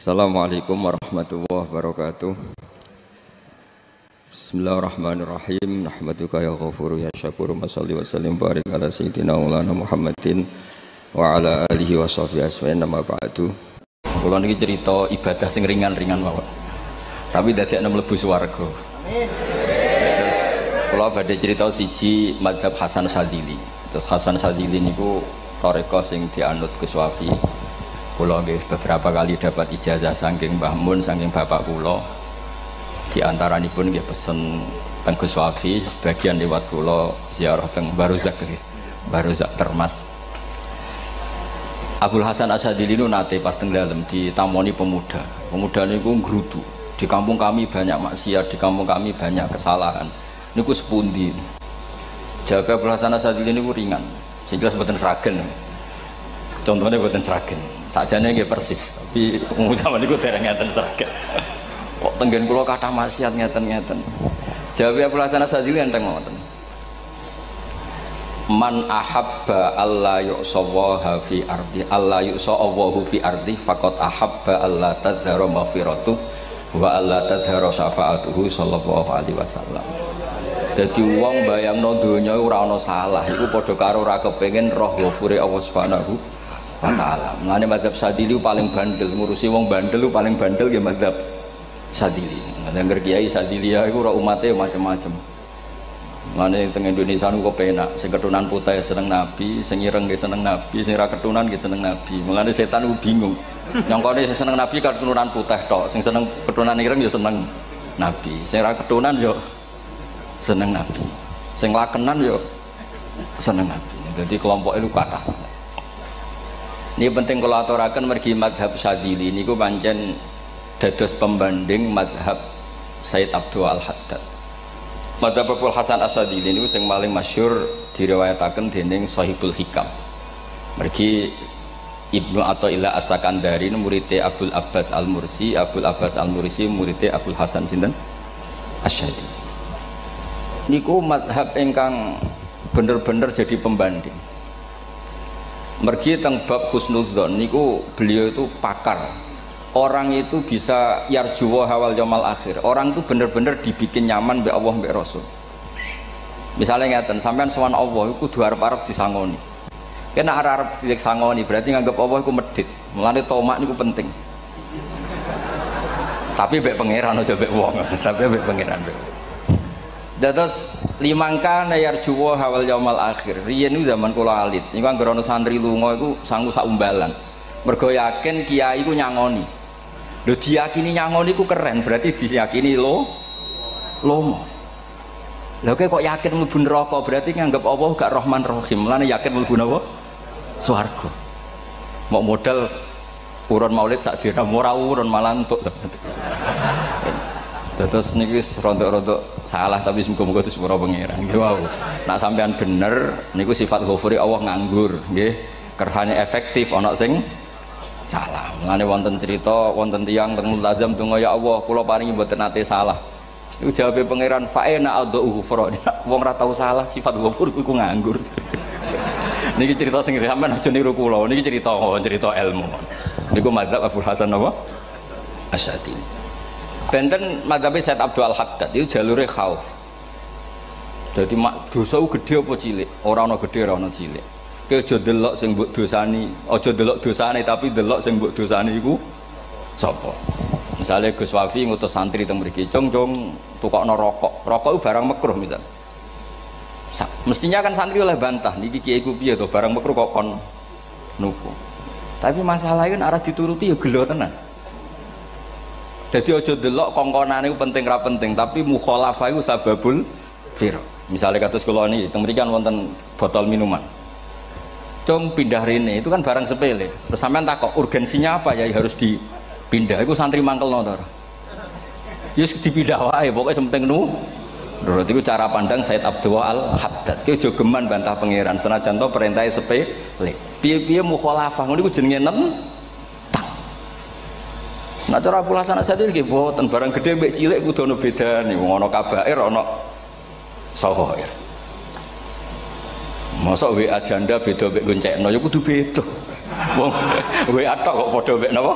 Assalamualaikum warahmatullahi wabarakatuh. Bismillahirrahmanirrahim. Nahmaduka ya ghafuru ya syakuru. Mashalli wa sallim barik ala sayyidina maulana Muhammadin wa ala alihi wa sahbihi asma'in nama ba'du. Kula niki cerita ibadah sing ringan-ringan mawon. Tapi dadekne mlebu swarga. Amin. Terus kula badhe cerita siji mazhab Hasan Sadzili. Terus Hasan Sadzili niku thariqah sing dianut Gus Wafi. Kula nggih beberapa kali dapat ijazah saking Mbah Mun, saking bapak kula. Di antaranipun nggih pesen teng Gus Wafi, sebagian lewat kula ziarah teng Baruzak nggih. Baruzak Termas. Abdul Hasan Asyadili nu nate pas teng dalem ditamoni pemuda. Pemuda niku ngrutu. Di kampung kami banyak maksiat, di kampung kami banyak kesalahan. Niku sepundi? Jawab Abdul Hasan Asyadili niku ringan. Sing jelas mboten sragen. Contohnya mboten sragen. Sakjane nggih persis, tapi zaman niku dereng ngeten sragen. Kok tenggen kula kathah maksiat ngeten-ngeten. Jawab Abdul Hasan Asyadili enteng ngoten. Man ahabba alla yu'sawaha fi ardi alla yu'sawahu fi ardi faqad ahabba alla tadhara maghfiratu wa alla tadhara syafaatuhu sallallahu alaihi wasallam. Dadi wong bayangno donya ora ana salah iku padha karo ora kepengin roh ghafure Allah Subhanahu wa taala. Mulane mazhab Sadzili paling bandel, ngurusi wong bandel paling bandel nggih mazhab Sadzili. Nang Kiai Sadzili iku ora umate macam-macam. Mulane teng Indonesia niku kepenak, sing ketunan putih seneng Nabi, sing ireng nggih seneng Nabi, sing ra ketunan nggih seneng Nabi. Mulane setan ku bingung. Nyangkone sing seneng Nabi keturunan putih tok, sing seneng keturunan ireng ya seneng Nabi, sing ra ketunan ya seneng Nabi, sing lakenan ya seneng Nabi. Jadi kelompok itu kathah sangat. Ini penting kalau aturaken mergi madhab Sadzili niku pancen dados pembanding madhab Sayyid Abdul Al-Haddad. Madhab Abdul Hasan Asyadili niku sing paling masyhur diriwayataken dening Shahibul Hikam. Mergi Ibnu Athaillah As-Sakandari muridé Abdul Abbas Al-Mursi, Abdul Abbas Al-Mursi muridé Abdul Hasan sinten Asyadili. Niku madhab ingkang bener-bener jadi pembanding. Mergi teng bab husnudzon niku beliau itu pakar. Orang itu bisa yarjuwa hawal yaumil akhir. Orang itu bener-bener dibikin nyaman mbek Allah mbek Rasul. Misalnya ngeten, sampean sowan Allah iku kudu arep-arep disangoni. Kena arep disangoni berarti nganggep Allah iku medhit. Mulane tomak niku penting. Tapi mbek pangeran aja mbek wong, tapi mbek pangeran mbek. Dados limangka nayar juwa hawal yaumal akhir. Riyen niku zaman kula alit. Niku anggere ana santri lunga iku sanggu sak umbalan. Mergo yakin kiai iku nyangoni. Lho diyakini nyangoni iku keren, berarti diyakini lomo. Lha kok yakin mlebu neraka, berarti nganggep Allah gak Rahman Rahim. Mulane yakin mlebu napa? Swarga. Mau modal urun maulid sak dina ora urun malah entuk. Terus niki rontok-rontok salah tapi muga-muga itu sepura pangeran. Nggih wau. Nak sampean bener niku sifat ghafuri Allah nganggur, nggih. Kerhane efektif ana sing salah. Mulane wonten cerita wonten tiyang teng multazam donga ya Allah kula paringi mboten nate salah. Niku jawabe pangeran fa'ina adhu ghufra. Wong ora tau salah sifat ghafur iku nganggur. Niki cerita sing sampean aja niru kula. Niki cerita ilmu. Niku mazhab Abdul Hasan apa? Asyadili. Benten madhabe Sayyid Abdul Al-Haddad itu jalure khauf. Jadi dosa gede apa cilik? Ora ana gede ora ana cilik. Kowe aja delok sing mbok dosani, aja delok dosane tapi delok sing mbok dosani iku sapa. Misale Gus Wafi ngutus santri teng mriki, "Cung, tukokno rokok." Rokok itu barang makruh misal. Mestinya kan santri oleh bantah, niki kiai ku piye to barang makruh kok kon nuku. Tapi masalahnya kan arah dituruti ya gelo tenan. Jadi ojo delok kongkonane itu penting ra penting, tapi mukhalafah itu sababul fir. Misalnya kados kula niki teng mrikan wonten botol minuman. Cung pindah rene itu kan barang sepele. Terus sampean takok urgensinya apa ya harus dipindah. Iku santri mangkelno to. Ya wis dipindah wae, pokoke penting nu. Menurut itu cara pandang Sayyid Abdul Al-Haddad. Ki ojo geman bantah pangeran senajan to perintahe sepele. Piye-piye mukhalafah ngono iku jenenge Nah cara Abdul Hasan Asyadili nggih boten barang gede mbek cilik kudu ana bedane. Wong ana kabair ana saghair. Mosok WA janda beda mbek goncekno ya kudu beda. Wong WA tok kok padha mbek napa?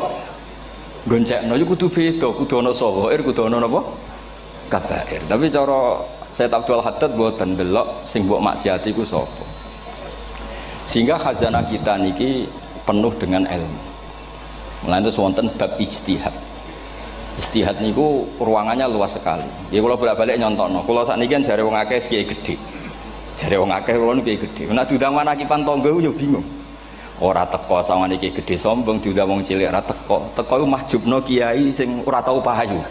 goncekno yo kudu beda, kudu ana sawair, kudu ana napa? Kabair. Tapi cara Sayyid Abdul Haddad mboten delok sing mbok maksiati iku sapa. Sehingga khazanah kita niki penuh dengan ilmu. Mulane terus wonten bab ijtihad. Ijtihad niku ruangannya luas sekali. Ya kula bolak-balik nyontokno. Kula sakniki kan jare wong akeh kiai gedhe. Jare wong akeh kula niku kiai gedhe. Nek diundang manakipan tangga yo bingung. Ora teko sawane iki gede sombong diundang wong cilik ora teko. Teko iku mahjubno kiai sing ora tau pahayu.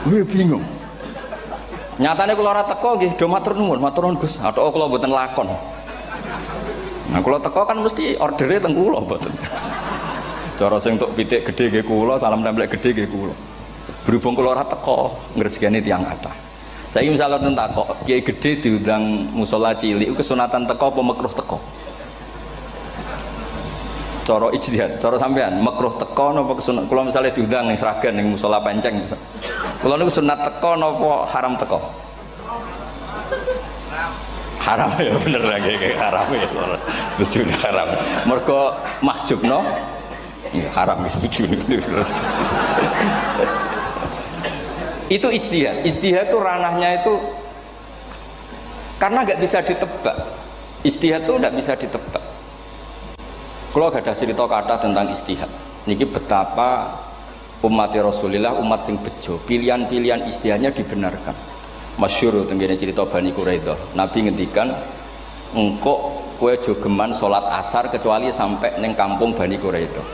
Kuwi bingung. Nyatane kula ora teko nggih do matur nuwun Gus. Athok kula mboten lakon. Nah kula teko kan mesti ordere teng kula mboten. Cara sing tok pitik gedhe nggih kula, salam templek gedhe nggih kula. Berhubung kula ora teko ngresgeni tiyang kathah. Saiki misal wonten takok, kiai gedhe diundang musala cilik kesunatan teko apa makruh teko? Cara ijtihad, cara sampean makruh teko napa kesunat? Kula misale diundang ning Sragen ning musala Penceng. Kula niku sunat teko napa haram teko? Haram ya bener lagi haram ya. Setuju haram. Mergo mahjubno ya haram setuju. Itu ijtihad. Ijtihad itu ranahnya itu karena nggak bisa ditebak. Ijtihad itu nggak bisa ditebak. Kalau gak ada cerita kata tentang ijtihad, niki betapa umat Rasulullah umat sing bejo, pilihan-pilihan ijtihadnya dibenarkan. Masyhur tenggene cerita Bani Quraidah. Nabi ngendikan, engkau kue jogeman sholat asar kecuali sampai neng kampung Bani Quraidah.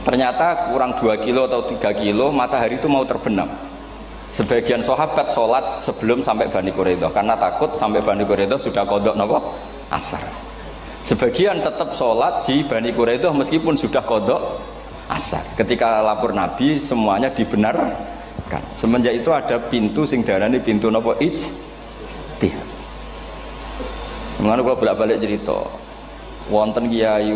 Ternyata kurang 2 kilo atau 3 kilo matahari itu mau terbenam. Sebagian sahabat sholat sebelum sampai Bani Quraidah karena takut sampai Bani Quraidah sudah kodok nopo asar. Sebagian tetap sholat di Bani Quraidah meskipun sudah kodok asar. Ketika lapor Nabi semuanya dibenarkan. Semenjak itu ada pintu sing darani pintu nopo ijtihad. Mengenai kalau bolak-balik cerita, wonten kiai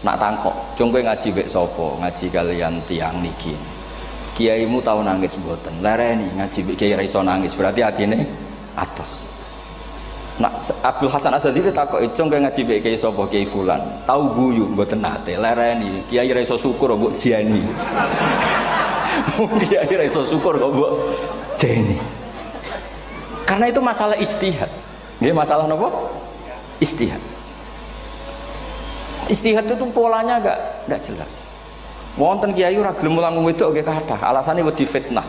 nak tangkok, cung kowe ngaji mek sapa? Ngaji kalian tiang niki. Kiaimu tahu nangis mboten? Lereni ngaji mek kiai ra iso nangis, berarti atine atos. Nah, Abdul Hasan Asadili takok cung kowe ngaji mek kiai sapa? Kiai fulan. Tahu guyu mboten nate, lereni. Kiai ra iso syukur mbok jeni. Kiai ra iso syukur kok mbok jeni. Karena itu masalah ijtihad. Nggih masalah napa? Ijtihad. Ijtihad itu polanya enggak jelas. Wonten kiai ora gelem mulang wedok nggih kathah, alasane wedi fitnah.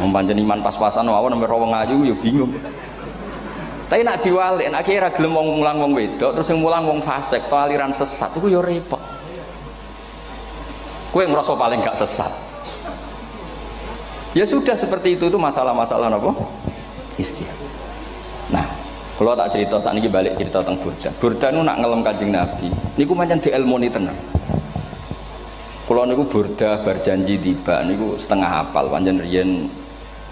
Wong pancen iman pas-pasan mawon nembe wong ayu ya bingung. Tapi nak diwalik, nak kira gelem wong mulang wong wedok, terus yang mulang wong fasik, atau aliran sesat, itu ya repot. Kowe ngerasa paling gak sesat. Ya sudah seperti itu masalah-masalah apa? Ijtihad. Nah, kalau tak cerita saat ini balik cerita tentang Burda. Burda itu nak ngelem Kanjeng Nabi. Niku pancen diilmoni tenan. Kalau niku Burda berjanji tiba, niku setengah hafal, pancen riyen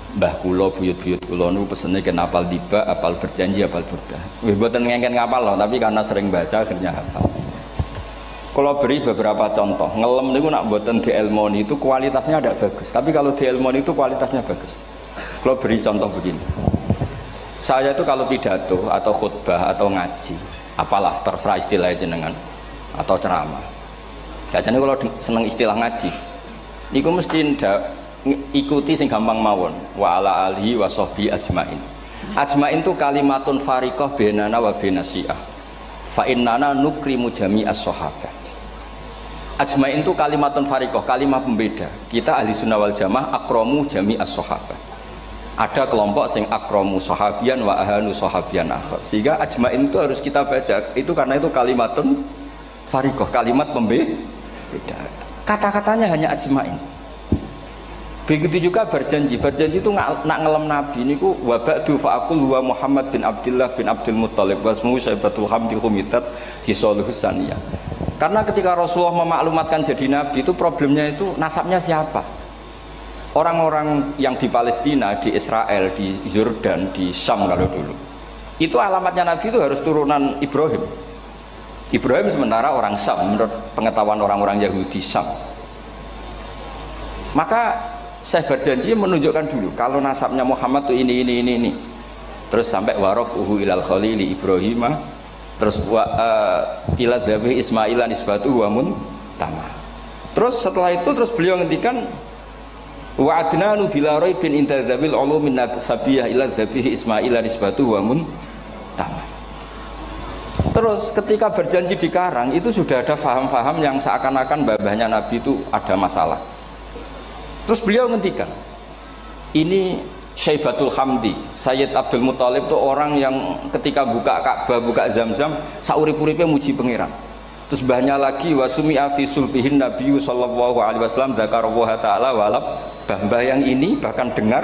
mbah kula buyut-buyut kula niku pesene ken apal tiba, apal berjanji, apal Burda. Wis mboten ngengken ngapal loh, tapi karena sering baca akhirnya hafal. Kalau beri beberapa contoh, ngelem niku nak mboten diilmoni itu kualitasnya ada bagus, tapi kalau diilmoni itu kualitasnya bagus. Kalau beri contoh begini. Saya itu kalau pidato atau khutbah atau ngaji, apalah terserah istilah jenengan atau ceramah. Biasanya kalau seneng istilah ngaji, niku mesti ikuti sing gampang mawon. Wa ala alihi wa sahbi ajmain. Ajmain itu kalimatun fariqah bainana wa bainasyiah. Fa innana nukrimu jami'as sahabah. Ajmain itu kalimatun fariqah, kalimat pembeda. Kita ahli sunnah wal jamaah akramu jami'as sahabah. Ada kelompok sing akramu sahabian wa ahanu sahabian akhar. Sehingga ajmain itu harus kita baca. Itu karena itu kalimatun fariqah, kalimat pembeda. Kata-katanya hanya ajmain. Begitu juga berjanji. Berjanji itu nak ngelem Nabi niku wa ba'du fa'aqul wa Muhammad bin Abdullah bin Abdul Muttalib wasmuhu Syaibatul Hamdi Humitat Hisaluhu Saniyah. Karena ketika Rasulullah memaklumatkan jadi Nabi itu problemnya itu nasabnya siapa? Orang-orang yang di Palestina, di Israel, di Yordan, di Syam kalau dulu. Itu alamatnya Nabi itu harus turunan Ibrahim. Ibrahim sementara orang Syam menurut pengetahuan orang-orang Yahudi Syam. Maka saya berjanji menunjukkan dulu kalau nasabnya Muhammad itu ini. Terus sampai warafuhu ilal khalili Ibrahim, terus ila dzabih Ismailan isbatu wa muntama. Terus setelah itu terus beliau ngendikan wa adnanu bila raibin inda dzabil ulumin sabiyah ila dzabihi ismail nisbatu wa mun tamam. Terus ketika berjanji di Karang itu sudah ada faham-faham yang seakan-akan babahnya Nabi itu ada masalah. Terus beliau ngendikan ini Syaibatul Hamdi, Sayyid Abdul Muthalib itu orang yang ketika buka Ka'bah, buka Zamzam, saurip-uripnya muji pangeran. Terus banyak lagi wasumi'a fi sulbihin Nabi sallallahu alaihi wasallam dzakarallaha ta'ala walab. Mbah yang ini bahkan dengar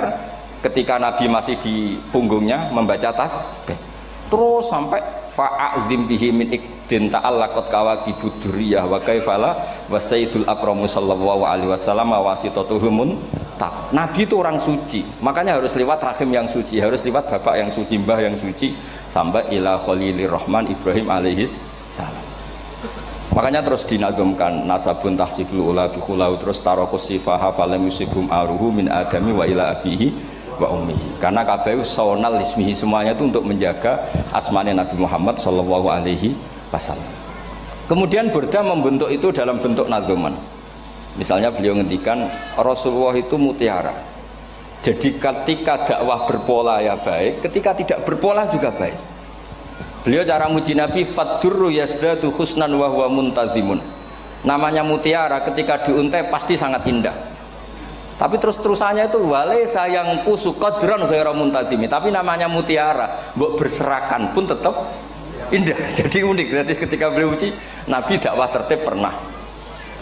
ketika Nabi masih di punggungnya membaca tasbih. Terus sampai fa'azim bihi min ikdin ta'allaqat kawakibud durriyah wa kaifala wa sayyidul akramu sallallahu alaihi wasallam wasitatuhumun tak. Nabi itu orang suci, makanya harus lewat rahim yang suci, harus lewat bapak yang suci, mbah yang suci, sampai ila khalilir rahman Ibrahim alaihis salam. Makanya terus dinagumkan nasabun tahsibul ula bikhulau, terus tarokus sifaha falam yusibhum aruhu min adami wa ila abihi wa ummihi. Karena kabeh sawnal ismihi, semuanya itu untuk menjaga asmane Nabi Muhammad sallallahu alaihi wasallam. Kemudian Burda membentuk itu dalam bentuk nazuman. Misalnya beliau ngendikan Rasulullah itu mutiara. Jadi ketika dakwah berpola ya baik, ketika tidak berpola juga baik. Beliau cara muji Nabi faddurru yasdadu husnan wa huwa muntazimun. Namanya mutiara ketika diuntai pasti sangat indah. Tapi terus-terusannya itu wale sayang kusu qadran ghairu muntazimi. Tapi namanya mutiara, mbok berserakan pun tetap indah. Jadi unik. Berarti ketika beliau uji Nabi dakwah tertib pernah.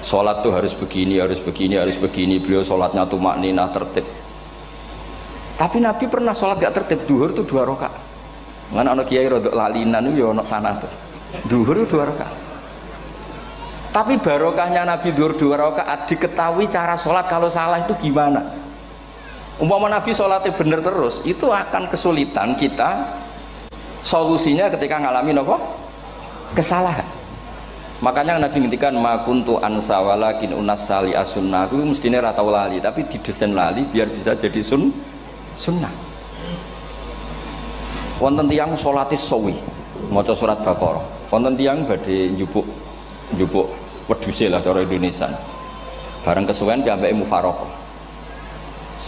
Sholat tuh harus begini, harus begini, harus begini. Beliau sholatnya tumakninah tertib. Tapi Nabi pernah sholat gak tertib. Duhur tuh 2 rakaat. Mana anak kiai rodok lalinan itu ya anak sana tuh. Duhur itu 2 rakaat. Tapi barokahnya Nabi duhur 2 rakaat diketahui cara sholat kalau salah itu gimana. Umpama Nabi sholatnya bener terus, itu akan kesulitan kita solusinya ketika ngalamin apa? Kesalahan. Makanya Nabi ngendikan ma kuntu ansa walakin unas sali as-sunnah. Itu mestinya ra tau lali, tapi didesain lali biar bisa jadi sunnah. Wonten tiyang salate suwi maca surat Baqarah. Wonten tiyang badhe njupuk wedhuse lah cara Indonesia. Bareng kesuwen piyambake mufaraqah.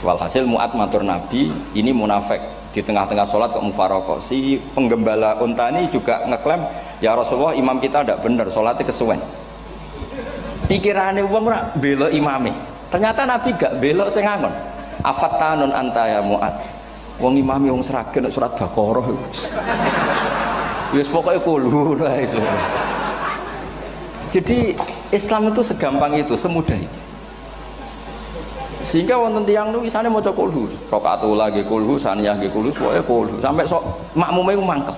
Walhasil Mu'ad matur Nabi, ini munafik di tengah-tengah sholat kok mufaraqah. Si penggembala unta ini juga ngeklaim, ya Rasulullah imam kita tidak benar, sholatnya kesuwen. Pikirannya wong ora bela imame. Ternyata Nabi gak bela sing ngangon. Afattanun anta ya Mu'ad. Wong imami wong seragen surat Baqarah. Wis pokoke kulhu wae. Jadi Islam itu segampang itu, semudah itu. Sehingga wonten tiyang niku isane maca kulhu, rakaat ula nggih kulhu, saniyah nggih kulhu, pokoke kulhu. Sampai sok makmume ku mangkel.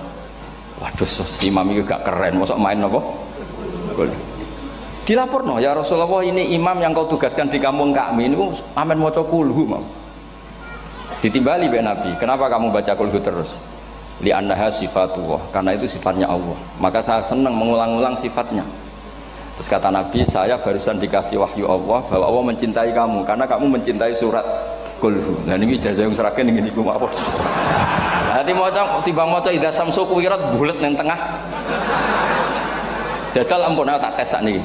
Waduh, si imam iki gak keren, mosok main apa? Kulhu. Dilaporno, ya Rasulullah ini imam yang kau tugaskan di kampung kami niku amen maca kulhu, Mam. Ditimbali be Nabi, kenapa kamu baca kulhu terus? Li annaha sifatullah, karena itu sifatnya Allah. Maka saya senang mengulang-ulang sifatnya. Terus kata Nabi, saya barusan dikasih wahyu Allah bahwa Allah mencintai kamu karena kamu mencintai surat kulhu. Nah ini ijazah yang seragen ngene iku apa? Hati maca timbang maca idza samsu kuwirat bulet nang tengah. Jajal ampun tak tes sakniki.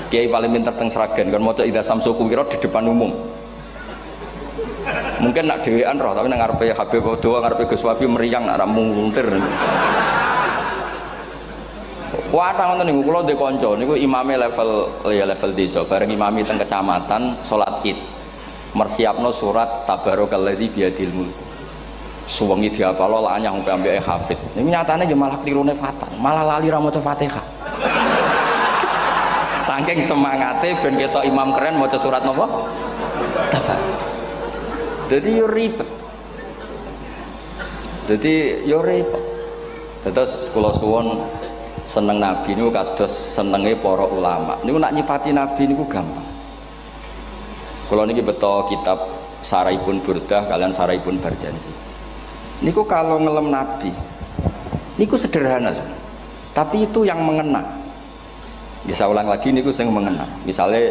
Kiai paling pinter teng seragen kan maca idza samsu kuwirat di depan umum. Mungkin nak dhewean roh tapi nang ngarepe Habib doa ngarepe Gus Wafi meriang nak muntir. Wah, ngoten niku kula ndek kanca niku imame level desa, bareng imami teng kecamatan salat Id. Mersiapno surat Tabarokalladzi biyadil mulk. Suwengi diapalo lanyah sampe ambeke hafid. Niku nyatane ya malah klirune fatal, malah lali ra maca Fatihah. Saking semangate ben ketok imam keren maca surat napa? Tabar. Jadi yo ribet. Terus kula suwun seneng Nabi niku kados senenge para ulama. Niku nak nyipati Nabi niku gampang. Kula niki beto kitab Saraipun Burdah kalian Saraipun Barjanji. Niku kalau ngelem Nabi niku sederhana sebenarnya. Tapi itu yang mengena. Bisa ulang lagi niku sing mengena. Misalnya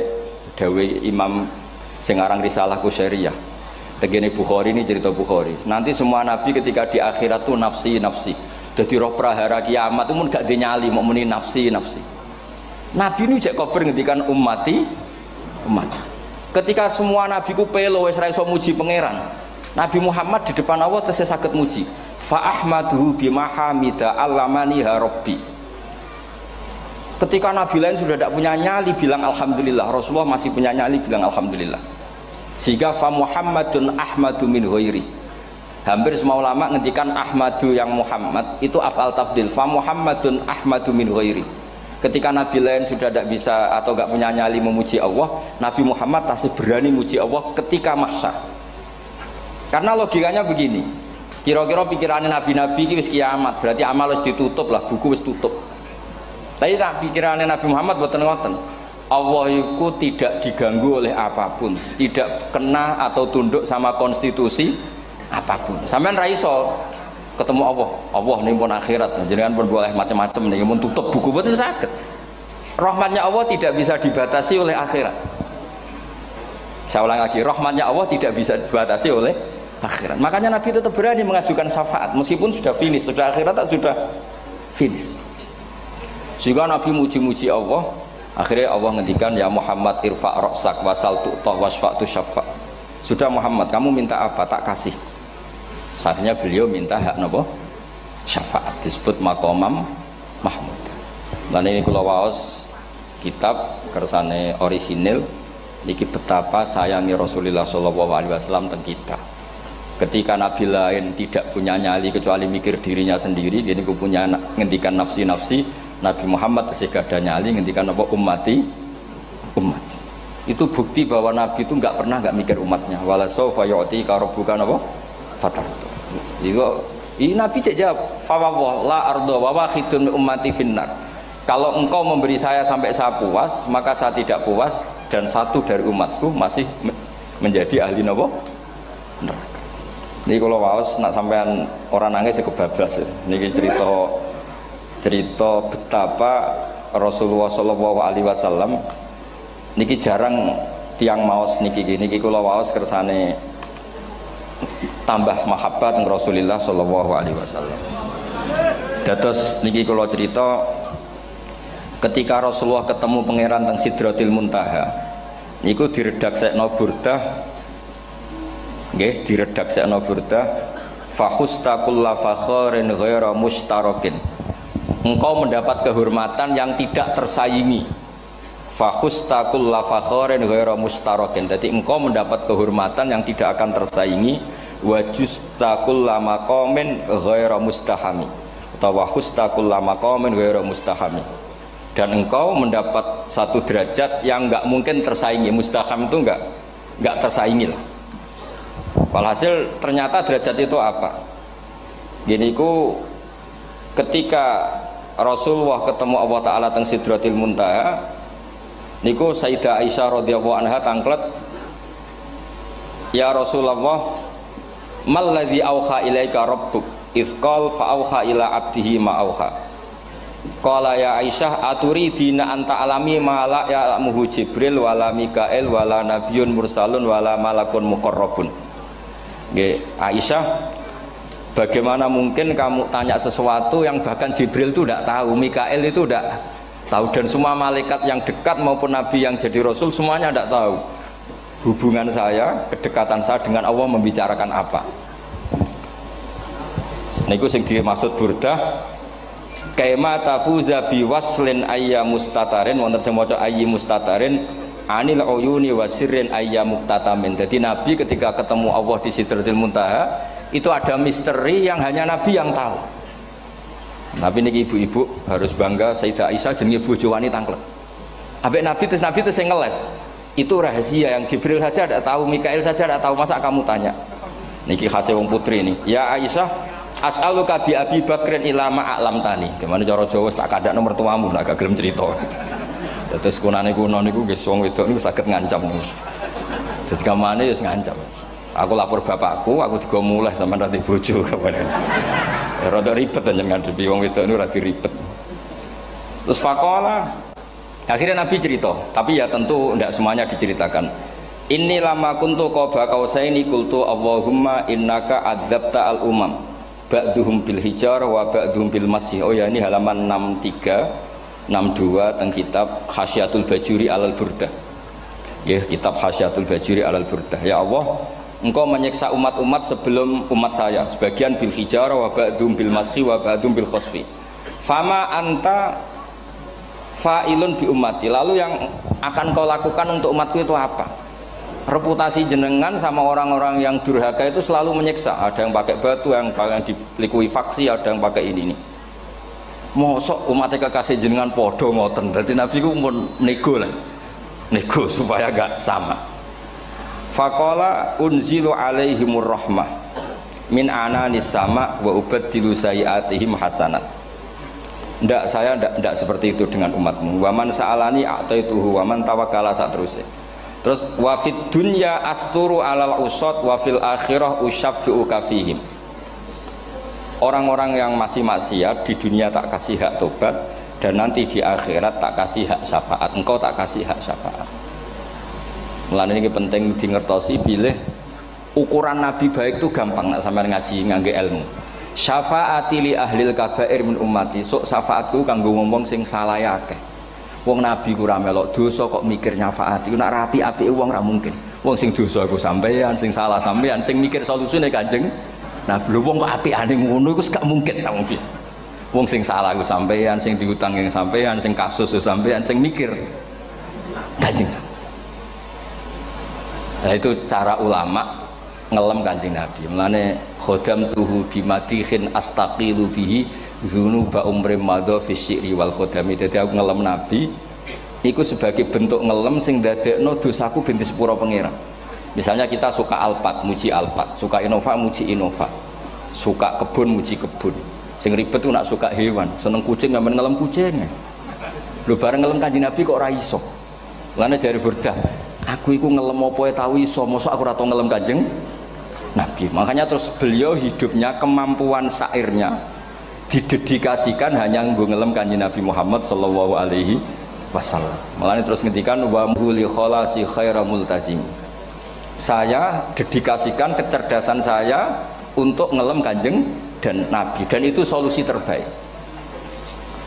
dawe Imam sing aran Risalah Qusairiyah. Tegene Bukhari ini cerita Bukhari. Nanti semua nabi ketika di akhirat tuh nafsi. Jadi roh prahara kiamat itu pun gak dinyali mau muni nafsi. Nabi ini cek kober ngendikan ummati umat. Ketika semua nabi ku pelo wis ra iso muji pangeran, Nabi Muhammad di depan Allah tesih saged muji. Fa ahmaduhu bima hamida allamani rabbi. Ketika nabi lain sudah tidak punya nyali bilang alhamdulillah, Rasulullah masih punya nyali bilang alhamdulillah. Sehingga fa Muhammadun ahmadu min ghairi. Hampir semua ulama ngendikan ahmadu yang Muhammad itu afal tafdil. Fa Muhammadun ahmadu min ghairi. Ketika nabi lain sudah tidak bisa atau tidak punya nyali memuji Allah, Nabi Muhammad masih berani memuji Allah ketika mahsyar. Karena logikanya begini, kira-kira pikirannya nabi-nabi ini wis kiamat, berarti amal wis ditutup lah, buku wis tutup. Tapi pikirannya Nabi Muhammad boten ngoten. Allah itu tidak diganggu oleh apapun, tidak kena atau tunduk sama konstitusi apapun. Sampean ra iso ketemu Allah nih pun akhirat, jenengan pun boleh macam-macam nih, pun tutup buku boten saged. Rahmatnya Allah tidak bisa dibatasi oleh akhirat. Saya ulang lagi, rahmatnya Allah tidak bisa dibatasi oleh akhirat. Makanya Nabi tetap berani mengajukan syafaat meskipun sudah finish, sudah akhirat tak sudah finish. Sehingga Nabi muji-muji Allah, akhirnya Allah ngendikan ya Muhammad irfa' ra'sak wasal tu'tah wasfa'tu syafa'. Sudah Muhammad, kamu minta apa tak kasih. Saatnya beliau minta hak napa? Syafaat, disebut maqamam mahmud. Lan ini kula waos kitab kersane orisinil niki betapa sayangi Rasulullah sallallahu alaihi wasallam teng kita. Ketika nabi lain tidak punya nyali kecuali mikir dirinya sendiri, jadi ku punya ngendikan nafsi-nafsi, Nabi Muhammad masih gak ada nyali ngendikan apa ummati umat. Itu bukti bahwa nabi itu nggak pernah nggak mikir umatnya. Wala sawfa yu'tika rabbuka apa? Fatardu. Ini Nabi jawab, fawwah la ardo wa wahidun ummati finnar. Kalau engkau memberi saya sampai saya puas, maka saya tidak puas dan satu dari umatku masih menjadi ahli neraka. Ini kalau waos nak sampean orang nangis kebablas. Ini cerita betapa Rasulullah Shallallahu Alaihi Wasallam. Niki jarang tiang maos niki kalau waos kersane tambah mahabbat dengan Rasulullah Shallallahu Alaihi Wasallam. Dados niki kalau cerita ketika Rasulullah ketemu pangeran teng Sidratil Muntaha, niku diredaksekno burdah, nggih diredaksekno burdah, fakhusta kulla fakharin ghaira mushtarakin. Engkau mendapat kehormatan yang tidak tersaingi. Fakhusta kulla fakharin ghaira mushtarakin. Jadi engkau mendapat kehormatan yang tidak akan tersaingi. Wajusta kulla maqamin ghaira mustahami. Atau wakhusta kulla maqamin ghaira mustahami. Dan engkau mendapat satu derajat yang nggak mungkin tersaingi. Mustaham itu nggak tersaingi lah. Walhasil ternyata derajat itu apa? Gini ku ketika Rasulullah ketemu Allah Ta'ala teng Sidratil Muntaha, niku Sayyidah Aisyah radhiyallahu anha tangklet, ya Rasulullah, mal ladzi auha ilaika rabbuk idz qala fa auha ila abdihi ma auha. Qala ya Aisyah aturidina anta alami ma la ya'lamuhu Jibril wala Mikail wala nabiyyun mursalun wala malakun muqarrabun. Nggih, Aisyah, bagaimana mungkin kamu tanya sesuatu yang bahkan Jibril itu tidak tahu, Mikail itu tidak tahu, dan semua malaikat yang dekat maupun nabi yang jadi rasul semuanya tidak tahu hubungan saya, kedekatan saya dengan Allah membicarakan apa. Niku sing dimaksud burdah kaima tafuza biwaslin ayya mustatarin, wonten sing maca ayyi mustatarin anil uyuni wasirrin ayya muktatamin. Jadi nabi ketika ketemu Allah di Sidratil Muntaha itu ada misteri yang hanya nabi yang tahu. Nabi niki ibu-ibu harus bangga, Sayyidah Aisyah jenenge bojo wanita tangklet. Ambek nabi terus sing ngeles. Itu rahasia yang Jibril saja tidak tahu, Mikail saja tidak tahu, masa kamu tanya? Niki khase wong putri ini. Ya Aisyah, as'aluka bi Abi Bakrin ila ma a'lam tani. Gimana cara Jawa tak kadak nomor tuamu nak gak gelem cerita. Terus kunane kuno niku nggih wong wedok niku saged ngancam. Jadi kamane wis ngancam. Aku lapor bapakku, aku digo mulih sampean ra bojo kapan. Ya rada ribet jenengan ngadepi wong wedok niku ra diribet. Terus faqala, akhirnya Nabi cerita, tapi ya tentu tidak semuanya diceritakan. Inni lama kuntu qaba qausaini qultu Allahumma innaka adzabta al umam ba'duhum bil hijar wa ba'duhum bil masih. Oh ya, ini halaman 63. 62 teng kitab Hasyiatul Bajuri alal Burdah. Ya, kitab Hasyiatul Bajuri alal Burdah. Ya Allah, Engkau menyiksa umat-umat sebelum umat saya, sebagian bil hijarah wa ba'dum bil mashi wa ba'dum bil khosfi. Fama anta fa'ilun bi ummati. Lalu yang akan kau lakukan untuk umatku itu apa? Reputasi jenengan sama orang-orang yang durhaka itu selalu menyiksa. Ada yang pakai batu, yang dilikuifaksi, ada yang pakai ini. Mosok umatnya kekasih jenengan podo ngoten. Jadi Nabi ku mun nego lah. Nego supaya gak sama. Faqala unzilu alaihimur rahmah min ananis sama wa ubaddilu sayiatihim hasanat. Ndak, saya ndak seperti itu dengan umatmu. Waman sa'alani a'taituhu waman tawakkala sak terusé. Terus wa fid dunya asturu alal usad wa fil akhirah usyaffi'u kafihim. Orang-orang yang masih maksiat di dunia tak kasih hak tobat, dan nanti di akhirat tak kasih hak syafaat. Engkau tak kasih hak syafaat. Mulane ini penting di ngertosi bilih ukuran Nabi baik itu gampang nak sampean ngaji ngangge ilmu. Syafaati li ahlil kabair min ummati. Sok syafaatku kanggo wong sing salah akeh. Wong Nabi ku ra melok dosa kok mikir nyafaati. Nak rapi-apike wong ra mungkin. Wong sing dosa iku sampean, sing salah sampean, sing mikir solusine Kanjeng Nabi. Lho wong kok apikane ngono iku gak mungkin ta wong piye. Wong sing salah iku sampean, sing diutang yang sampean, sing kasus sampean, sing mikir Kanjeng. Nah itu cara ulama ngelem Kanjeng Nabi. Mulane khodam tuhu bimadihin astaqilu bihi dzunuba umri madha fi syi'ri wal khodami. Dadi aku ngelem Nabi iku sebagai bentuk ngelem sing dadekno dosaku ben disepuro pangeran. Misalnya kita suka Alphard, muji Alphard, suka Innova, muji Innova, suka kebun, muji kebun. Sing ribet tuh nak suka hewan, seneng kucing ngamen ngelem kucing. Lho bareng ngelem Kanjeng Nabi kok ora iso. Lane jare Burdah, aku iku ngelem apa tau iso, mosok aku ora tau ngelem Kanjeng Nabi. Makanya terus beliau hidupnya, kemampuan syairnya didedikasikan hanya nggo ngelem Kanjeng Nabi Muhammad sallallahu alaihi wasallam. Makanya terus ngendikan wa muli kholasi khaira multazim. Saya dedikasikan kecerdasan saya untuk ngelem Kanjeng dan Nabi, dan itu solusi terbaik.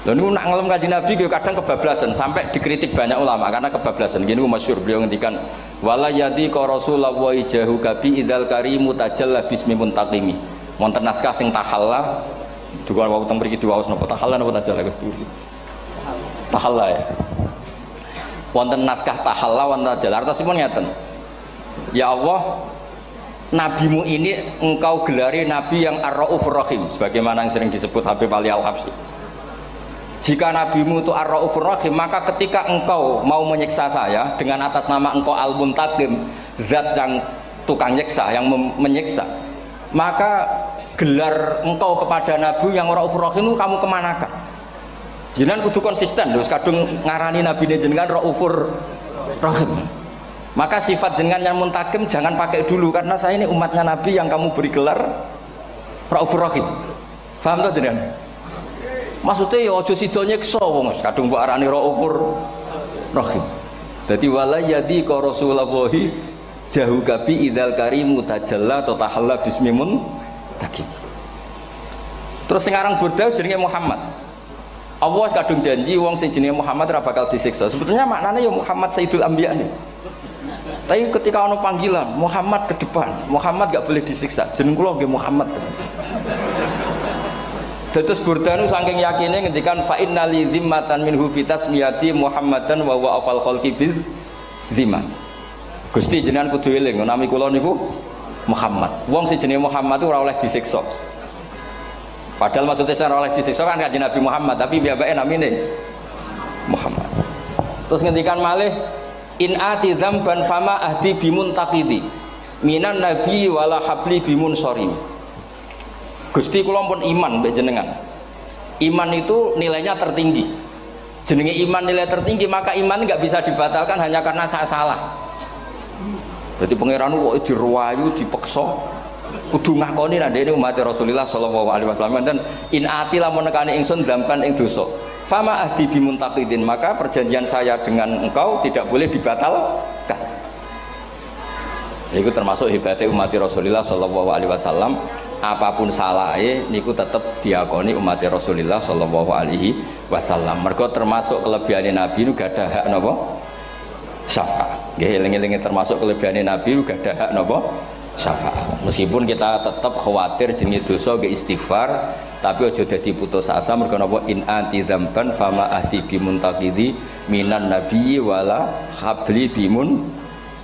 Lalu nak ngelem Kanjeng Nabi kadang kebablasan, sampai dikritik banyak ulama karena kebablasan. Gini masyhur beliau ngendikan wala yadi ka rasulullah jahu kabi idzal karimu tajalla bismi muntaqimi. Wonten naskah sing tahalla duka wau teng mriki diwaos napa tahalla napa tajalla tahalla ya. Wonten naskah tahalla wonten tajalla artosipun ngeten. Ya Allah, nabimu ini engkau gelari nabi yang ar-raufur rahim, sebagaimana yang sering disebut Habib Ali Al-Habsyi. Jika nabimu itu ar-raufur rahim, maka ketika engkau mau menyiksa saya dengan atas nama engkau al-muntaqim, zat yang tukang nyiksa, yang menyiksa, maka gelar engkau kepada nabi yang ar-raufur rahim itu kamu kemanakan? Jenengan kudu konsisten, terus kadung ngarani nabi ini jenengan raufur rahim. Maka sifat jenengan yang muntakim jangan pakai dulu, karena saya ini umatnya Nabi yang kamu beri gelar Raufur Rahim. Paham tuh jenengan? Maksudnya ya ojo sida nyiksa wong kadung mbok arani Raufur Rahim. Dadi wala yadi ka rasulullahi jahu kabi idzal karimu tajalla ta tahalla bismimun takim. Terus sekarang Burdah jenenge Muhammad. Allah kadung janji wong sing jenenge Muhammad ora bakal disiksa. Sebetulnya maknanya ya Muhammad Sayyidul Anbiya nih. Tapi ketika ono panggilan Muhammad ke depan, Muhammad gak boleh disiksa. Jeneng kula nggih Muhammad. Dados Burdah nu saking yakine ngendikan fa innali zimmatan minhu bi tasmiyati Muhammadan wa huwa afal khalqi biz zimman. Gusti jenengan kudu eling nami kula niku Muhammad. Wong sing jenenge Muhammad itu ora oleh disiksa. Padahal maksudnya ora oleh disiksa kan kanjeng Nabi Muhammad, tapi piyambake namine Muhammad. Terus ngendikan malih in ati dzamban fama ahdi bimuntaqidi minan nabi wala habli bimunsarim. Gusti kula pun iman mbek jenengan. Iman itu nilainya tertinggi. Jenenge iman nilai tertinggi, maka iman enggak bisa dibatalkan hanya karena saya salah. Jadi pangeran kok diruwayu, dipeksa, kudu ngakoni nek dene umat Rasulullah sallallahu alaihi wasallam dan in ati lamun nekani ingsun dzamban ing dosa. Fama ahdi bimuntaqidin, maka perjanjian saya dengan engkau tidak boleh dibatalkan. Itu termasuk hebatnya umat Rasulullah sallallahu alaihi wasallam, apapun salahnya niku tetap diakoni umat Rasulullah sallallahu alaihi wasallam. Mergo termasuk kelebihan Nabi itu gak ada hak napa? Syafaat. Nggih, eling-eling termasuk kelebihan Nabi itu gak ada hak napa? Syafaat. Meskipun kita tetap khawatir jenenge dosa ge istighfar, tapi aja dadi putus asa mergo napa in anti dzamban fama ahdi bimuntaqidi minan nabiyyi wala habli bimun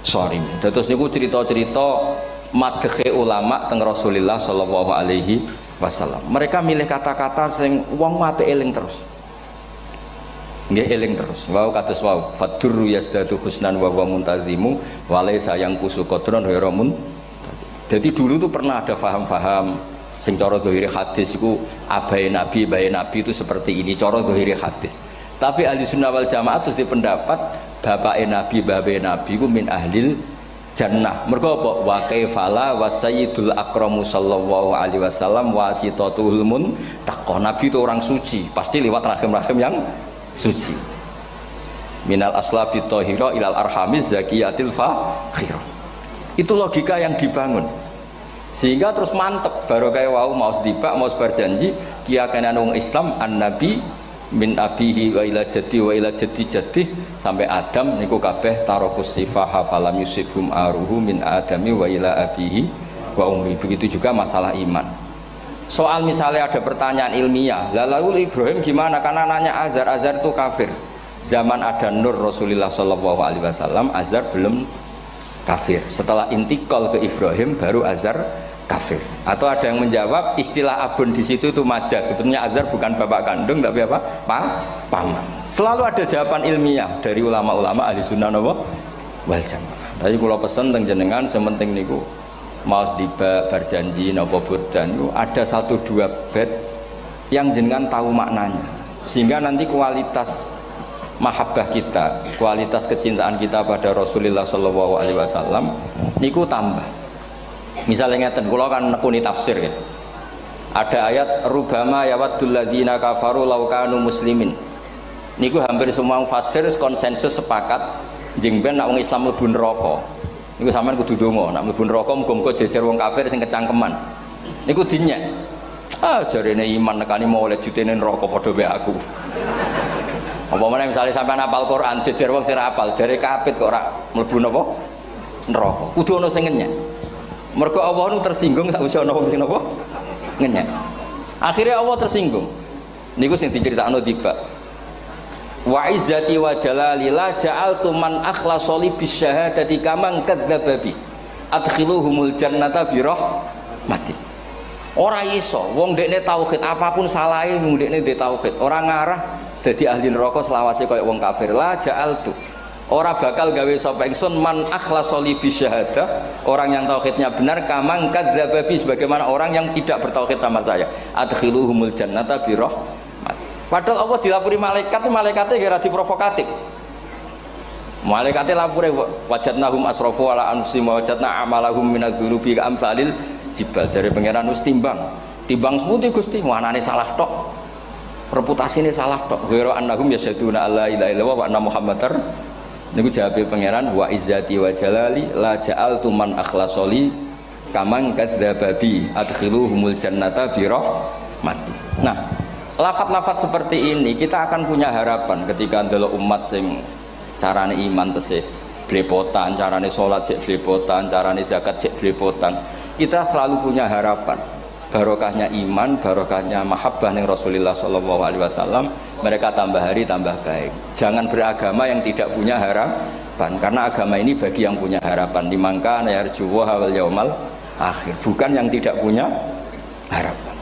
sharim. Terus niku cerita-cerita madhe ulama teng Rasulullah sallallahu alaihi wasallam. Mereka milih kata-kata sing wong apik eling terus. Nggih eling terus. Wau kados wau fadurru yasdadu husnan wa huwa muntazimu wa laysa yanqusu qadran ghairu mun. Jadi dulu tuh pernah ada faham-faham sing cara zahiri hadis iku abai nabi itu seperti ini cara zahiri hadis. Tapi ahli sunnah wal jamaah terus dipendapat bapake nabi babe nabi iku min ahlil jannah. Mergo apa? Wa kaifala wa sayyidul akramu sallallahu alaihi wasallam wasitatul muntaqah. Nabi itu orang suci, pasti lewat rahim-rahim yang suci. Minal aslabi thahira ilal arhamiz zakiyatil fakhirah. Itu logika yang dibangun sehingga terus mantep baru kayak wau mau sedibak mau berjanji kiakan wong Islam an nabi min abihi wa ila jaddi sampai Adam niku kabeh tarokus sifah falam yusibhum aruhu min adami wa ila abihi wa ummi. Begitu juga masalah iman. Soal misalnya ada pertanyaan ilmiah, lalu Ibrahim gimana? Karena nanya Azar itu kafir. Zaman ada Nur Rasulullah sallallahu alaihi wasallam Azar belum kafir. Setelah intikal ke Ibrahim baru Azar kafir. Atau ada yang menjawab istilah abun di situ itu majaz. Sebetulnya Azar bukan bapak kandung tapi apa? Paman. Selalu ada jawaban ilmiah dari ulama-ulama ahli sunnah wal jamaah. Tapi kalau pesen teng jenengan sementing niku mau dibak berjanji napa bodan ada 1-2 bait yang jenengan tahu maknanya. Sehingga nanti kualitas mahabbah kita, kualitas kecintaan kita pada Rasulullah sallallahu alaihi wasallam niku tambah. Misalnya ngeten, kula kan nekuni tafsir ya. Ada ayat rubama yawaddul ladzina kafaru law kanu muslimin. Niku hampir semua mufassir konsensus sepakat jeng ben nek wong Islam mlebu neraka. Niku sampean kudu ndonga, nek mlebu neraka muga-muga jejer wong kafir sing kecangkeman. Niku dinyek. Jarene iman nekani mau oleh jutene neraka padha wae aku. Apa meneh misalnya sampean hafal Quran jejer wong sing ora hafal jare kapit kok ora mlebu napa neraka. Kudu ana sing ngenyek. Mergo Allah nu tersinggung sakwise ana wong sing napa ngenyek. Akhirnya Allah tersinggung. Niku sing diceritakno tiba. Wa izzati wa jalali la ja'altu man akhlasa li bisyahadati kaman kadzdzaba bi. Adkhiluhumul jannata bi rahmati. Ora iso wong dekne tauhid apapun salahe wong dekne ndek tauhid ora ngarah dadi ahli neraka selawase kaya wong kafir. La ja'altu ora bakal gawe sapa ingsun man akhlasa li bisyahadah orang yang tauhidnya benar kamang kadzdzaba bi sebagaimana orang yang tidak bertauhid sama saya. Adkhiluhumul jannata bi rahmati. Padahal Allah dilapuri malaikat, malaikatnya kira diprovokatif. Malaikatnya lapure wajadnahum asrafu ala anfusihim wajadna amalahum minadz-dzunubi ka'amsalil jibal. Jare pangeran wis timbang seputi Gusti, wanane salah tok. Reputasine salah tok. Ghairu annahum yasyaduna alla ilaha illallah wa anna muhammadar. Niku jawabe pangeran wa izzati wa jalali la ja'altu man akhlasoli kamang kadzdzababi adkhiluhumul jannata bi rahmati. Nah, lafat-lafat seperti ini kita akan punya harapan ketika ndelok umat sing carane iman tesih blepotan, carane salat cek blepotan, carane zakat cek blepotan. Kita selalu punya harapan barokahnya iman, barokahnya mahabbah ning Rasulullah sallallahu alaihi wasallam, mereka tambah hari tambah baik. Jangan beragama yang tidak punya harapan, karena agama ini bagi yang punya harapan. Dimangka yarjuwa wal yaumal akhir, bukan yang tidak punya harapan.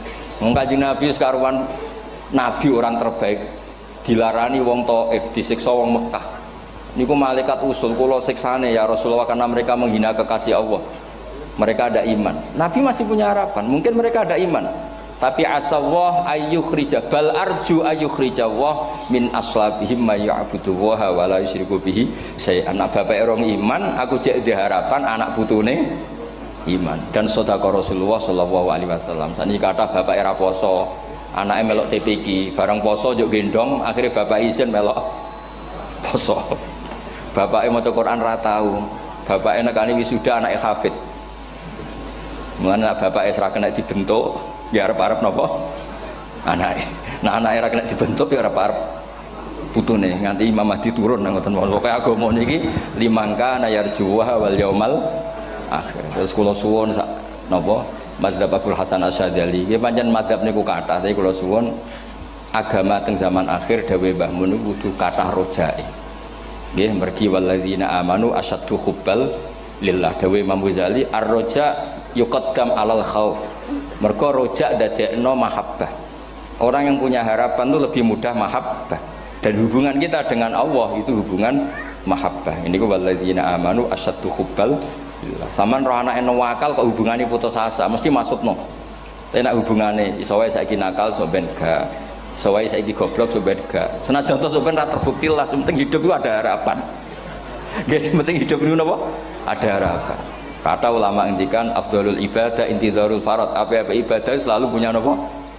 Wong Kanjeng Nabi sekaruan nabi orang terbaik dilarani wong Taif, disiksa wong Mekah. Niku malaikat usul kula siksane ya Rasulullah karena mereka menghina kekasih Allah. Mereka ada iman. Nabi masih punya harapan. Mungkin mereka ada iman. Tapi asawah ayyukhrija bal arju ayyukhrijawah min aslabihim may ya'budu wa la yusyriku bihi syai'an. Anak bapak orang iman, aku cek di harapan anak putune iman. Dan sedekah Rasulullah sallallahu alaihi wasallam. Sani kata bapak era poso, anaknya melok TPQ, barang poso juk gendong, akhirnya bapak izin melok poso. Bapaknya maca Quran ra tau. Bapaknya nekani wisuda anake hafid. Mulane bapaknya serah kena dibentuk, ya arep-arep napa? Anake. Nah anake ora kena dibentuk ya ora arep putune nganti Imam Mahdi turun nang ngoten mawon. Pokoke agama niki limangka nayarjuwa wal yaumal akhir. Terus kula suwun sak napa madzhab Abdul Hasan Asyadzali. Nggih pancen madzhab niku kathah, tapi kula suwun agama teng zaman akhir dawuh Mbah Mun kudu kathah rojae. Nggih mergi walladzina amanu asyaddu hubbal lillah. Dawuh Imam Ghazali ar-roja yuqaddam alal khauf. Mergo roja dadekno mahabbah. Orang yang punya harapan itu lebih mudah mahabbah. Dan hubungan kita dengan Allah itu hubungan mahabbah. Ini ku walladzina amanu asyaddu hubbal lillah. Saman roh anake nawakal kok hubungane putus asa, mesti maksudno. Tapi nek hubungane iso wae saiki nakal sok ben gak. Iso wae saiki goblok sok ben gak. Senajan to sok ben ra terbukti lah, penting hidup itu ada harapan. Guys, penting hidup itu napa? Ada harapan. Kata ulama ngendikan afdhalul ibadah intizarul farad. Apa-apa ibadah selalu punya napa?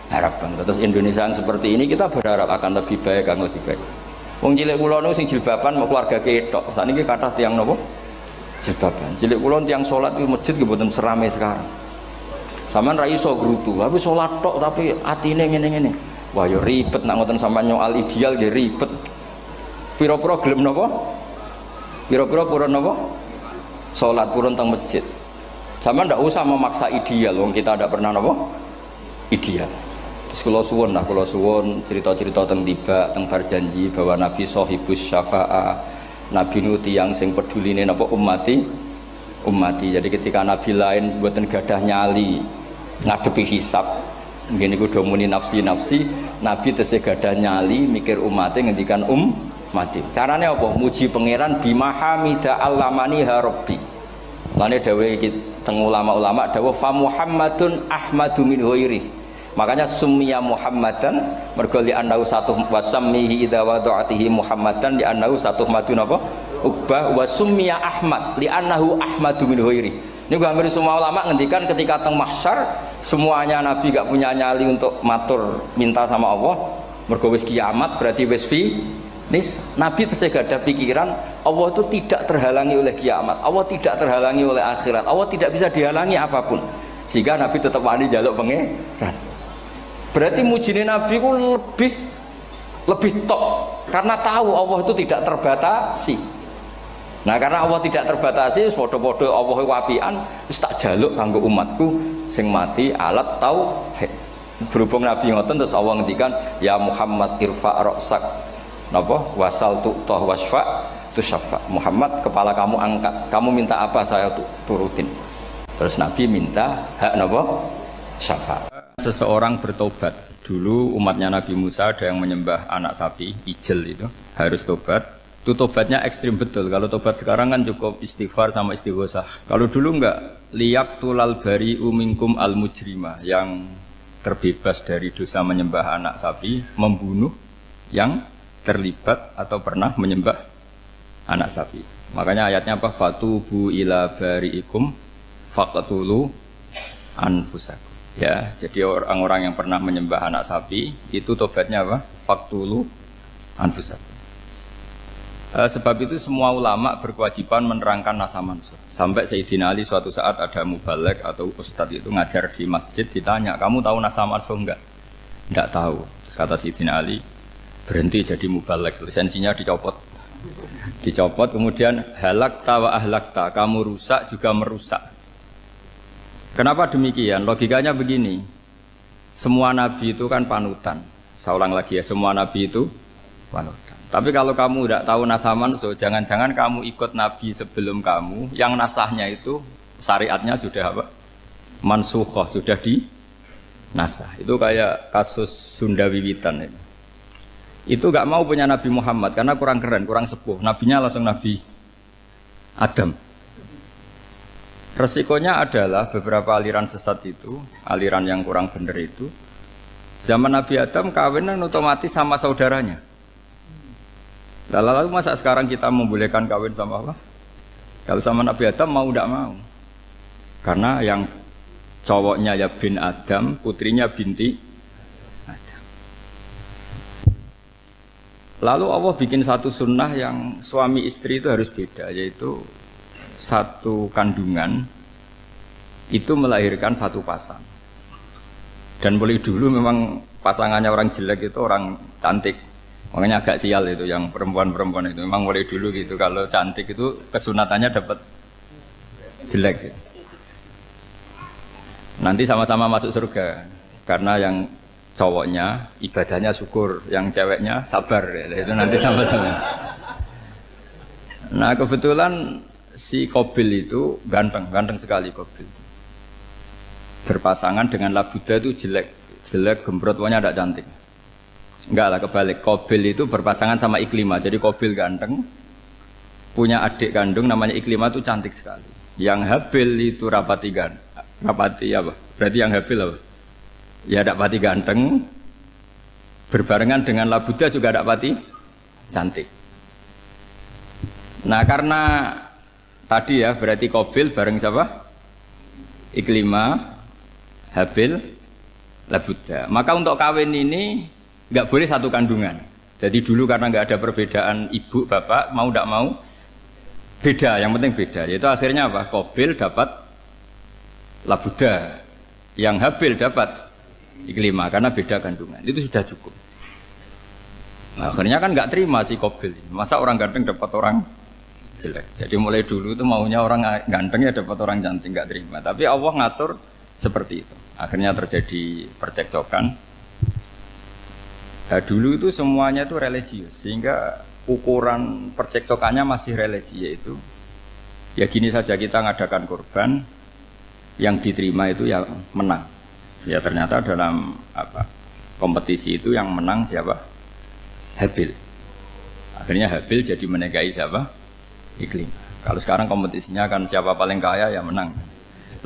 Harapan. Terus Indonesia yang seperti ini kita berharap akan lebih baik, akan lebih baik. Wong cilik kula niku sing jilbaban mau keluarga ketok. Sakniki kathah tiyang napa? Jilbaban. Cilik kula tiyang salat di masjid nggih mboten serame sekarang. Sampeyan ra iso grutu, tapi salat tok tapi atine ngene-ngene. Wah ya ribet nak ngoten sampeyan nyoal ideal nggih ribet. Pira-pira gelem napa? Pira-pira purun napa? Salat purun teng masjid. Sampeyan ndak usah memaksa ideal, wong kita ndak pernah napa? Ideal. Terus kula suwun cerita-cerita teng tiba teng berjanji bahwa Nabi sahibus syafa'ah. Nabi nu tiyang sing peduline napa ummati. Jadi ketika Nabi lain mboten gadah nyali ngadepi hisab, ngene niku do muni nafsi, Nabi tesih gadah nyali mikir umate ngendikan mati. Carane apa? Muji pangeran bimahamida allamani ha rabbi. Lane dawuh iki teng ulama-ulama dawuh fa Muhammadun ahmadu min ghairi. Makanya summiya Muhammadan mergo li annahu satu wasammihi idza wada'atihi Muhammadan li annahu satu madun apa? Ubah wa summiya Ahmad li annahu ahmadu min ghairi. Niku hampir semua ulama ngendikan ketika teng mahsyar semuanya Nabi gak punya nyali untuk matur minta sama Allah. Mergo wis kiamat berarti wis finis. Nabi tesih gak ada pikiran Allah itu tidak terhalangi oleh kiamat. Allah tidak terhalangi oleh akhirat. Allah tidak bisa dihalangi apapun. Sehingga Nabi tetap wani njaluk pangeran. Berarti mujine Nabi ku lebih top karena tahu Allah itu tidak terbatasi. Nah karena Allah tidak terbatasi, podo-podo Allah wapian, wis tak jaluk kanggo umatku sing mati alat tauhid. Berhubung Nabi ngoten terus Allah ngendikan ya Muhammad irfa ra'sak napa wasal tu'tah wasfa tusaffa. Muhammad kepala kamu angkat, kamu minta apa saya turutin. Terus Nabi minta hak napa syafaat. Seseorang bertobat. Dulu umatnya Nabi Musa ada yang menyembah anak sapi, ijel itu, harus tobat. Itu tobatnya ekstrim betul. Kalau tobat sekarang kan cukup istighfar sama istighosah. Kalau dulu enggak, liyak tulal bari umingkum al mujrimah, yang terbebas dari dosa menyembah anak sapi, membunuh yang terlibat atau pernah menyembah anak sapi. Makanya ayatnya apa? Fatubu ila bariikum faqtulu anfusakum. Ya, jadi orang-orang yang pernah menyembah anak sapi itu tobatnya apa? Faktulu anfusakum. Sebab itu semua ulama berkewajiban menerangkan nasa mansuh. Sampai Sayyidina Ali suatu saat ada mubalek atau ustadz itu ngajar di masjid, ditanya, kamu tahu nasa mansuh enggak? Enggak tahu. Terus kata Sayyidina Ali, berhenti jadi mubalek, lisensinya dicopot. Dicopot, kemudian halakta wa ahlakta, kamu rusak juga merusak. Kenapa demikian? Logikanya begini, semua nabi itu kan panutan. Saya ulang lagi ya, semua nabi itu panutan. Tapi kalau kamu tidak tahu nasaman, so jangan-jangan kamu ikut nabi sebelum kamu, yang nasahnya itu syariatnya sudah apa? Mansukhoh, sudah di nasah. Itu kayak kasus Sunda Wiwitan itu. Itu gak mau punya Nabi Muhammad karena kurang keren, kurang sepuh. Nabinya langsung Nabi Adam. Resikonya adalah beberapa aliran sesat itu, aliran yang kurang benar itu, zaman Nabi Adam kawinan otomatis sama saudaranya. Lalu masa sekarang kita membolehkan kawin sama apa? Kalau sama Nabi Adam mau tidak mau? Karena yang cowoknya ya bin Adam, putrinya binti Adam. Lalu Allah bikin satu sunnah yang suami istri itu harus beda, yaitu satu kandungan itu melahirkan satu pasang. Dan mulai dulu memang pasangannya orang jelek itu orang cantik. Makanya agak sial itu yang perempuan-perempuan itu. Memang mulai dulu gitu. Kalau cantik itu kesunatannya dapat jelek. Nanti sama-sama masuk surga. Karena yang cowoknya ibadahnya syukur, yang ceweknya sabar. Itu nanti sama-sama. Nah kebetulan si Qabil itu ganteng sekali Qabil. Berpasangan dengan Labuda itu jelek gembrot, pokoknya tidak cantik. Enggak lah, kebalik. Qabil itu berpasangan sama Iklimah. Jadi Qabil ganteng, punya adik kandung namanya Iklimah itu cantik sekali. Yang Habil itu rapati apa? Berarti yang Habil apa? Ya dapati ganteng, berbarengan dengan Labuda juga dapati cantik. Nah karena tadi ya berarti Qabil bareng siapa? Iklimah, Habil, Labuda. Maka untuk kawin ini nggak boleh satu kandungan. Jadi dulu karena nggak ada perbedaan ibu bapak, mau tidak mau beda. Yang penting beda. Yaitu akhirnya apa? Qabil dapat Labuda, yang Habil dapat Iklimah karena beda kandungan. Itu sudah cukup. Nah, akhirnya kan nggak terima si Qabil. Masa orang ganteng dapat orang jelek. Jadi mulai dulu itu maunya orang ganteng ya dapat orang cantik, nggak terima. Tapi Allah ngatur seperti itu. Akhirnya terjadi percekcokan. Nah, dulu itu semuanya itu religius, sehingga ukuran percekcokannya masih religi, yaitu ya gini saja, kita ngadakan kurban, yang diterima itu ya menang. Ya ternyata dalam kompetisi itu yang menang siapa? Habil. Akhirnya Habil jadi menikahi siapa? Iklimah. Kalau sekarang kompetisinya kan siapa paling kaya ya menang,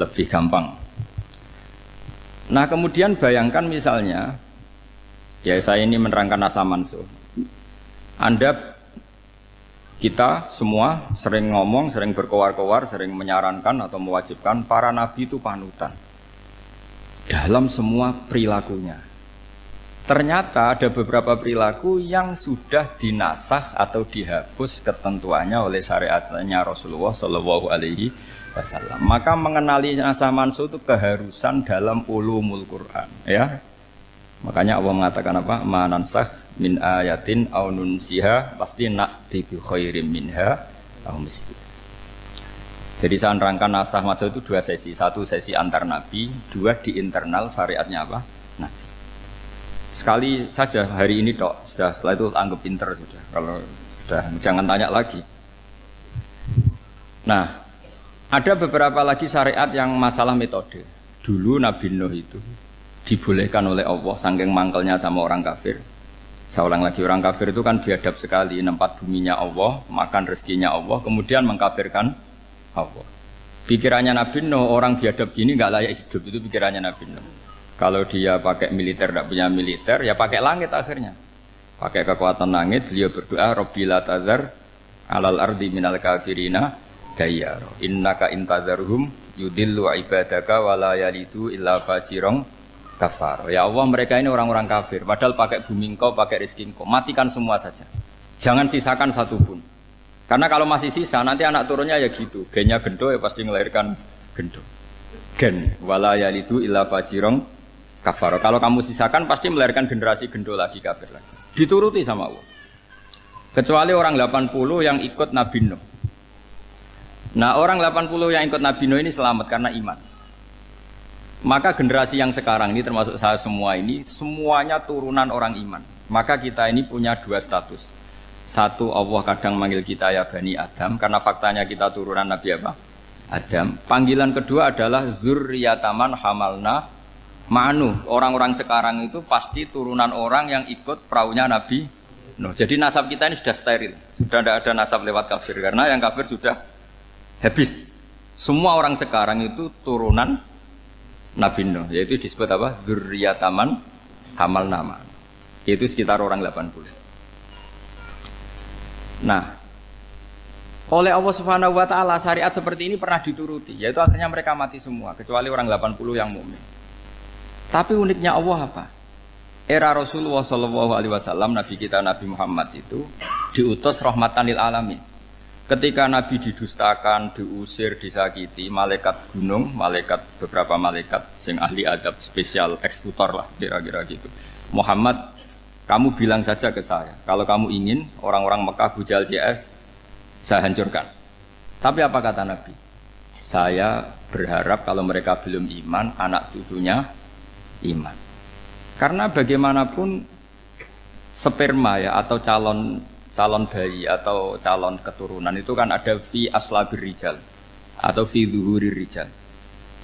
lebih gampang. Nah kemudian bayangkan misalnya, ya saya ini menerangkan asa mansuh. Kita semua sering ngomong, sering berkoar-koar, sering menyarankan atau mewajibkan para nabi itu panutan dalam semua perilakunya. Ternyata ada beberapa perilaku yang sudah dinasakh atau dihapus ketentuannya oleh syariatnya Rasulullah Shallallahu Alaihi Wasallam. Maka mengenali nasakh mansuh itu keharusan dalam ulumul Quran. Ya, makanya Allah mengatakan apa? Ma nansakh min ayatin aw nunsiha pasti na'ti bi khairim minha aw misliha. Jadi saya nerangkan nasakh mansuh itu dua sesi. Satu sesi antar nabi, dua di internal syariatnya apa? Nabi. Sekali saja hari ini dok, sudah setelah itu anggap pinter sudah. Kalau sudah jangan tanya lagi. Nah, ada beberapa lagi syariat yang masalah metode. Dulu Nabi Nuh itu dibolehkan oleh Allah saking mangkelnya sama orang kafir. Saya ulang lagi, orang kafir itu kan biadab sekali, nempat buminya Allah, makan rezekinya Allah, kemudian mengkafirkan Allah. Pikirannya Nabi Nuh, orang biadab gini nggak layak hidup, itu pikirannya Nabi Nuh. Kalau dia pakai militer, tidak punya militer, ya pakai langit akhirnya. Pakai kekuatan langit, beliau berdoa, Rabbi la tadzar alal ardi minal kafirina dayyara. Innaka intadzarhum yudillu ibadaka wa la yalidu illa fajirong kafar. Ya Allah, mereka ini orang-orang kafir. Padahal pakai bumi engkau, pakai rezeki engkau. Matikan semua saja. Jangan sisakan satu pun. Karena kalau masih sisa, nanti anak turunnya ya gitu. Gennya gendo ya pasti melahirkan gendo. Gen wala yalidu illa fajirong kafar. Kalau kamu sisakan pasti melahirkan generasi gendo lagi, kafir lagi. Dituruti sama Allah. Kecuali orang 80 yang ikut Nabi Nuh. Nah orang 80 yang ikut Nabi Nuh ini selamat karena iman. Maka generasi yang sekarang ini termasuk saya semua ini semuanya turunan orang iman. Maka kita ini punya dua status. Satu, Allah kadang manggil kita ya Bani Adam, karena faktanya kita turunan Nabi apa? Adam. Panggilan kedua adalah Zurriyataman hamalna ma'nu. Orang-orang sekarang itu pasti turunan orang yang ikut perahunya Nabi Nuh. Jadi nasab kita ini sudah steril. Sudah tidak ada nasab lewat kafir, karena yang kafir sudah habis. Semua orang sekarang itu turunan Nabi Nuh, yaitu disebut apa? Zurriyataman hamalna ma'nu. Itu sekitar orang 80. Nah, oleh Allah Subhanahu wa taala syariat seperti ini pernah dituruti, yaitu akhirnya mereka mati semua kecuali orang 80 yang mukmin. Tapi uniknya Allah apa? Era Rasulullah Shallallahu Alaihi Wasallam, Nabi kita Nabi Muhammad itu diutus rahmatan lil alamin. Ketika Nabi didustakan, diusir, disakiti, malaikat gunung, beberapa malaikat sing ahli adab spesial eksekutor lah kira-kira gitu. Muhammad, kamu bilang saja ke saya, kalau kamu ingin orang-orang Mekah Abu Jahal CS saya hancurkan. Tapi apa kata Nabi? Saya berharap kalau mereka belum iman, anak cucunya iman. Karena bagaimanapun sperma ya atau calon bayi atau calon keturunan itu kan ada fi aslabir rijal atau fi zuhurir rijal.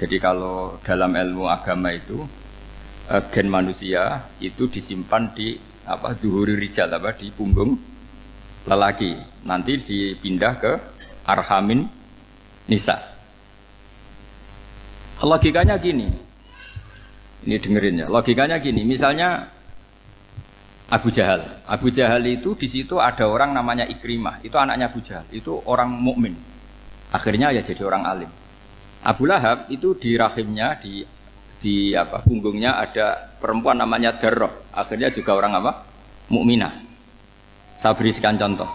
Jadi kalau dalam ilmu agama itu gen manusia itu disimpan di zuhurir rijal di punggung lelaki. Nanti dipindah ke arhamin nisa. Logikanya gini. Ini dengerin ya. Logikanya gini, misalnya Abu Jahal itu di situ ada orang namanya Ikrimah, itu anaknya Abu Jahal, itu orang mukmin. Akhirnya ya jadi orang alim. Abu Lahab itu di rahimnya di punggungnya ada perempuan namanya Darrah, akhirnya juga orang mukminah. Saya berikan contoh.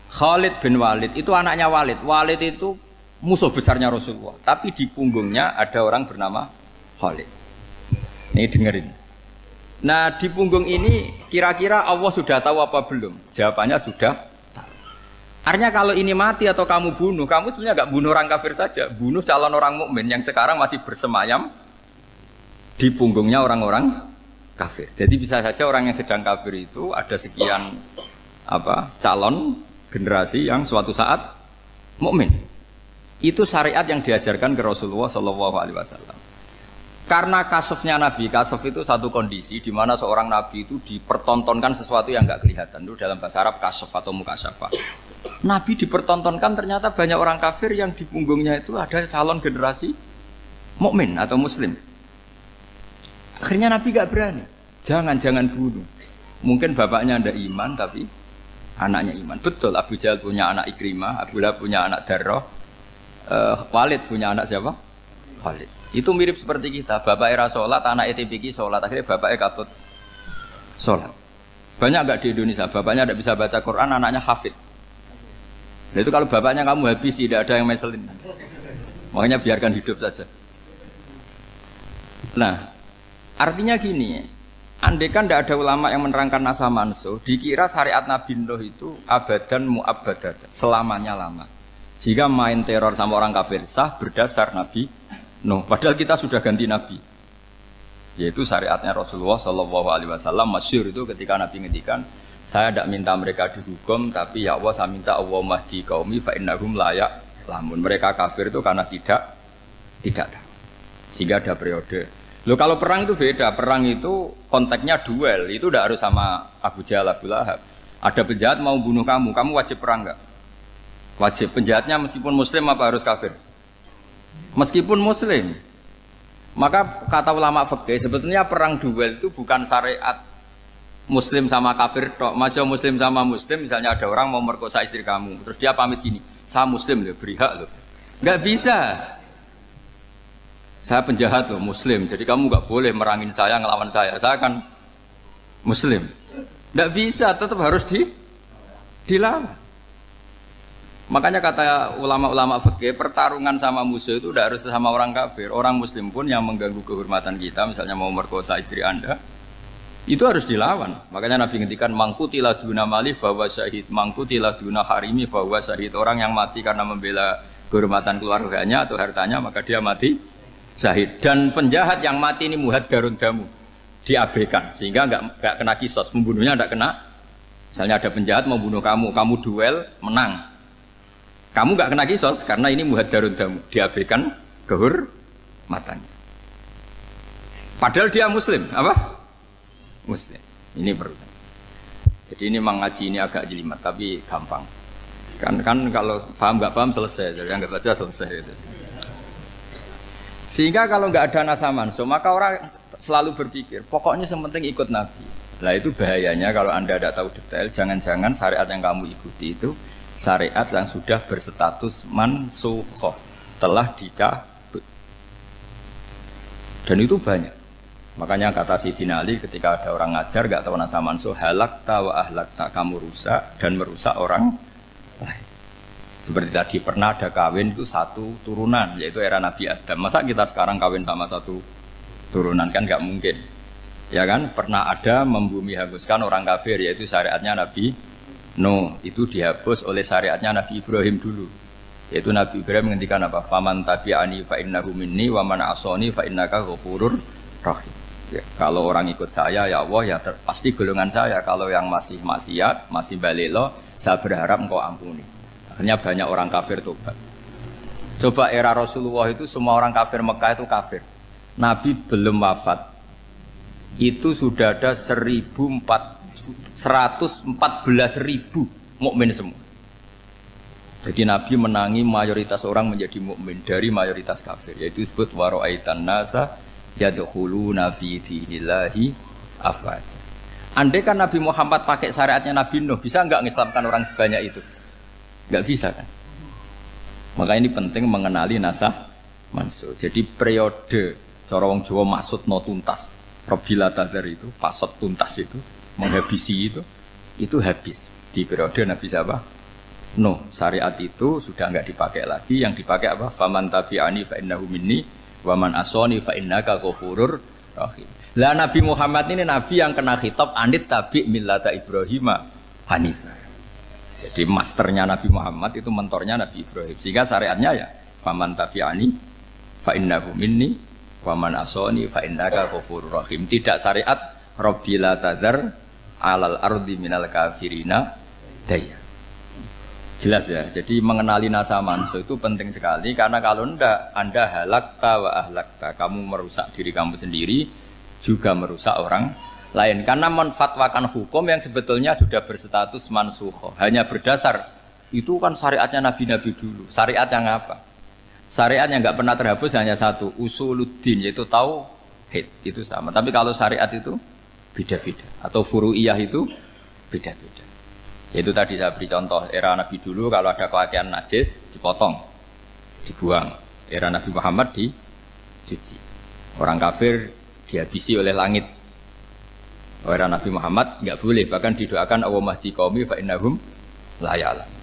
Khalid bin Walid itu anaknya Walid. Walid itu musuh besarnya Rasulullah, tapi di punggungnya ada orang bernama Khalid. Ini dengerin. Nah di punggung ini kira-kira Allah sudah tahu apa belum? Jawabannya sudah tahu. Artinya kalau ini mati atau kamu bunuh, kamu sebenarnya nggak bunuh orang kafir saja, bunuh calon orang mukmin yang sekarang masih bersemayam di punggungnya orang-orang kafir. Jadi bisa saja orang yang sedang kafir itu ada sekian calon generasi yang suatu saat mukmin. Itu syariat yang diajarkan ke Rasulullah SAW. Karena kasofnya Nabi, kasof itu satu kondisi di mana seorang Nabi itu dipertontonkan sesuatu yang nggak kelihatan. Itu dalam bahasa Arab kasof atau mukasyafa. Nabi dipertontonkan ternyata banyak orang kafir yang di punggungnya itu ada calon generasi mukmin atau muslim. Akhirnya Nabi nggak berani. Jangan bunuh. Mungkin bapaknya ada iman tapi anaknya iman. Betul, Abu Jahal punya anak Ikrimah, Abu Lahab punya anak Darrah, Walid punya anak siapa? Khalid. Itu mirip seperti kita, bapak era sholat, anak ETPK sholat, akhirnya bapak katut sholat. Banyak nggak di Indonesia, bapaknya tidak bisa baca Quran, anaknya hafid. Nah, itu kalau bapaknya kamu habis, tidak ada yang meselin. Makanya biarkan hidup saja. Nah, artinya gini, andai kan tidak ada ulama yang menerangkan nasa mansuh, dikira syariat Nabi Nuh itu abadan mu'abbadat, selamanya lama. Jika main teror sama orang kafir sah berdasar Nabi Nuh, padahal kita sudah ganti Nabi, yaitu syariatnya Rasulullah SAW. Masyhur itu ketika Nabi ngendikan, saya tidak minta mereka dihukum, tapi ya Allah saya minta Allah mahdi qaumi fa innahum la ya'lamun. Mereka kafir itu karena tidak tahu. Sehingga ada periode. Loh kalau perang itu beda, perang itu konteksnya duel, itu tidak harus sama Abu Jahal, Abu Lahab. Ada penjahat mau bunuh kamu wajib perang enggak? Wajib. Penjahatnya meskipun muslim apa harus kafir? Meskipun muslim. Maka kata ulama fikih sebetulnya perang duel itu bukan syariat muslim sama kafir tok. Masih muslim sama muslim, misalnya ada orang mau merkosa istri kamu, terus dia pamit gini, saya muslim loh, beri hak loh. Enggak bisa. Saya penjahat loh, muslim, jadi kamu enggak boleh merangin saya, ngelawan saya kan muslim. Enggak bisa, tetap harus dilawan. Makanya kata ulama-ulama fikih, pertarungan sama musuh itu tidak harus sama orang kafir. Orang muslim pun yang mengganggu kehormatan kita, misalnya mau merkosa istri Anda, itu harus dilawan. Makanya Nabi ngendikan mangkutilah duna mali fahuwa syahid, mangkutilah duna harimi fahuwa syahid. Orang yang mati karena membela kehormatan keluarganya atau hartanya, maka dia mati syahid. Dan penjahat yang mati ini muhaddarun damu, diabaikan sehingga enggak kena kisos, membunuhnya enggak kena. Misalnya ada penjahat mau bunuh kamu duel menang. Kamu nggak kena kisos karena ini muhaddarun damu, diabaikan kehormatannya. Padahal dia muslim, apa? Muslim. Ini perlu. Jadi ini mengaji ini agak jelimet tapi gampang. Kan kalau paham nggak paham selesai, jadi yang nggak baca selesai itu. Sehingga kalau nggak ada nasa mansuh, maka orang selalu berpikir, pokoknya yang penting ikut Nabi. Lah itu bahayanya kalau Anda tidak tahu detail, jangan-jangan syariat yang kamu ikuti itu syariat yang sudah berstatus mansukhoh, telah dicabut. Dan itu banyak. Makanya kata Sayyidina Ali ketika ada orang ngajar gak tahu nasa mansuh, halakta wa ahlakta, kamu rusak dan merusak orang lain. Seperti tadi pernah ada kawin itu satu turunan, yaitu era Nabi Adam. Masa kita sekarang kawin sama satu turunan, kan nggak mungkin. Ya kan, pernah ada membumi hanguskan orang kafir, yaitu syariatnya Nabi Nuh. Itu dihapus oleh syariatnya Nabi Ibrahim dulu. Yaitu Nabi Ibrahim menghentikan apa? Faman tabi'ani fa innahu minni wa man asani fa innaka ghafurur rahim. Ya, kalau orang ikut saya ya Allah ya pasti golongan saya. Kalau yang masih maksiat, masih balelo, saya berharap engkau ampuni. Akhirnya banyak orang kafir tobat. Coba era Rasulullah itu semua orang kafir Mekah itu kafir. Nabi belum wafat. Itu sudah ada 114.000 mukmin semua. Jadi Nabi menangi mayoritas orang menjadi mukmin dari mayoritas kafir. Yaitu disebut wara'aitan nasa yadkhuluna fi dinillahi afwaja. Andai kan Nabi Muhammad pakai syariatnya Nabi Nuh, bisa enggak mengislamkan orang sebanyak itu? Enggak bisa kan? Maka ini penting mengenali nasah mansur. Jadi periode cara wong Jawa maksud no tuntas. Robila tadar itu, pasot tuntas itu, menghabisi itu habis di periode Nabi siapa? Nuh. Syariat itu sudah enggak dipakai lagi. Yang dipakai apa? Faman tabi'ani fa innahu minni wa man asani fa innaka ghafurur rahim. Lah Nabi Muhammad ini nabi yang kena khitab anit tabi' millata Ibrahim hanifah. Jadi masternya Nabi Muhammad itu mentornya Nabi Ibrahim. Sehingga syariatnya ya faman tabi'ani fa innahu minni wa man asani fa innaka ghafurur rahim. Tidak syariat rabbila tadzar alal ardi minal kafirina daya. Jelas ya. Jadi mengenali nasa manso itu penting sekali karena kalau enggak Anda halakta wa ahlakta, kamu merusak diri kamu sendiri juga merusak orang lain karena menfatwakan hukum yang sebetulnya sudah berstatus mansukh hanya berdasar itu kan syariatnya nabi-nabi dulu. Syariat yang apa? Syariat yang enggak pernah terhapus hanya satu, usuluddin, yaitu tauhid, itu sama. Tapi kalau syariat itu beda-beda atau furu'iyah itu beda-beda. Yaitu tadi saya beri contoh era Nabi dulu kalau ada pakaian najis dipotong, dibuang. Era Nabi Muhammad dicuci. Orang kafir dihabisi oleh langit. Era Nabi Muhammad enggak boleh, bahkan didoakan Allahumma hdi qaumi fa innahum la ya'lamun.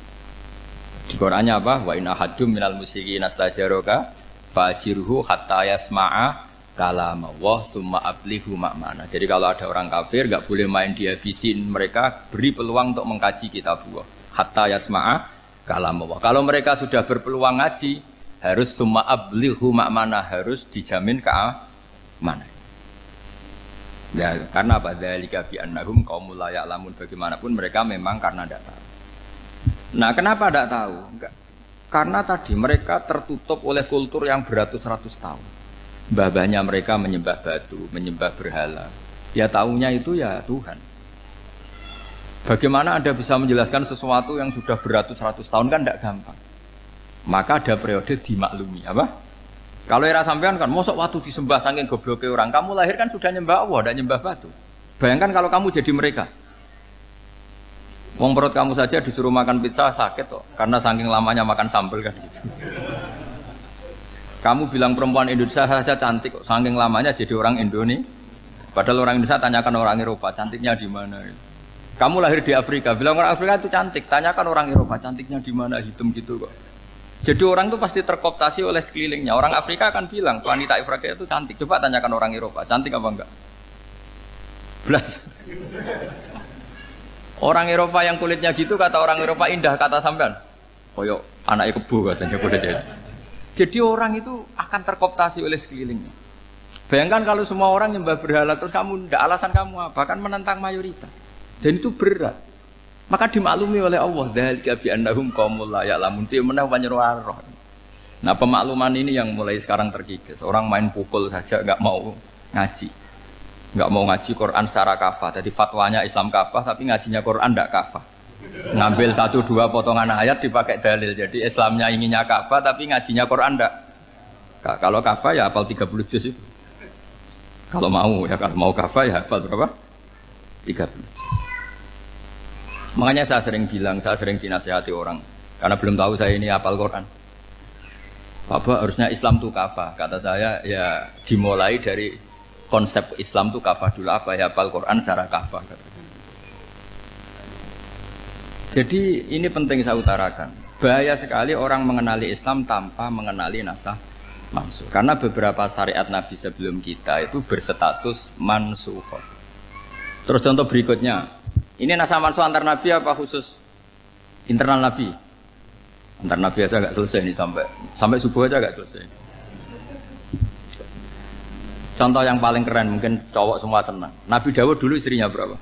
Di Qur'annya apa? Wa in ahadum minal musyrikin astajaraka fa'jirhu hatta yasma'a kalam Allah summa ablihu makmana. Jadi kalau ada orang kafir enggak boleh main dihabisin, mereka beri peluang untuk mengkaji kitab Allah hatta yasma'a kalam Allah. Kalau mereka sudah berpeluang ngaji harus summa ablihu makmana, harus dijamin keamanan. Ya, karena apa? Dzalika bi annahum qaumul la ya'lamun. Bagaimanapun mereka memang karena tidak tahu. Nah, kenapa tidak tahu? Enggak. Karena tadi mereka tertutup oleh kultur yang beratus-ratus tahun. Mbah-mbahnya mereka menyembah batu, menyembah berhala. Ya tahunya itu ya Tuhan. Bagaimana Anda bisa menjelaskan sesuatu yang sudah beratus-ratus tahun kan tidak gampang. Maka ada periode dimaklumi, apa? Kalau era sampean kan, mosok waktu disembah saking gobloknya orang, kamu lahir kan sudah nyembah Allah, tidak nyembah batu. Bayangkan kalau kamu jadi mereka. Wong perut kamu saja disuruh makan pizza sakit kok, karena saking lamanya makan sambal kan gitu. Kamu bilang perempuan Indonesia saja cantik kok, saking lamanya jadi orang Indonesia. Padahal orang Indonesia tanyakan orang Eropa, cantiknya di mana? Kamu lahir di Afrika, bilang orang Afrika itu cantik, tanyakan orang Eropa, cantiknya di mana? Hitam gitu kok. Jadi orang itu pasti terkooptasi oleh sekelilingnya. Orang Afrika akan bilang wanita Afrika itu cantik. Coba tanyakan orang Eropa, cantik apa enggak? Belas. Orang Eropa yang kulitnya gitu kata orang Eropa indah, kata sampean. Koyok anaknya kebo katanya boleh jadi. Jadi orang itu akan terkooptasi oleh sekelilingnya. Bayangkan kalau semua orang nyembah berhala terus kamu ndak, alasan kamu apa? Kan menentang mayoritas. Dan itu berat. Maka dimaklumi oleh Allah. Dzalika bi annahum qaumul la ya'lamun fi manah panyeruarah. Nah, pemakluman ini yang mulai sekarang terkikis. Orang main pukul saja enggak mau ngaji. Enggak mau ngaji Quran secara kafah. Jadi fatwanya Islam kafah tapi ngajinya Quran enggak kafah. Ngambil 1-2 potongan ayat dipakai dalil. Jadi Islamnya inginnya kafah tapi ngajinya Quran enggak. Kalau kafah ya hafal 30 juz itu. Kalau mau ya, kalau mau kafah ya hafal berapa? 30 juz. Makanya saya sering bilang, saya sering dinasihati orang karena belum tahu saya ini hafal Quran. Bapak harusnya Islam itu kafah. Kata saya ya dimulai dari konsep Islam itu kafah dulu, apa ya hafal Quran secara kafah. Jadi ini penting saya utarakan. Bahaya sekali orang mengenali Islam tanpa mengenali nasah mansukh. Karena beberapa syariat Nabi sebelum kita itu berstatus mansukh. Terus contoh berikutnya, ini nasah mansukh antar Nabi apa khusus internal Nabi? Antar Nabi aja nggak selesai nih sampai subuh aja nggak selesai. Contoh yang paling keren mungkin cowok semua senang. Nabi Dawud dulu istrinya berapa?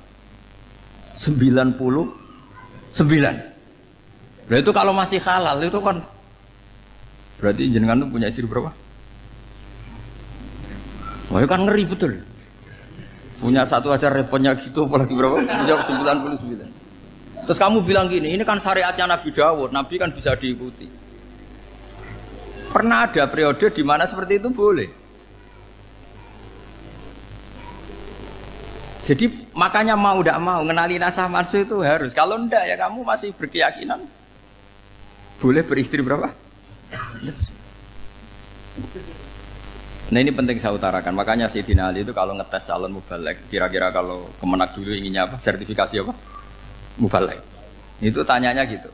99. Nah itu kalau masih halal itu kan berarti jenengan tuh punya istri berapa? Wah itu kan ngeri betul. Punya satu aja repotnya gitu apalagi berapa? Punya 99. Terus kamu bilang gini, ini kan syariatnya Nabi Dawud, Nabi kan bisa diikuti. Pernah ada periode di mana seperti itu boleh. Jadi makanya mau tidak mau ngenali nasah mansukh itu harus. Kalau ndak ya kamu masih berkeyakinan boleh beristri berapa? Nah ini penting saya utarakan. Makanya Sayyidina Ali itu kalau ngetes calon mubalek, kira-kira kalau Kemenak dulu inginnya apa? Sertifikasi apa? Mubalek. Itu tanyanya gitu.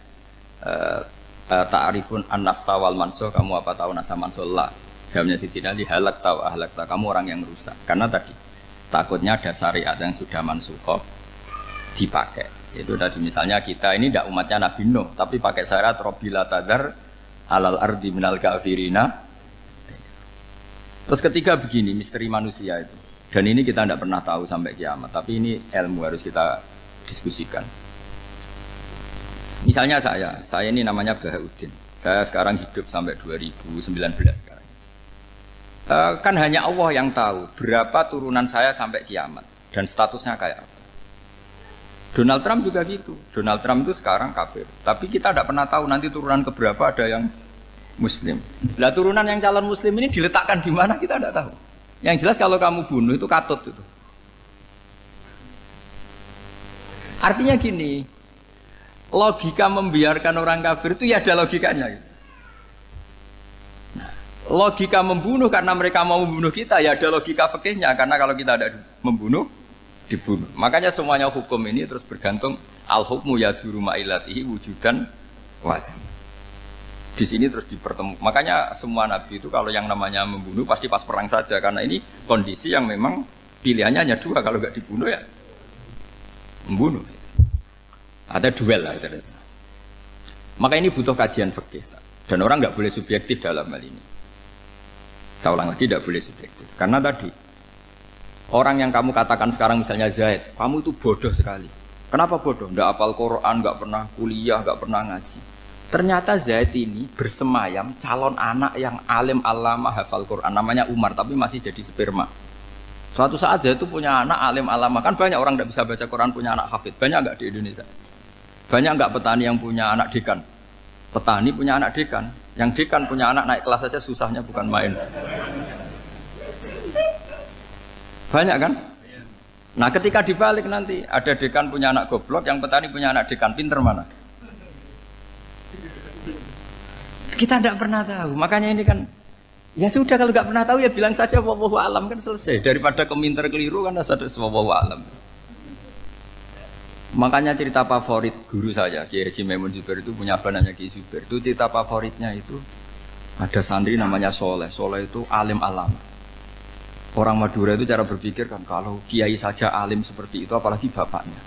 Ta'rifun an-nassa wal mansukh, kamu apa tahu nasah mansukh? La. Jawabnya Sayyidina Ali, halak tahu ahlak tahu. Kamu orang yang rusak. Karena tadi takutnya ada syariat yang sudah mansukh dipakai. Itu tadi misalnya kita ini tidak umatnya Nabi Nuh, tapi pakai syarat Robbila tadar alal ardi minal kafirina. Terus ketiga begini, misteri manusia itu. Dan ini kita tidak pernah tahu sampai kiamat, tapi ini ilmu harus kita diskusikan. Misalnya saya ini namanya Bahauddin. Saya sekarang hidup sampai 2019 sekarang. Kan hanya Allah yang tahu berapa turunan saya sampai kiamat dan statusnya kayak apa. Donald Trump juga gitu. Donald Trump itu sekarang kafir, tapi kita tidak pernah tahu nanti turunan keberapa ada yang Muslim. Lah turunan yang calon Muslim ini diletakkan di mana kita tidak tahu. Yang jelas kalau kamu bunuh itu katut itu. Artinya gini, logika membiarkan orang kafir itu ya ada logikanya. Nah, logika membunuh karena mereka mau membunuh kita ya ada logika fikihnya, karena kalau kita ada membunuh dibunuh. Makanya semuanya hukum ini terus bergantung al-hukmu yaduru ma'ilatihi wujudan wadam. Di sini terus dipertemukan. Makanya semua nabi itu kalau yang namanya membunuh pasti pas perang saja, karena ini kondisi yang memang pilihannya hanya dua, kalau nggak dibunuh ya membunuh. Ada duel lah. Maka ini butuh kajian fikih dan orang nggak boleh subjektif dalam hal ini. Saya ulang lagi, tidak boleh subjektif karena tadi orang yang kamu katakan sekarang misalnya Zaid, kamu itu bodoh sekali. Kenapa bodoh? Nggak hafal Quran, nggak pernah kuliah, nggak pernah ngaji. Ternyata Zaid ini bersemayam calon anak yang alim alama hafal Quran, namanya Umar, tapi masih jadi sperma. Suatu saat Zaid itu punya anak alim alama, kan banyak orang nggak bisa baca Quran punya anak hafid, banyak nggak di Indonesia? Banyak nggak petani yang punya anak dekan? Petani punya anak dekan, yang dekan punya anak naik kelas saja susahnya bukan main. Banyak kan? Nah ketika dibalik nanti ada dekan punya anak goblok, yang petani punya anak dekan, pinter mana? Kita tidak pernah tahu. Makanya ini kan ya sudah, kalau nggak pernah tahu ya bilang saja wallahu alam, kan selesai. Daripada keminter keliru kan ada wallahu alam. Makanya cerita favorit guru saya Kiai Haji Maimun Zubair itu punya apa namanya Kiai Zubair. Itu cerita favoritnya itu ada santri namanya Soleh. Soleh itu alim alama. Orang Madura itu cara berpikir kan kalau kiai saja alim seperti itu, apalagi bapaknya.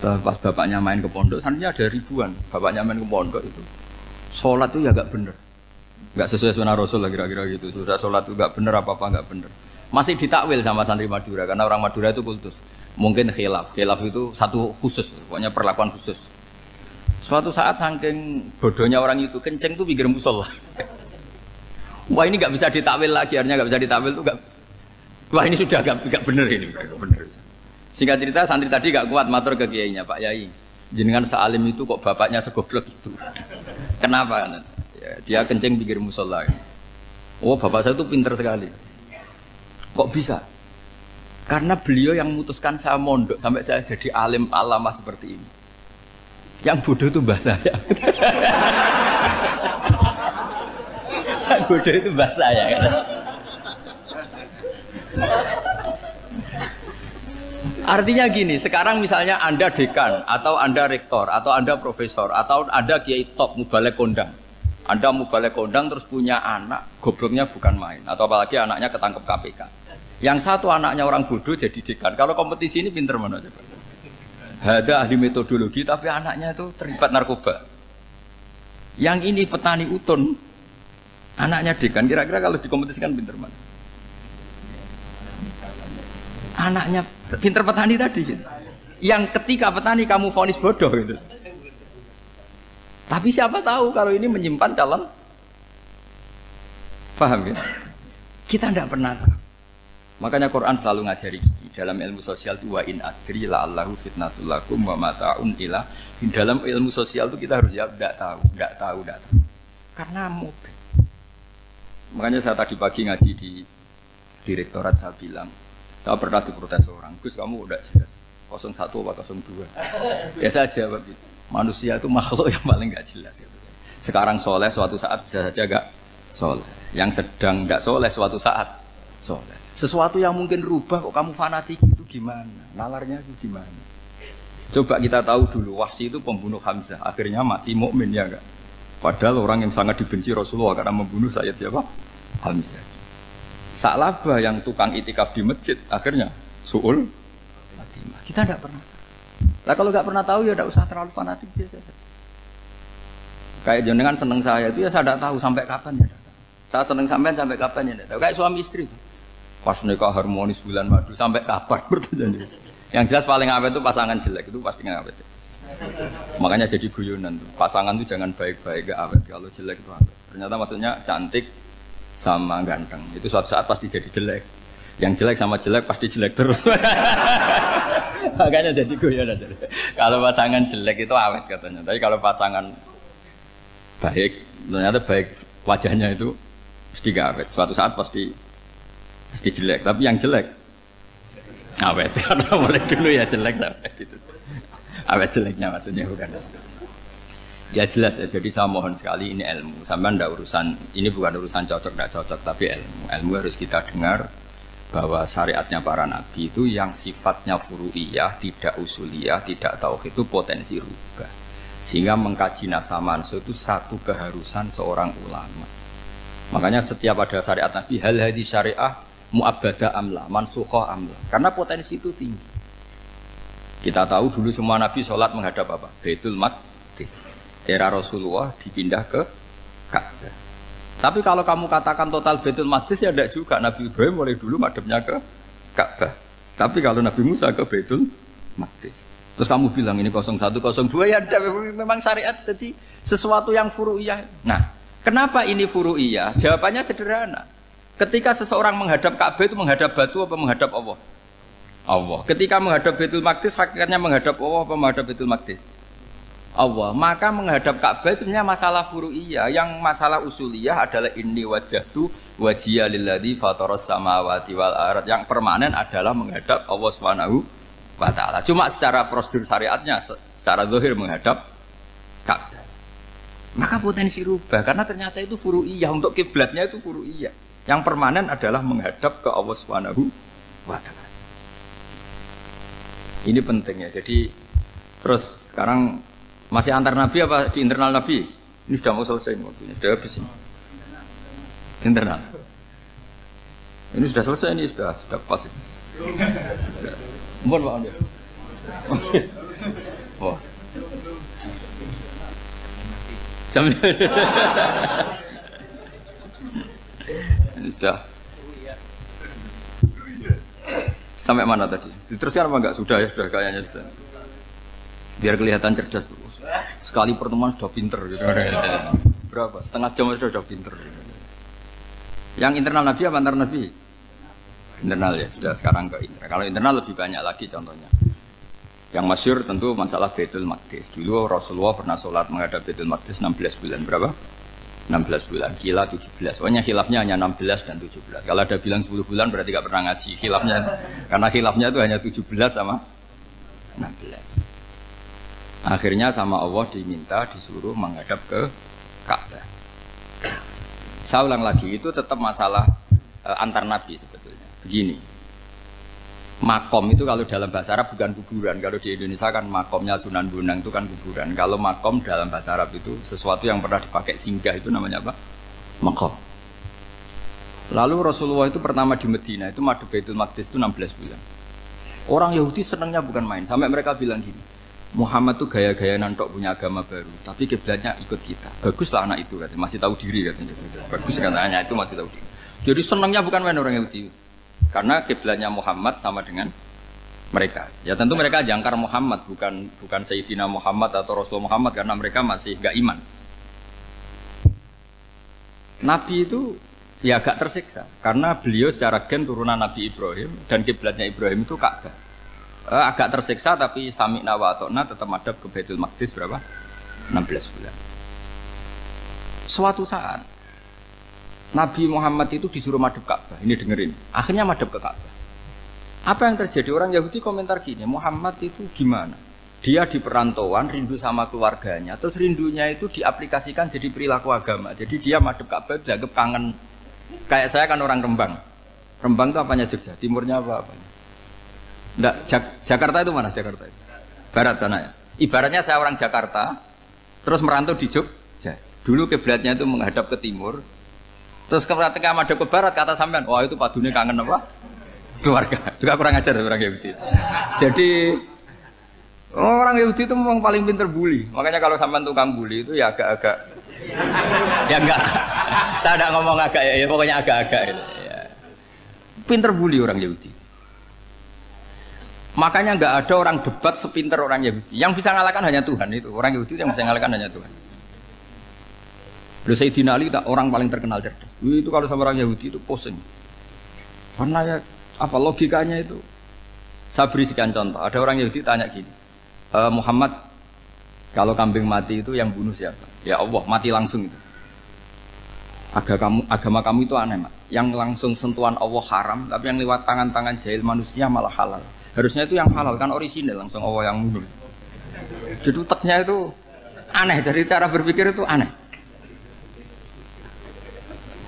Pas bapaknya main ke pondok, santrinya ada ribuan. Bapaknya main ke pondok itu, sholat itu ya gak bener, gak sesuai sunnah Rasul lah kira-kira gitu. Sudah sholat itu gak bener, apa-apa gak bener. Masih ditakwil sama santri Madura, karena orang Madura itu kultus. Mungkin khilaf itu satu khusus, pokoknya perlakuan khusus. Suatu saat saking bodohnya orang itu, kenceng tuh pinggir musola. Wah ini nggak bisa ditakwil lagi, akhirnya nggak bisa ditakwil tuh nggak. Wah ini sudah nggak bener ini, bener. Singkat cerita santri tadi nggak kuat matur ke kiainya, Pak Yai, jenengan sealim itu kok bapaknya segoblok itu. Kenapa? Ya, dia kencing pinggir musola. Oh bapak saya tuh pinter sekali. Kok bisa? Karena beliau yang memutuskan saya mondok sampai saya jadi alim alama seperti ini. Yang bodoh itu mbah saya. Bodoh itu mbah saya kan. Artinya gini, sekarang misalnya Anda dekan atau Anda rektor atau Anda profesor atau Anda kiai top mubalek kondang. Anda mubalek kondang terus punya anak, gobloknya bukan main atau apalagi anaknya ketangkep KPK. Yang satu anaknya orang bodoh jadi dekan. Kalau kompetisi ini pinter mana coba? Ada ahli metodologi tapi anaknya itu terlibat narkoba. Yang ini petani utun, anaknya dekan. Kira-kira kalau dikompetisikan pinter mana? Anaknya pinter petani tadi gitu. Yang ketika petani kamu vonis bodoh gitu. Tapi siapa tahu kalau ini menyimpan calon. Paham ya? Kita tidak pernah tahu. Makanya Quran selalu ngajari dalam ilmu sosial itu wa in adri la'allahu fitnatul lakum wa mata'un ila. Di dalam ilmu sosial itu kita harus jawab tidak tahu. Karena mungkin. Makanya saya tadi pagi ngaji di direktorat saya bilang, saya pernah diprotes orang, Gus kamu udah jelas 01 apa 02. Ya saya jawab gitu. Manusia itu makhluk yang paling gak jelas gitu. Sekarang soleh suatu saat bisa saja gak soleh. Yang sedang gak soleh suatu saat soleh. Sesuatu yang mungkin rubah kok kamu fanatik itu gimana? Nalarnya itu gimana? Coba kita tahu dulu Wahsy itu pembunuh Hamzah, akhirnya mati mukmin ya enggak? Padahal orang yang sangat dibenci Rasulullah karena membunuh Sayyid siapa? Hamzah. Sa'labah yang tukang itikaf di masjid akhirnya su'ul khatimah. Kita tidak pernah. Lah kalau nggak pernah tahu ya tidak usah terlalu fanatik biasa saja. Kayak jenengan seneng saya itu ya saya tidak tahu sampai kapan ya. Saya seneng sampean sampai kapan ya tidak tahu. Kayak suami istri itu. Pas nikah harmonis bulan madu sampai kapan berarti. Yang jelas paling awet itu pasangan jelek itu pasti nggak awet. Makanya jadi guyonan tuh. Pasangan itu jangan baik-baik gak awet. Kalau jelek itu awet. Ternyata maksudnya cantik sama ganteng itu suatu saat pasti jadi jelek. Yang jelek sama jelek pasti jelek terus. Makanya jadi guyonan. Kalau pasangan jelek itu awet katanya. Tapi kalau pasangan baik, ternyata baik wajahnya itu pasti gak awet. Suatu saat pasti jelek. Tapi yang jelek awet. Karena mulai dulu ya jelek sampai gitu. Awet jeleknya maksudnya bukan. Ya jelas ya, jadi saya mohon sekali ini ilmu. Sampai ndak urusan, ini bukan urusan cocok ndak cocok, tapi ilmu. Ilmu harus kita dengar bahwa syariatnya para nabi itu yang sifatnya furu'iyah, tidak usuliyah, tidak tauhid itu potensi rubah. Sehingga mengkaji nasab manusia itu satu keharusan seorang ulama. Makanya setiap ada syariat nabi, hal hadis syariah mu'abbadah amla, mansukhoh amla. Karena potensi itu tinggi. Kita tahu dulu semua nabi sholat menghadap apa? Baitul Maqdis. Era Rasulullah dipindah ke Ka'bah. Tapi kalau kamu katakan total Baitul Maqdis ya tidak juga. Nabi Ibrahim mulai dulu madhabnya ke Ka'bah. Tapi kalau Nabi Musa ke Baitul Maqdis. Terus kamu bilang ini 01, 02 ya memang syariat jadi sesuatu yang furu'iyah. Nah, kenapa ini furu'iyah? Jawabannya sederhana. Ketika seseorang menghadap Ka'bah itu menghadap batu apa menghadap Allah? Allah. Ketika menghadap Baitul Maqdis hakikatnya menghadap Allah apa menghadap Baitul Maqdis? Allah. Maka menghadap Ka'bah itu sebenarnya masalah furu'iyah. Yang masalah usuliyah adalah inni wajjahtu wajhiya lilladzi fataras samawati wal ardh. Yang permanen adalah menghadap Allah Subhanahu wa taala. Cuma secara prosedur syariatnya secara zahir menghadap Ka'bah. Maka potensi rubah karena ternyata itu furu'iyah. Untuk kiblatnya itu furu'iyah. Yang permanen adalah menghadap ke Allah Subhanahu wa taala. Ini penting ya. Jadi terus sekarang masih antar nabi apa di internal nabi? Ini sudah mau selesai waktunya, sudah habis ini. Internal. Ini sudah selesai ini sudah pas ini. Mohon maaf ya. Wah. Jam ini sudah. Sampai mana tadi? Diteruskan apa enggak? Sudah ya, sudah kayaknya sudah. Biar kelihatan cerdas terus. Sekali pertemuan sudah pinter gitu. Berapa? Setengah jam sudah pinter. Yang internal Nabi apa antar Nabi? Internal ya, sudah sekarang ke internal. Kalau internal lebih banyak lagi contohnya. Yang masyhur tentu masalah Baitul Maqdis. Dulu Rasulullah pernah sholat menghadap Baitul Maqdis 16 bulan. Berapa? 16 bulan, kila 17. Pokoknya khilafnya hanya 16 dan 17. Kalau ada bilang 10 bulan berarti gak pernah ngaji khilafnya. Karena khilafnya itu hanya 17 sama 16. Akhirnya sama Allah diminta disuruh menghadap ke Ka'bah. Saya ulang lagi, itu tetap masalah antar nabi sebetulnya. Begini. Makom itu kalau dalam bahasa Arab bukan kuburan. Kalau di Indonesia kan makomnya Sunan Bonang itu kan kuburan. Kalau makom dalam bahasa Arab itu sesuatu yang pernah dipakai singgah, itu namanya apa? Makom. Lalu Rasulullah itu pertama di Medina itu madhep Baitul Maqdis itu 16 bulan. Orang Yahudi senangnya bukan main. Sampai mereka bilang gini, Muhammad tuh gaya-gaya nantok punya agama baru, tapi kiblatnya ikut kita. Baguslah anak itu katanya, masih tahu diri katanya. Bagus katanya itu masih tahu diri. Jadi senangnya bukan main orang Yahudi. Karena kiblatnya Muhammad sama dengan mereka. Ya tentu mereka jangkar Muhammad, bukan Sayyidina Muhammad atau Rasul Muhammad, karena mereka masih gak iman. Nabi itu ya agak tersiksa karena beliau secara gen turunan Nabi Ibrahim dan kiblatnya Ibrahim itu Ka'bah. Agak tersiksa tapi sami'na wa ata'na tetap madhab ke Baitul Maqdis berapa? 16 bulan. Suatu saat Nabi Muhammad itu disuruh madhep Ka'bah. Ini dengerin. Akhirnya madhep ke Ka'bah. Apa yang terjadi? Orang Yahudi komentar gini, Muhammad itu gimana? Dia di perantauan, rindu sama keluarganya. Terus rindunya itu diaplikasikan jadi perilaku agama. Jadi dia madhep Ka'bah dianggap kangen. Kayak saya kan orang Rembang. Rembang itu apanya Jogja? Timurnya apa-apanya? Enggak, Jakarta itu mana Jakarta itu? Barat sana ya. Ibaratnya saya orang Jakarta, terus merantau di Jogja. Dulu kiblatnya itu menghadap ke timur. Terus ketika madhep ke barat kata sampean, wah itu padunya kangen apa? Keluarga. Juga kurang ajar orang Yahudi. Jadi orang Yahudi itu memang paling pinter bully. Makanya kalau sampean tukang bully itu ya agak-agak ya enggak. Saya enggak ngomong agak ya, pokoknya agak-agak ya. Pinter bully orang Yahudi. Makanya enggak ada orang debat sepinter orang Yahudi. Yang bisa ngalahkan hanya Tuhan itu. Orang Yahudi yang bisa ngalahkan hanya Tuhan. Sayyidina Ali orang paling terkenal cerdas. Itu kalau sama orang Yahudi itu pusing. Karena ya apa logikanya itu? Saya beri sekian contoh. Ada orang Yahudi tanya gini, Muhammad, kalau kambing mati itu yang bunuh siapa? Ya Allah, mati langsung itu. Agama kamu itu aneh, Mak. Yang langsung sentuhan Allah haram, tapi yang lewat tangan-tangan jahil manusia malah halal. Harusnya itu yang halal kan orisinal, langsung Allah yang bunuh. Jadi uteknya itu aneh, dari cara berpikir itu aneh.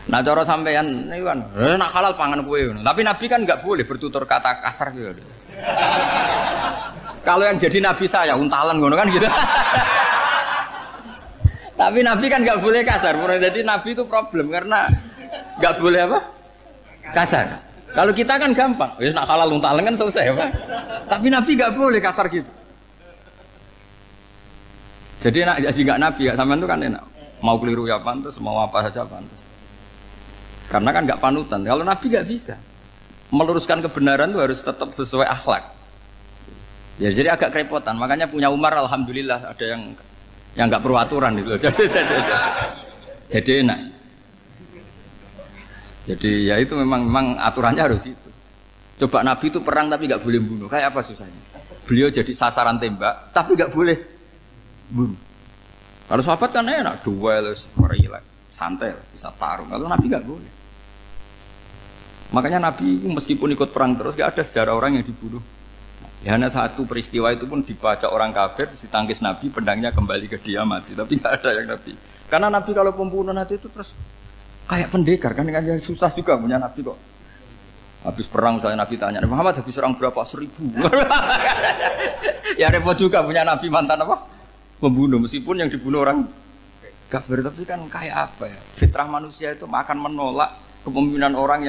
Nah cara sampean ini kan, nak halal pangan kue. Tapi Nabi kan nggak boleh bertutur kata kasar gitu. Kalau yang jadi Nabi saya untalan ngono kan gitu. Tapi Nabi kan nggak boleh kasar. Jadi Nabi itu problem karena nggak boleh apa? Kasar. Kalau kita kan gampang, wis nak halal untalan kan selesai apa? Tapi Nabi nggak boleh kasar gitu. Jadi nak jadi nggak Nabi, nggak sampean itu kan enak. Mau keliru ya pantas, mau apa saja pantas. Karena kan nggak panutan. Kalau Nabi nggak bisa meluruskan kebenaran itu harus tetap sesuai akhlak. Ya jadi agak kerepotan. Makanya punya Umar alhamdulillah ada yang nggak perlu aturan itu. Jadi enak. Jadi ya itu memang aturannya harus itu. Coba Nabi itu perang tapi nggak boleh bunuh. Kayak apa susahnya? Beliau jadi sasaran tembak tapi nggak boleh bunuh. Kalau sahabat kan enak, duel, relax, santai, bisa tarung. Kalau Nabi nggak boleh. Makanya Nabi meskipun ikut perang terus gak ada sejarah orang yang dibunuh. Ya hanya satu peristiwa itu pun dibaca orang kafir, ditangkis Nabi, pedangnya kembali ke dia mati. Tapi gak ada yang Nabi. Karena Nabi kalau pembunuh nanti itu terus kayak pendekar kan, dengan susah juga punya Nabi kok. Habis perang saya Nabi tanya, Muhammad habis serang berapa? 1000. Ya repot juga punya Nabi mantan apa? Pembunuh, meskipun yang dibunuh orang kafir. Tapi kan kayak apa ya? Fitrah manusia itu akan menolak kepemimpinan orang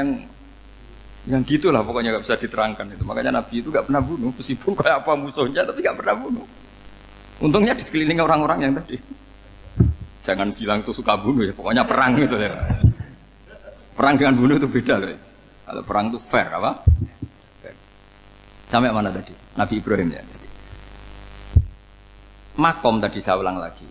yang gitulah pokoknya nggak bisa diterangkan itu. Makanya Nabi itu nggak pernah bunuh, meskipun kayak apa musuhnya, tapi nggak pernah bunuh. Untungnya di sekeliling orang-orang yang tadi. Jangan bilang itu suka bunuh ya, pokoknya perang gitu ya. Perang dengan bunuh itu beda loh. Ya. Kalau perang itu fair apa? Fair. Sampai mana tadi? Nabi Ibrahim ya. Tadi. Makom tadi saya ulang lagi.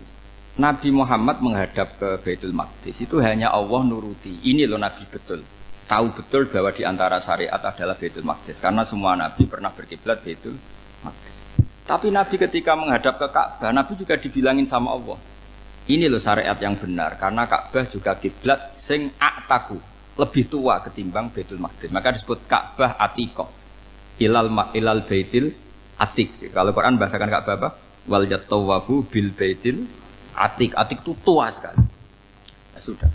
Nabi Muhammad menghadap ke Baitul Maqdis itu hanya Allah nuruti. Ini loh Nabi betul. Tahu betul bahwa di antara syariat adalah Baitul Maqdis karena semua Nabi pernah berkiblat Baitul Maqdis. Tapi Nabi ketika menghadap ke Ka'bah, Nabi juga dibilangin sama Allah. Ini loh syariat yang benar karena Ka'bah juga kiblat sing a'taku, lebih tua ketimbang Baitul Maqdis. Maka disebut Ka'bah Atiqah. Ilal Baitil Atiq. Kalau Quran bahasakan Ka'bah apa? Wal yatawafu bil Baitil Atiq. Atiq itu tua sekali. Ya sudah.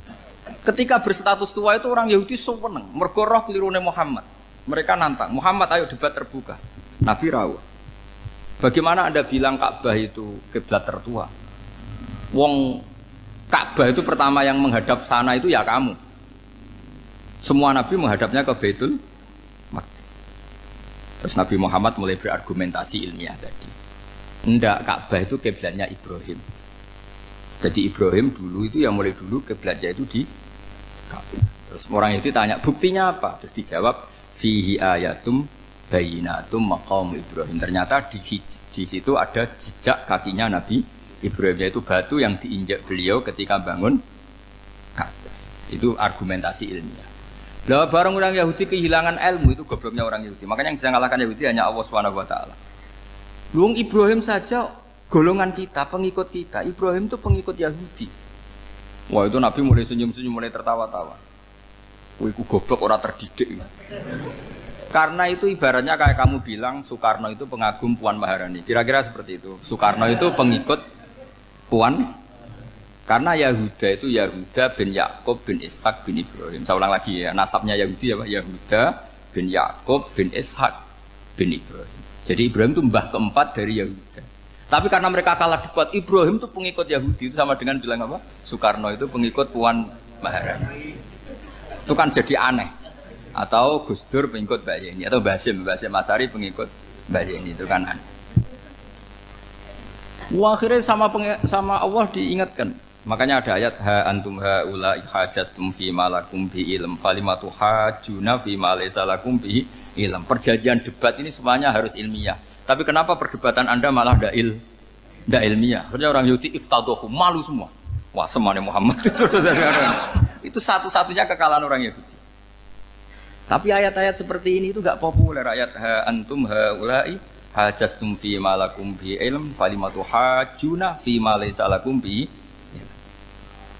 Ketika berstatus tua itu orang Yahudi seneng, mergo roh kelirune Muhammad. Mereka nantang, Muhammad ayo debat terbuka. Nabi rawuh. Bagaimana Anda bilang Ka'bah itu kiblat tertua? Wong Ka'bah itu pertama yang menghadap sana itu ya kamu. Semua Nabi menghadapnya ke Baitul Maqdis. Terus Nabi Muhammad mulai berargumentasi ilmiah tadi. Enggak, Ka'bah itu kiblatnya Ibrahim. Jadi Ibrahim dulu itu yang mulai dulu kiblatnya itu di Ka'bah. Terus orang itu tanya, buktinya apa? Terus dijawab, fihi ayatum bayinatum maqam Ibrahim. Ternyata di situ ada jejak kakinya Nabi Ibrahim, yaitu batu yang diinjak beliau ketika bangun Ka'bah. Itu argumentasi ilmiah. Lah barang orang Yahudi kehilangan ilmu, itu gobloknya orang Yahudi. Makanya yang bisa mengalahkan Yahudi hanya Allah Subhanahu wa taala. Luang Ibrahim saja golongan kita, pengikut kita. Ibrahim itu pengikut Yahudi. Wah, itu Nabi mulai senyum-senyum, mulai tertawa-tawa. Wah, itu goblok, orang terdidik. Karena itu ibaratnya kayak kamu bilang Soekarno itu pengagum Puan Maharani. Kira-kira seperti itu. Soekarno itu pengikut Puan. Karena Yahuda itu Yahuda bin Yakub bin Ishak bin Ibrahim. Saya ulang lagi ya, nasabnya Yahudi apa? Yahuda bin Yakub bin Ishak bin Ibrahim. Jadi Ibrahim itu mbah keempat dari Yahuda. Tapi karena mereka kalah debat, Ibrahim itu pengikut Yahudi, itu sama dengan bilang apa? Soekarno itu pengikut Puan Maharani. Itu kan jadi aneh. Atau Gus Dur pengikut Mbak Yeni, atau Basim Asari pengikut Mbak Yeni, itu kan aneh. Wah, akhirnya sama Allah diingatkan. Makanya ada ayat ha antum haula hajjatum fi malakum bi ilm falimatu hajuna fi ma laysa lakum bi ilm. Perjanjian debat ini semuanya harus ilmiah. Tapi kenapa perdebatan Anda malah ndak ilmiah? Karena orang Yahudi iftadohu, malu semua. Wah, semuanya Muhammad itu satu-satunya kekalahan orang Yahudi. Tapi ayat-ayat seperti ini itu enggak populer. Ayat ha antum haula hajjatum fi malakum bi ilm falimatu hajuna fi ma laysa lakum bi.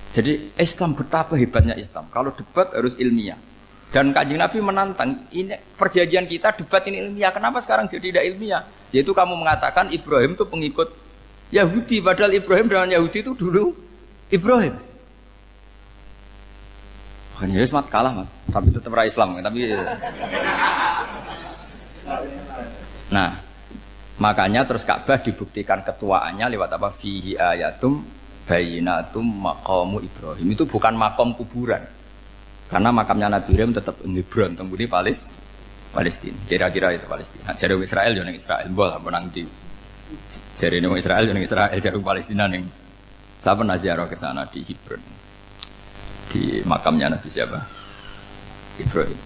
Jadi Islam, betapa hebatnya Islam. Kalau debat harus ilmiah. Dan Kanjeng Nabi menantang, ini perjanjian kita debat ini ilmiah. Kenapa sekarang jadi tidak ilmiah? Yaitu kamu mengatakan Ibrahim itu pengikut Yahudi, padahal Ibrahim dengan Yahudi itu dulu Ibrahim. Makanya Yesus kalah, man. Tapi tetap ra Islam. Tapi nah, makanya terus Ka'bah dibuktikan ketuaannya lewat apa? Fihi ayatum bayinatum maqamu Ibrahim. Itu bukan makom kuburan. Karena makamnya Nabi Ibrahim tetap Hebron, temudi Palestina. Kira-kira itu Palestina. Jare Israel yo ning Israel, mbah menang di. Jare ning Israel yo ning Israel, jare Palestina ning. Saya pernah ziarah ke sana di Hebron. Di makamnya Nabi siapa? Ibrahim.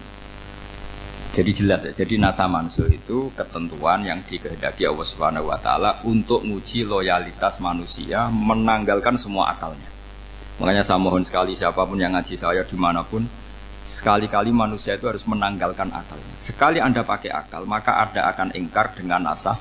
Jadi jelas ya. Jadi nasa mansur itu ketentuan yang dikehendaki Allah Subhanahu wa taala untuk menguji loyalitas manusia, menanggalkan semua akalnya. Makanya saya mohon sekali siapapun yang ngaji saya dimanapun, sekali-kali manusia itu harus menanggalkan akalnya. Sekali Anda pakai akal, maka Anda akan ingkar dengan nasa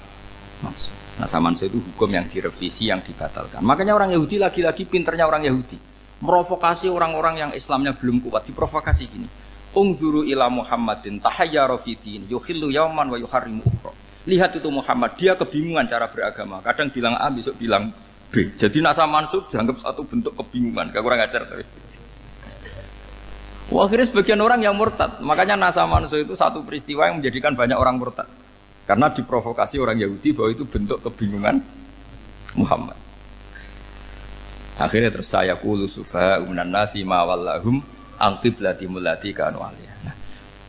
mansur. Nasa mansur itu hukum yang direvisi, yang dibatalkan. Makanya orang Yahudi lagi-lagi pinternya orang Yahudi merovokasi orang-orang yang Islamnya belum kuat, diprovokasi gini. Ungzuru ila Muhammadin tahayyara fi din yukhillu yauman wa yuharrimu ukhra. Lihat itu Muhammad, dia kebingungan cara beragama. Kadang bilang A, besok bilang B. Jadi nasa mansub dianggap satu bentuk kebingungan. Gak kurang ajar tapi. Wah, akhirnya sebagian orang yang murtad. Makanya nasa mansub itu satu peristiwa yang menjadikan banyak orang murtad. Karena diprovokasi orang Yahudi bahwa itu bentuk kebingungan Muhammad. Akhirnya terus saya qulu sufaha minan nasi ma wallahum angqiblati mulati kanu aliyah. Nah,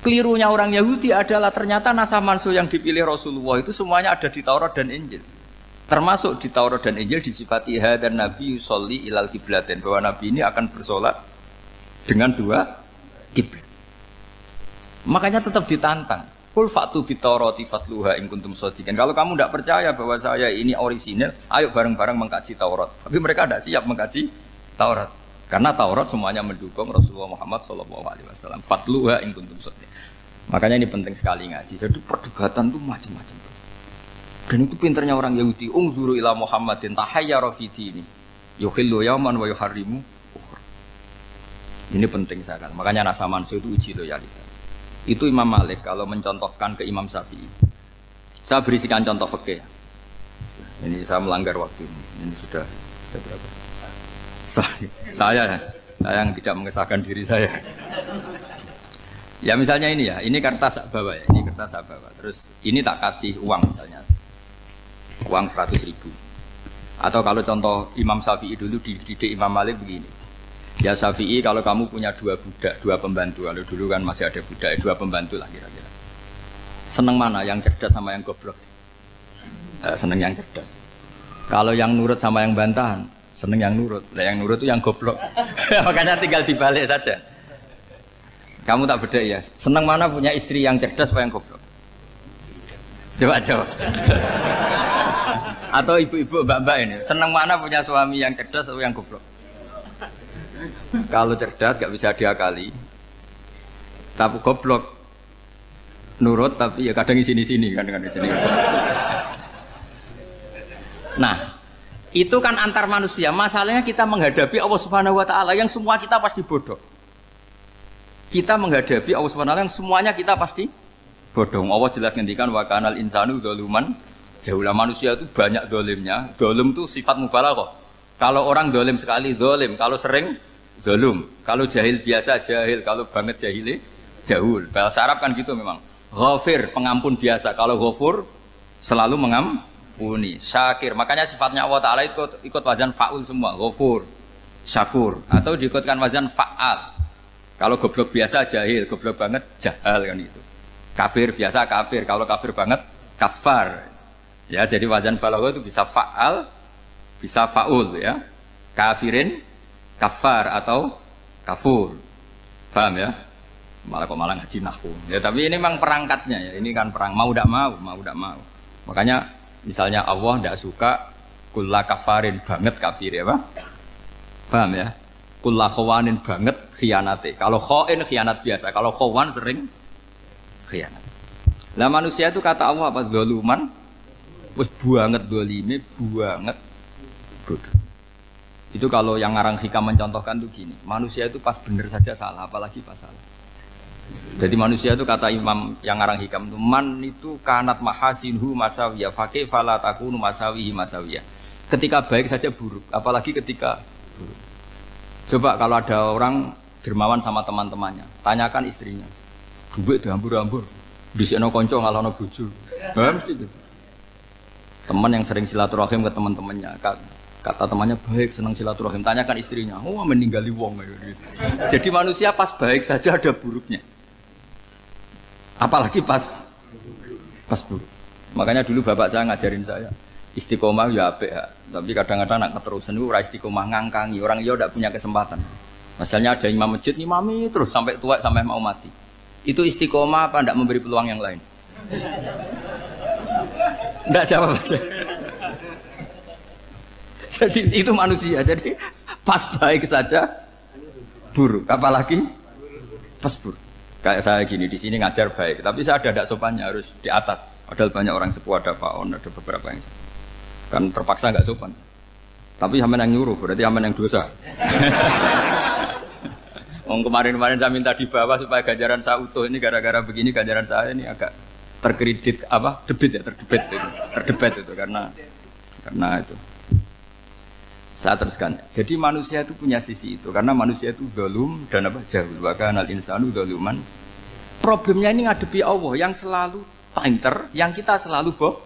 kelirunya orang Yahudi adalah ternyata nasa mansuh yang dipilih Rasulullah itu semuanya ada di Taurat dan Injil. Termasuk di Taurat dan Injil disifati dan Nabi yusolli ilal kiblatin, bahwa Nabi ini akan bersolat dengan dua kiblat. Makanya tetap ditantang. Qul fa'tu bitaurati fatluha in kuntum shadiqin. Kalau kamu tidak percaya bahwa saya ini orisinil, ayo bareng-bareng mengkaji Taurat. Tapi mereka tidak siap mengkaji Taurat. Karena Taurat semuanya mendukung Rasulullah Muhammad SAW. Fatluha in kuntum shadiqin. Makanya ini penting sekali ngaji. Jadi perdebatan itu macam-macam. Dan itu pinternya orang Yahudi. Ungzuru ila Muhammadin tahayyara fi dini yukhillu yauman wa yuharrimu ukhra. Ini penting sekali. Makanya nasa mansuh itu uji loyalitas. Itu Imam Malik kalau mencontohkan ke Imam Syafi'i. Saya berisikan contoh fikih. Ini saya melanggar waktu ini. Ini sudah berapa? Saya yang tidak mengesahkan diri saya. Ya misalnya ini ya, ini kertas sak bawa ya, ini kertas sak bawa. Terus ini tak kasih uang misalnya, uang 100.000. Atau kalau contoh Imam Syafi'i dulu dididik Imam Malik begini. Ya Syafi'i kalau kamu punya 2 budak, 2 pembantu, kalau dulu kan masih ada budak, 2 pembantu lah kira-kira. Seneng mana, yang cerdas sama yang goblok? Seneng yang cerdas. Kalau yang nurut sama yang bantahan, seneng yang nurut. Lah yang nurut itu yang goblok. Makanya tinggal dibalik saja. Kamu tak beda ya. Seneng mana punya istri yang cerdas apa yang goblok? Coba jawab. Atau ibu-ibu mbak-mbak ini, seneng mana punya suami yang cerdas atau yang goblok? Kalau cerdas gak bisa diakali. Tapi goblok nurut tapi ya kadang di sini kan di sini. Nah, itu kan antar manusia. Masalahnya kita menghadapi Allah Subhanahu wa taala yang semua kita pasti bodoh. Kita menghadapi Allah Subhanahu wa taala yang semuanya kita pasti bodoh. Allah jelas ngendikan wa kanal insanu dzaluman jahula, manusia itu banyak dolimnya. Dolim itu sifat mubalaghah. Kalau orang dolim sekali dolim, kalau sering zalum, kalau jahil biasa jahil, kalau banget jahile jahul. Bahasa Arab kan gitu memang. Ghafir pengampun biasa, kalau ghafur selalu mengampuni. Syakir, makanya sifatnya Allah Ta'ala ikut wazan fa'ul semua. Ghafur, syakur, atau diikutkan wazan fa'al. Kalau goblok biasa jahil, goblok banget jahal kan itu. Kafir biasa kafir, kalau kafir banget kafar. Ya, jadi wazan balaghah itu bisa fa'al, bisa fa'ul ya. Kafirin, kafar atau kafur. Paham ya? Malah kok malah ngaji nahwu. Ya tapi ini memang perangkatnya ya. Ini kan perang mau tidak mau. Makanya misalnya Allah tidak suka kulla kafarin banget kafir ya, Pak. Paham ya? Kulla khawanin banget khianate. Kalau khain khianat biasa, kalau khawan sering khianat. Lah manusia itu kata Allah apa? Zaluman. Wis banget dolime, banget bodoh. Itu kalau yang ngarang hikam mencontohkan tuh gini, manusia itu pas bener saja salah, apalagi pas salah. Jadi manusia itu kata Imam yang ngarang hikam itu, man itu kanat mahasinhu masawiyah, fakih fala takunu masawihi masawiyah. Ketika baik saja buruk, apalagi ketika buruk. Coba kalau ada orang dermawan sama teman-temannya, tanyakan istrinya, duit dihambur-hambur, disekno konco ngalono bojo. Mesti gitu. Teman yang sering silaturahim ke teman-temannya, kata temannya baik, senang silaturahim, tanyakan istrinya, oh meninggali wong. Jadi manusia pas baik saja ada buruknya, apalagi pas buruk. Makanya dulu bapak saya ngajarin saya istiqomah ya apik ya, tapi kadang-kadang nak keterusan itu ora istiqomah ngangkangi orang ya tidak punya kesempatan. Misalnya ada imam masjid ngimami terus sampai tua sampai mau mati, itu istiqomah apa tidak memberi peluang yang lain? Tidak jawab aja. Jadi itu manusia. Jadi pas baik saja buruk, apalagi pas buruk. Kayak saya gini di sini ngajar baik, tapi saya ada tidak sopannya harus di atas. Padahal banyak orang sepuh, ada Pak On, ada beberapa yang kan terpaksa nggak sopan. Tapi sampean yang nyuruh, berarti sampean yang dosa. Kemarin-kemarin saya minta di bawah supaya ganjaran saya utuh, ini gara-gara begini ganjaran saya ini agak terkredit apa? Terdebat itu karena itu. Saya teruskan. Jadi manusia itu punya sisi itu karena manusia itu dzalum dan apa? Jahul. Wa kanal insanu dzaluman. Problemnya ini ngadepi Allah yang selalu pinter, yang kita selalu bodoh.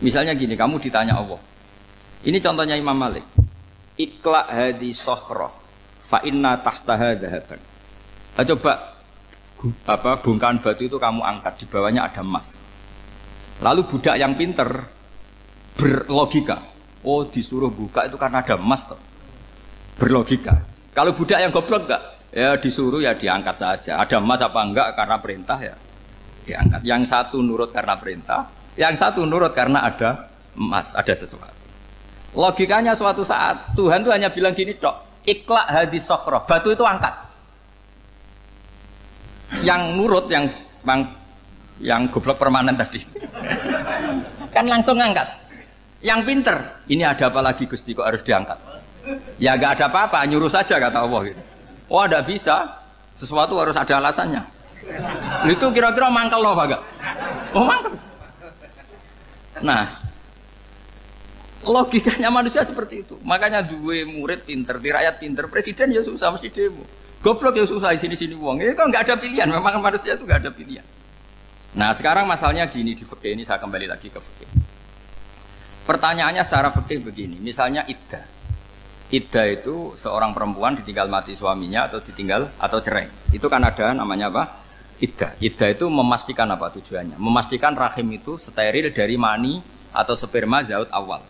Misalnya gini, kamu ditanya Allah. Ini contohnya Imam Malik. Ikla hadi sokhroh fa inna tahtaha dhahaban. Coba bongkahan batu itu kamu angkat, di bawahnya ada emas. Lalu budak yang pinter berlogika, oh disuruh buka itu karena ada emas toh. Berlogika. Kalau budak yang goblok enggak, ya disuruh ya diangkat saja. Ada emas apa enggak karena perintah ya diangkat. Yang satu nurut karena perintah, yang satu nurut karena ada emas, ada sesuatu. Logikanya suatu saat Tuhan tuh hanya bilang gini tok, ikla hadis sokhroh, batu itu angkat. Yang nurut yang goblok permanen tadi kan langsung ngangkat. Yang pinter, ini ada apa lagi Gusti kok harus diangkat? Ya gak ada apa-apa, nyuruh saja kata Allah gitu. Oh ada bisa, sesuatu harus ada alasannya. Itu kira-kira mangkel loh Pak? Oh mangkel. Nah, logikanya manusia seperti itu. Makanya dua murid pinter, di rakyat pinter, presiden ya susah mesti demo. Goblok ya susah di sini uang. Ini kan nggak ada pilihan. Memang manusia itu nggak ada pilihan. Nah sekarang masalahnya gini di fikih ini, saya kembali lagi ke fikih. Pertanyaannya secara fikih begini. Misalnya iddah. Iddah itu seorang perempuan ditinggal mati suaminya atau ditinggal atau cerai. Itu kan ada namanya apa? Iddah. Iddah itu memastikan apa tujuannya? Memastikan rahim itu steril dari mani atau sperma zaut awal.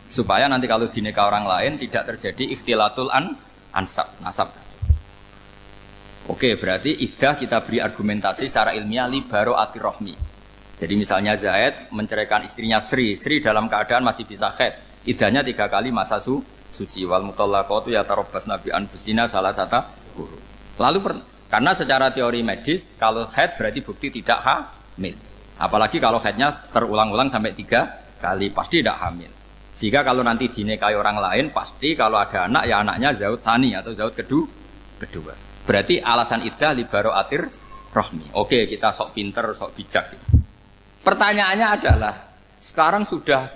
Supaya nanti kalau dinikah orang lain tidak terjadi ikhtilatul nasab. Oke, berarti iddah kita beri argumentasi secara ilmiah li baro'atir rohmi. Jadi misalnya Zaid menceraikan istrinya Sri dalam keadaan masih bisa haid. Iddahnya 3 kali masa suci. Wal mutallaqatu yatarabbasna bi anfusina salah satu guru. Lalu karena secara teori medis kalau haid berarti bukti tidak hamil. Apalagi kalau haidnya terulang-ulang sampai 3 kali pasti tidak hamil. Sehingga kalau nanti dinikahi orang lain pasti kalau ada anak ya anaknya zaud sani atau zaud kedua. Berarti alasan iddah li baro'atir rohmi. Oke, kita sok pinter, sok bijak. Pertanyaannya adalah sekarang sudah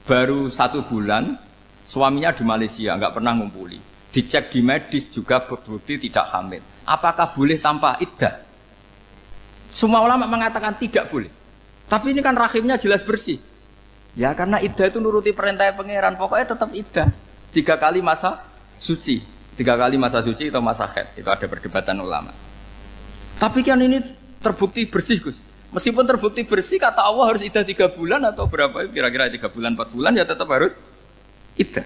baru 1 bulan suaminya di Malaysia nggak pernah ngumpuli. Dicek di medis juga berbukti tidak hamil. Apakah boleh tanpa iddah? Semua ulama mengatakan tidak boleh. Tapi ini kan rahimnya jelas bersih. Ya karena iddah itu nuruti perintah pangeran, pokoknya tetap iddah. 3 kali masa suci, 3 kali masa suci atau masa haid, itu ada perdebatan ulama. Tapi kan ini terbukti bersih Gus. Meskipun terbukti bersih, kata Allah harus iddah 3 bulan atau berapa? Kira-kira 3 bulan, 4 bulan ya tetap harus iddah.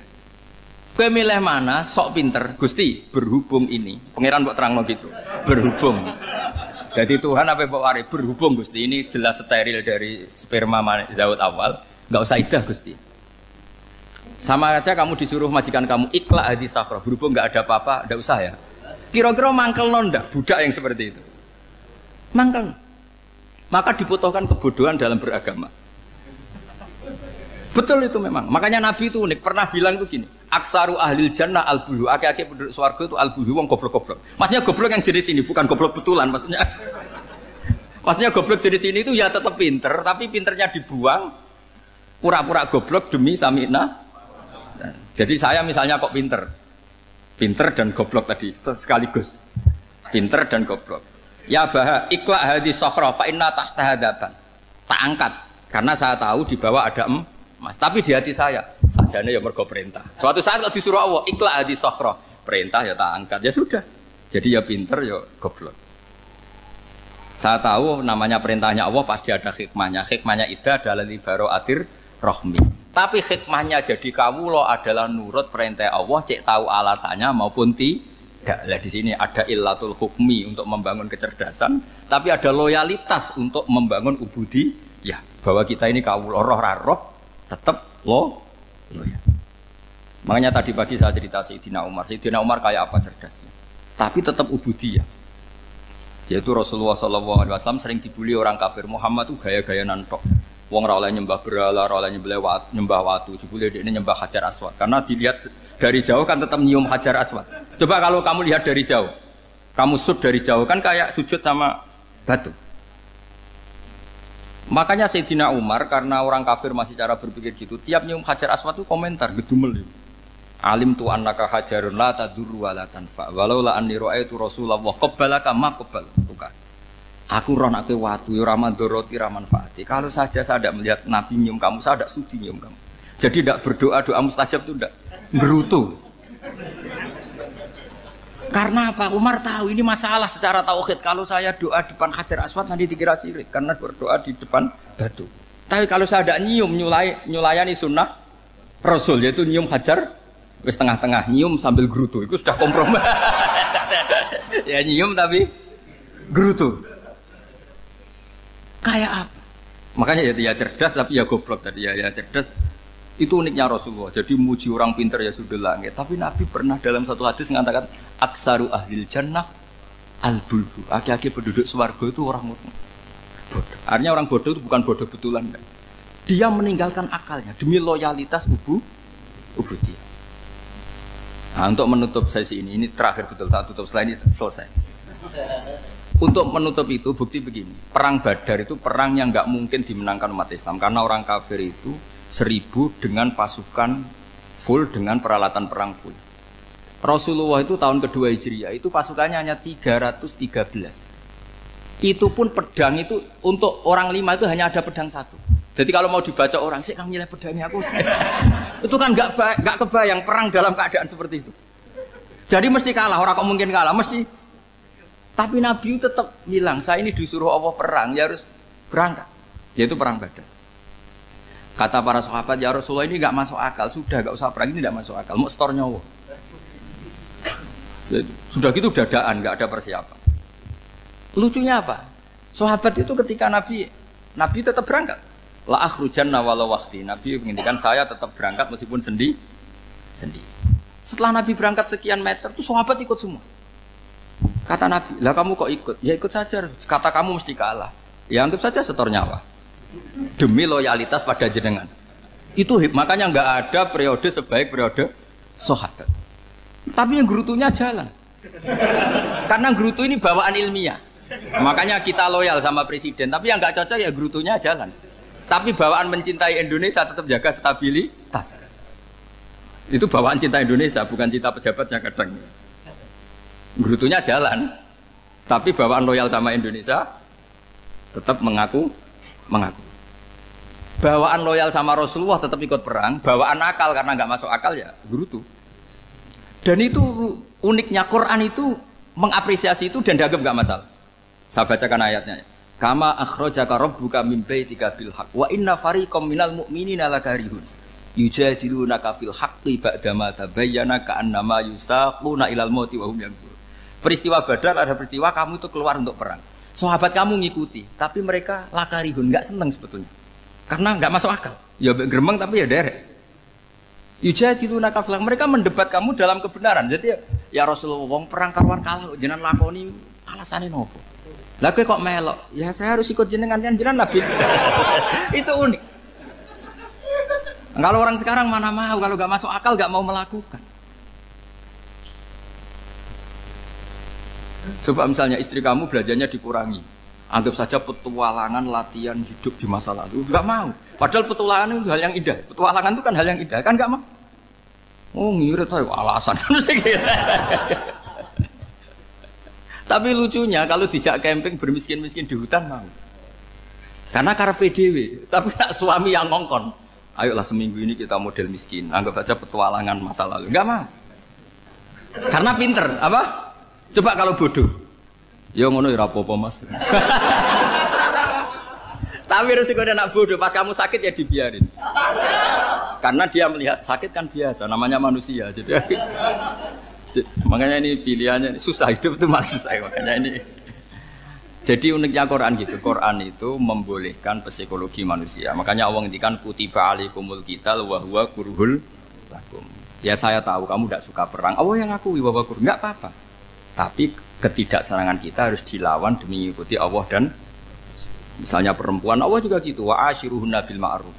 Kowe milih mana? Sok pinter, Gusti. Berhubung ini, pangeran mbok terangno gitu. Berhubung. Jadi Tuhan apa mbok wari? Berhubung Gusti ini jelas steril dari sperma zaut awal. Enggak usah iddah Gusti. Sama aja kamu disuruh majikan kamu ikhla hadis sakhra, berhubung enggak ada apa-apa, enggak usah ya. Kira-kira mangkel ndak budak yang seperti itu. Mangkel. Maka dibutuhkan kebodohan dalam beragama. Betul itu memang. Makanya Nabi itu unik, pernah bilang itu gini, aksaru ahlil jannah al-bulhu, akeh-akeh penduduk swarga itu al-bulhu wong goblok-goblok. Maksudnya goblok yang jenis ini, bukan goblok betulan maksudnya. Maksudnya goblok jenis ini itu ya tetap pinter, tapi pinternya dibuang pura-pura goblok demi sami'na. Jadi saya misalnya kok pinter dan goblok tadi sekaligus. Pinter dan goblok. Ya bah ikhla hadis sakhra fa inna tahta hadaban. Tak angkat karena saya tahu di bawah ada emas. Tapi di hati saya sajane ya mergo perintah. Suatu saat kalau disuruh Allah ikhla hadis sakhra, perintah ya tak angkat. Ya sudah. Jadi ya pinter ya goblok. Saya tahu namanya perintahnya Allah pasti ada hikmahnya. Hikmahnya iddah adalah li baro'atir rohmi. Tapi hikmahnya jadi kawula adalah nurut perintah Allah, cek tahu alasannya maupun tidak. Lah di sini ada illatul hukmi untuk membangun kecerdasan, tapi ada loyalitas untuk membangun ubudi. Ya, bahwa kita ini kawula roh tetap loyal. Makanya tadi pagi saya cerita Sayyidina Umar. Sayyidina Umar kayak apa cerdasnya? Tapi tetap ubudi ya. Yaitu Rasulullah SAW sering dibully orang kafir. Muhammad itu gaya-gaya nantok. Wong ora oleh nyembah berhala, ora oleh nyembah watu, jebule ini nyembah Hajar Aswad. Karena dilihat dari jauh kan tetap nyium Hajar Aswad. Coba kalau kamu lihat dari jauh, kamu sujud dari jauh kan kayak sujud sama batu. Makanya Sayyidina Umar karena orang kafir masih cara berpikir gitu, tiap nyium Hajar Aswad itu komentar gedumel. Alim tu annaka hajarun la tadurru wa la tanfa. Walau la anni ra'aitu Rasulullah qabbalaka ma qabbal. Aku ronake watu, ya ramandoroti ramanfaati. Kalau saja saya tidak melihat Nabi nyium kamu, saya tidak sudi nyium kamu. Jadi tidak berdoa, doa mustajab itu tidak berutuh. Karena apa? Umar tahu ini masalah secara tauhid. Kalau saya doa depan Hajar Aswad nanti dikira syirik karena berdoa di depan batu. Tapi kalau saya tidak nyium, nyulayani sunnah Rasul, yaitu nyium Hajar, wis tengah-tengah nyium sambil gerutu, itu sudah kompromi. Ya nyium tapi gerutu. Kayak apa? Makanya ya cerdas tapi ya goblok tadi ya cerdas. Itu uniknya Rasulullah. Jadi muji orang pintar ya sudah langit. Tapi Nabi pernah dalam satu hadis mengatakan aksaru ahlil jannah al-bulbu. Aki-aki penduduk swarga itu orang bodoh. Artinya orang bodoh itu bukan bodoh betulan. Dia meninggalkan akalnya demi loyalitas ubudi. Nah, untuk menutup sesi ini terakhir betul tak tutup setelah ini selesai. Untuk menutup itu bukti begini, perang Badar itu perang yang nggak mungkin dimenangkan umat Islam karena orang kafir itu 1000 dengan pasukan full dengan peralatan perang full. Rasulullah itu tahun kedua Hijriah itu pasukannya hanya 313. Itu pun pedang itu untuk orang 5 itu hanya ada pedang 1. Jadi kalau mau dibaca orang sih kamu nyileh pedangnya aku. Itu kan nggak kebayang perang dalam keadaan seperti itu. Jadi mesti kalah, orang kok mungkin kalah mesti. Tapi Nabi tetap bilang saya ini disuruh Allah perang ya harus berangkat. Yaitu perang Badar. Kata para sahabat ya Rasulullah ini nggak masuk akal, sudah nggak usah perang ini nggak masuk akal, mau setor nyawa. Sudah gitu dadaan, nggak ada persiapan. Lucunya apa? Sahabat itu ketika Nabi tetap berangkat. La akhrujanna walau waqti. Nabi menginginkan saya tetap berangkat meskipun sendi. Setelah Nabi berangkat sekian meter, tuh sahabat ikut semua. Kata Nabi, lah kamu kok ikut? Ya ikut saja. Kata kamu mesti kalah. Ya anggap saja setor nyawa. Demi loyalitas pada jenengan. Itu makanya nggak ada periode sebaik periode sahabat. Tapi yang gerutunya jalan. Karena gerutu ini bawaan ilmiah. Makanya kita loyal sama presiden. Tapi yang nggak cocok ya gerutunya jalan. Tapi bawaan mencintai Indonesia tetap jaga stabilitas. Itu bawaan cinta Indonesia, bukan cinta pejabatnya kadang. Gerutunya jalan. Tapi bawaan loyal sama Indonesia tetap mengaku. Bawaan loyal sama Rasulullah tetap ikut perang. Bawaan akal karena nggak masuk akal ya gerutu. Dan itu uniknya Quran itu mengapresiasi itu dan dianggap nggak masalah. Saya bacakan ayatnya. Kama akhrajaka rabbuka min baitika bil haqq wa inna fariqam minal mu'minina lakarihun yujadilunaka fil haqqi ba'dama tabayyana ka'annama yusaquna ilal mauti wa hum yanzurun. Peristiwa Badar ada peristiwa kamu itu keluar untuk perang. Sahabat kamu ngikuti, tapi mereka lakarihun, nggak senang sebetulnya. Karena nggak masuk akal. Ya geremeng tapi ya derek. Yujadilunaka fil haqq, mereka mendebat kamu dalam kebenaran. Jadi ya Rasulullah wong perang karuan kalah jenengan lakoni alasane nopo? Lah kowe kok melok? Ya saya harus ikut jenengan Nabi. Itu unik. Kalau orang sekarang mana mau, kalau nggak masuk akal nggak mau melakukan. Coba misalnya istri kamu belajarnya dikurangi, anggap saja petualangan latihan hidup di masa lalu, nggak mau. Padahal petualangan itu hal yang indah. Petualangan itu kan hal yang indah, kan nggak mau. Oh ngirit aja alasan. Tapi lucunya kalau dijak camping bermiskin-miskin di hutan mau. Karena karena PDW, tapi nak suami yang ngongkon. Ayolah seminggu ini kita model miskin, anggap saja petualangan masa lalu. Enggak mau. Karena pinter, apa? Coba kalau bodoh. Ya ngono ya apa-apa Mas. Tapi resikonya nak bodoh, pas kamu sakit ya dibiarin. Karena dia melihat sakit kan biasa, namanya manusia. Jadi makanya ini pilihannya susah hidup itu maksud saya makanya ini. Jadi uniknya Quran gitu. Quran itu membolehkan psikologi manusia. Makanya Allah ngendikan kutiba alaikumul qital wa huwa kurhul lakum. Ya saya tahu kamu tidak suka perang. Allah yang ngakui wa huwa kurhul, enggak apa-apa. Tapi ketidaksenangan kita harus dilawan demi mengikuti Allah dan misalnya perempuan Allah juga gitu. Wa ashiruhunna bil ma'ruf.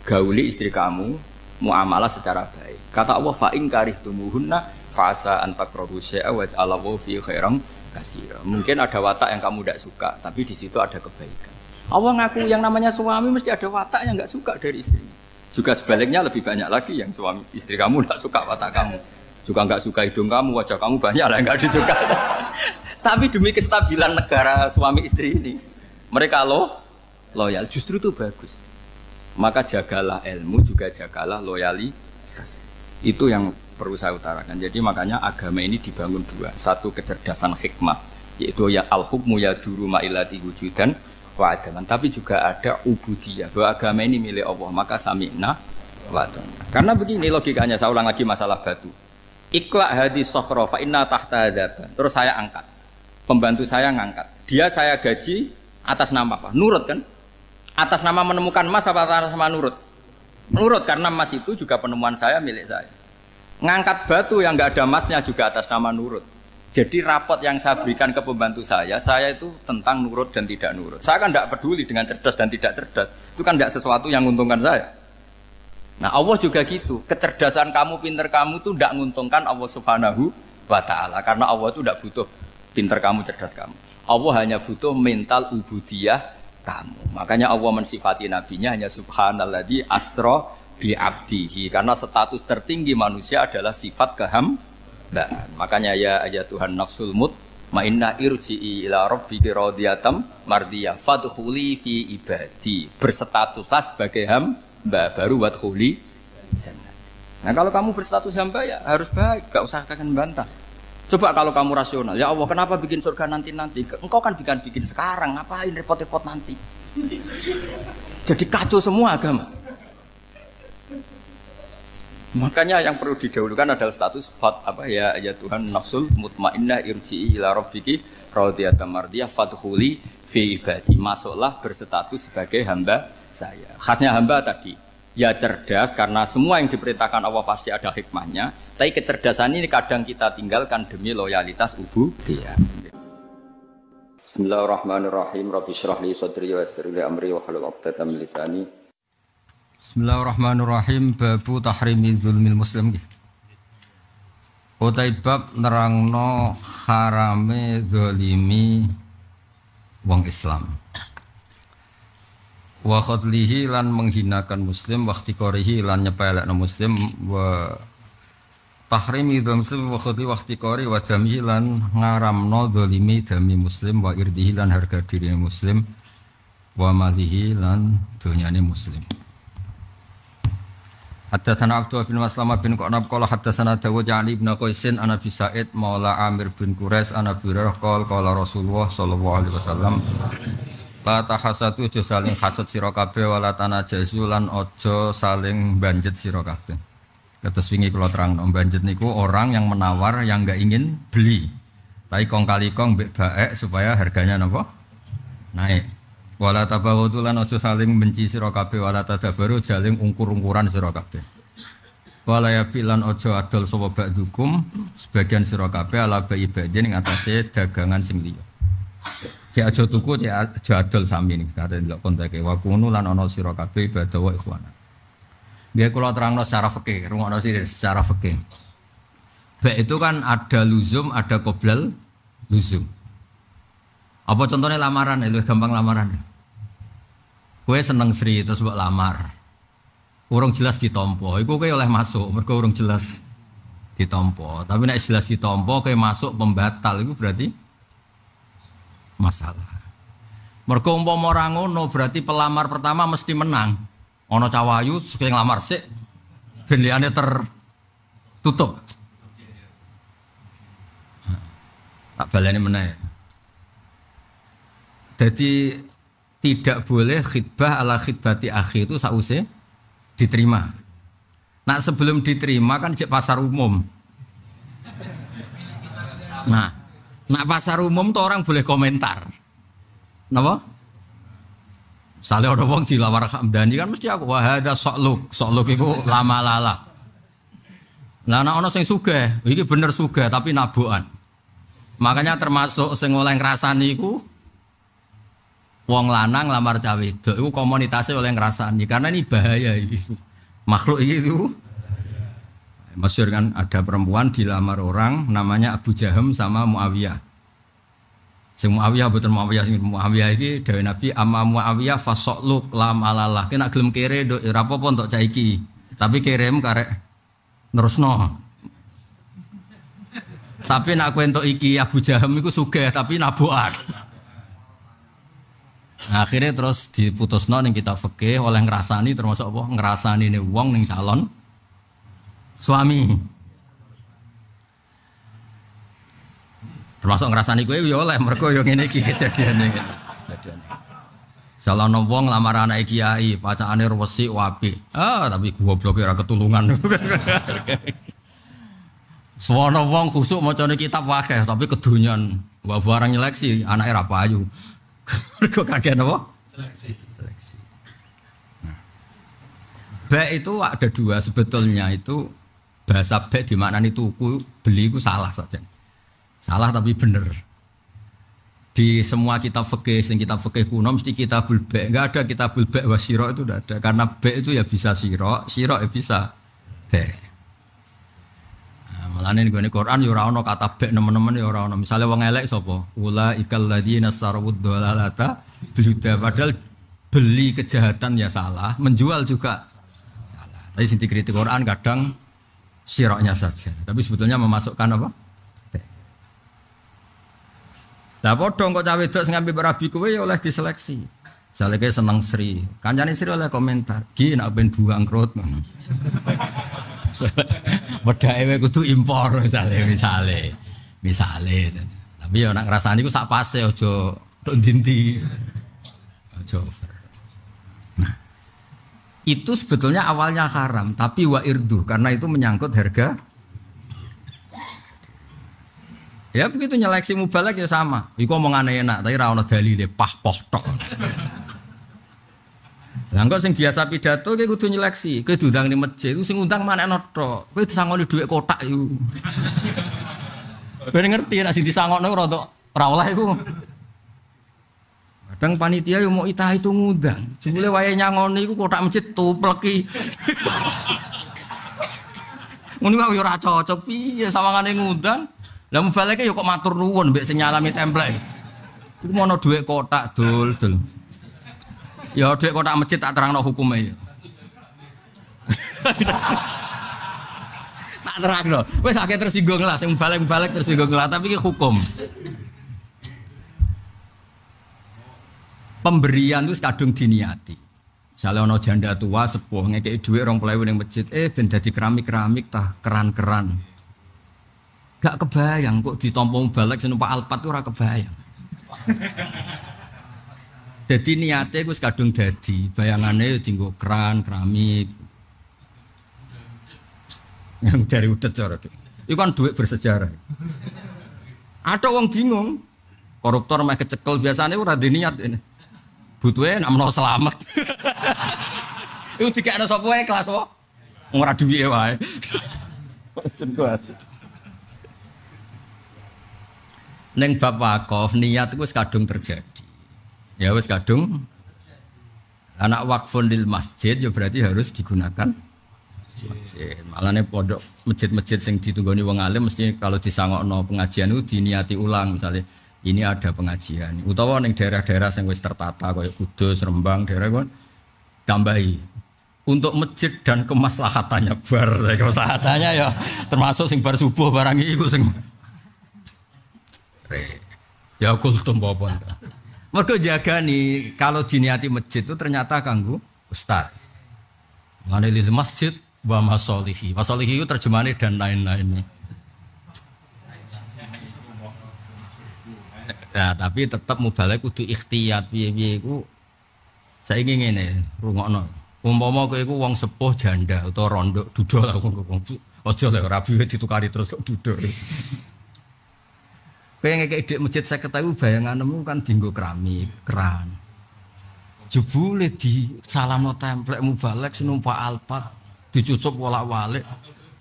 Gauli istri kamu muamalah secara baik. Kata Allah fa in karihtumuhunna fasa antakrahu syai'a wa ja'alallahu fi khairan katsira. Mungkin ada watak yang kamu tidak suka, tapi di situ ada kebaikan. Allah ngaku yang namanya suami mesti ada watak yang enggak suka dari istrinya. Juga sebaliknya lebih banyak lagi yang suami istri kamu enggak suka watak kamu. Juga enggak suka hidung kamu, wajah kamu banyak lah yang enggak disuka. Tapi demi kestabilan negara suami istri ini, mereka loyal, justru itu bagus. Maka jagalah ilmu, juga jagalah loyalitas. Itu yang perlu saya utarakan. Jadi makanya agama ini dibangun dua. Satu kecerdasan hikmah, yaitu ya al-hukmu ya duru ma'ilati wujudan wa adaman. Tapi juga ada ubudiyah, bahwa agama ini milik Allah. Maka sami'na wa ata'na. Karena begini logikanya, saya ulang lagi masalah batu. Iqla hadis sokhro fa inna tahta hadaban. Terus saya angkat. Pembantu saya ngangkat. Dia saya gaji atas nama apa? Nurut kan? Atas nama menemukan emas apa atas nama nurut? Nurut, karena emas itu juga penemuan saya, milik saya. Ngangkat batu yang nggak ada emasnya juga atas nama nurut. Jadi rapot yang saya berikan ke pembantu saya itu tentang nurut dan tidak nurut. Saya kan tidak peduli dengan cerdas dan tidak cerdas. Itu kan tidak sesuatu yang menguntungkan saya. Nah Allah juga gitu. Kecerdasan kamu, pinter kamu itu tidak menguntungkan Allah Subhanahu wa Ta'ala. Karena Allah itu tidak butuh pinter kamu, cerdas kamu. Allah hanya butuh mental ubudiyah kamu. Makanya Allah mensifati nabinya hanya subhanalladzi asra bi abdihi, karena status tertinggi manusia adalah sifat Nah, makanya ya Tuhan nafsul mutmainnah irji'i ila rabbiki radiyatam mardiyah fadkhuli fi ibadi. Berstatuslah sebagai hamba baru wadkhuli jannah. Nah, kalau kamu berstatus hamba ya harus baik, enggak usah kakek bantah. Coba kalau kamu rasional, ya Allah kenapa bikin surga nanti-nanti? Engkau kan bikin sekarang, ngapain repot-repot nanti? Jadi kacau semua agama. Makanya yang perlu didahulukan adalah status ya Tuhan nafsul mutmainnah irji'i ila rabbiki radiyatan mardiyah fadkhuli fi ibadi. Masuklah berstatus sebagai hamba saya. Khasnya hamba tadi ya cerdas karena semua yang diperintahkan Allah pasti ada hikmahnya. Tapi kecerdasan ini kadang kita tinggalkan demi loyalitas ubudiyah. Bismillahirrahmanirrahim. Rabbi shrah li sadri wa yassir li amri wa hlul 'uqdatam min lisani. Bismillahirrahmanirrahim. Babu tahrimi dzulmil muslim. Utai bab nerangno harame zalimi wong Islam. Wa khadlihi lan menghinakan muslim, wa ikhtiqarihi lan nyepelekno muslim, wa tahrimi dzulmil muslim wa khadli wa ikhtiqari wa damihi lan ngaramno zalimi dami muslim, wa irdihi lan harga diri muslim, wa malihi lan donyane muslim. Haddatsana Abdullah bin Maslamah bin Qanab qala haddatsana Dawud Ali bin Qaisin an Abi Sa'id maula Amir bin Quraish an Abi Hurairah qala Rasulullah sallallahu alaihi wasallam la tahasadu aja saling hasad sira kabeh wala tanajazu lan aja saling banjet sira kabeh. Kados wingi kula terangno banjet niku orang yang menawar yang enggak ingin beli. Tapi kong kali kong mbek baek supaya harganya napa? Naik. Wala tabaghadu lan aja saling benci sira kabeh wala tadabaru jaling ungkur-ungkuran sira kabeh. Wala yafilan aja adol sapa ba'dukum sebagian sira kabeh ala baibadin ing atase dagangan sing liya. Cek aja tuku cek aja adol sami niki kate ndelok konteke wa kunu lan ana sira kabeh ibadah wa ikhwana. Dia kula terangno secara fikih, rungokno sithik secara fikih. Ba itu kan ada luzum, ada qoblal luzum. Apa contohnya lamaran itu gampang lamaran. Kowe seneng Sri terus mbok lamar. Urung jelas ditampa, iku kowe oleh masuk, mergo urung jelas ditampa. Tapi nek jelas ditampa kowe masuk pembatal iku berarti masalah. Mergo umpama ora ngono berarti pelamar pertama mesti menang. Ana cawayu sing nglamar sik ben liyane tertutup. Tak baleni meneh. Jadi tidak boleh khidbah ala khidbati akhi itu sause diterima. Nah sebelum diterima kan cek pasar umum. Nah pasar umum tuh orang boleh komentar. Napa? Misalnya ada wong dilawar Hamdani kan mesti aku wah ada sokluk itu lama lala. Nah ana ono sing sugih, iki bener sugih tapi nabukan. Makanya termasuk sing oleh ngrasani iku wong lanang lamar cawe wedok iku komunitasnya oleh ngrasani karena ini bahaya ini. Makhluk itu masyhur kan ada perempuan dilamar orang namanya Abu Jaham sama Muawiyah. Sing Muawiyah boten Muawiyah sing Muawiyah iki dawuh Nabi amma Muawiyah fasokluk lam alalah kena gelem kere nduk ora apa-apa entuk cah iki. Tapi kirim karek nerusno. Tapi nak kowe entuk iki Abu Jaham iku sugih tapi nabukan. Akhirnya terus diputusno ning kitab fikih oleh ngrasani termasuk apa? Ngrasani ne wong ning calon suami. Termasuk ngrasani kowe ya oleh mergo ya ngene iki kejadiane ngene. Kejadiane. Salahno wong lamar anake kiai, pacakane resik apik. Tapi gobloke ora ketulungan. Suwana wong khusuk macane kitab akeh tapi kedonyan. Wa barang nyeleksi anake ra payu. Mergo kakek apa? Seleksi. Nah. Ba itu ada dua sebetulnya itu bahasa ba di mana tuku beli itu salah saja. Salah tapi bener. Di semua kitab fikih, kitab fikih kuno mesti kitabul ba. Enggak ada kitabul ba wa syira itu enggak ada karena ba itu ya bisa syira ya bisa ba. Mulane nggone Quran ya ora ana kata bek nemen-nemen ya ora ana. Misale wong elek sapa? Ulaikal ladzina starawud dalalata bilhuda. Padahal beli kejahatan ya salah, menjual juga salah. Tapi sing dikritik Quran kadang siroknya saja. Tapi sebetulnya memasukkan apa? Lah padha kok cawe wedok sing ngambil rabi kowe ya oleh diseleksi. Misale kowe seneng Sri, kancane Sri oleh komentar, "Ki nak ben buang krut." Wedake kowe kudu impor misale. Tapi ya nak ngrasani ku sak pase aja tok ndi-ndi. Aja over. Nah, itu sebetulnya awalnya haram, tapi wa irdu karena itu menyangkut harga. Ya begitu nyeleksi mubalek ya sama. Iku omongane enak, tapi ra ono dalile pah poh tok. Lah kok sing biasa pidato kowe kudu nyeleksi, kowe diundang ning masjid, sing undang manekno tok. Kowe disangoni dhuwit kotak iku. Kowe ngerti nek sing disangokno ora oleh iku. Kadang panitia yo mau itah itu ngundang. Jebule wayahe nyangoni iku kotak masjid tupleki. Ngono wae ora cocok piye sawangane ngundang. Lah mubaleke ya kok matur nuwun mbek sing nyalami template. Iku mono dhuwit kotak dul. Ya dhuwit kotak masjid tak terangno hukume. Tak terangno. Wis akeh tersinggung lah sing mubalek tersinggung lah tapi iki hukum. Pemberian itu kadung diniati. Misalnya ana janda tua sepuh ngekeki dhuwit 20.000 ning masjid, ben dadi keramik tah keran-keran. Gak kebayang kok ditampa mubalek sing numpak Alphard ora kebayang. Dadi niate wis kadung dadi, bayangane dienggo keran, keramik. Yang dari udet cara. Iku kan duit bersejarah. Ada wong bingung. Koruptor meh kecekel biasane ora di niat ini. Butuhe nak menawa selamat. Iku dikekno sapa wae kelas kok. Ora duwike wae. Neng bab wakaf niat itu wis kadung terjadi. Ya wis kadung. Anak wakfun lil masjid ya berarti harus digunakan masjid. Malane pondok masjid-masjid sing ditunggoni wong alim mesti kalau disangokno pengajian itu diniati ulang misalnya ini ada pengajian. Utawa ning daerah-daerah sing wis tertata kaya Kudus, Rembang, daerah kon tambahi untuk masjid dan kemaslahatannya bar. Kemaslahatannya ya termasuk sing bar subuh barang iku sing ya kultum apa. Mergo jaga nih kalau diniati masjid itu ternyata kanggo ustaz. Ngene di masjid wa masolihi. Masolihi itu terjemahane dan lain-lain. Nah, tapi tetap mubalek kudu ikhtiyat piye-piye iku saiki ngene rungokno. Umpama kowe iku wong sepuh janda utawa rondo duda lah wong aja lek rabi ditukari terus kok duda. Kowe ngekek dik masjid 50.000 bayanganmu kan dienggo keramik, keran. Jebule di salamno templek mubalek senumpak Alphard dicucup wolak-walik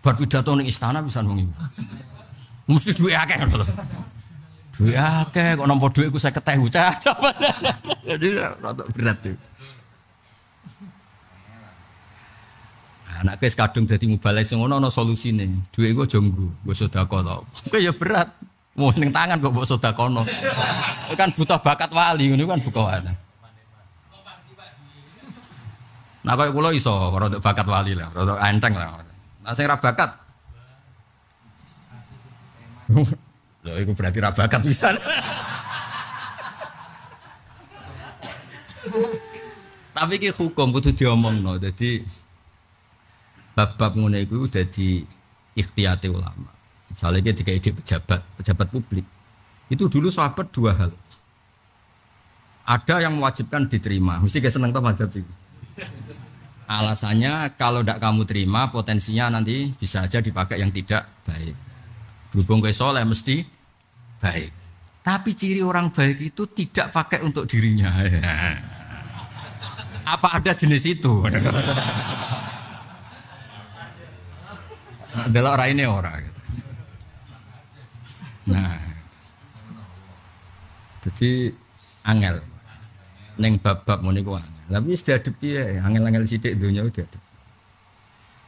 bar pidato ning istana pisan wong iku. Mesti duwe akeh lho. Duwe akeh kok nampa dhuwit ku 50.000 cah. Jadi rada berat itu. Anak wis kadung dadi mubalek sing ngono ana solusine. Dhuwit iku aja nggo sedekah to. Kok ya berat. Mau ning tangan kok mbok sedakono. Kan butuh bakat wali ngono kan buka wae. Nah kaya kula iso rada bakat wali lah, rada enteng lah. Nah sing ra bakat. Lho iku berarti ra bakat pisan. Tapi iki hukum kudu diomongno. Dadi bab-bab ngene iku dadi ikhtiyate ulama. Misalnya ketika ide pejabat publik, itu dulu sahabat dua hal. Ada yang mewajibkan diterima, mesti gak seneng sama itu. Alasannya kalau tidak kamu terima, potensinya nanti bisa aja dipakai yang tidak baik. Berhubung ke soleh mesti baik. Tapi ciri orang baik itu tidak pakai untuk dirinya. Apa ada jenis itu? Adalah orang ini orang. Nah, jadi angel, neng bab-bab muni ku angel. Tapi sudah dihadapi ya, angel-angel sidik dunia udah ada.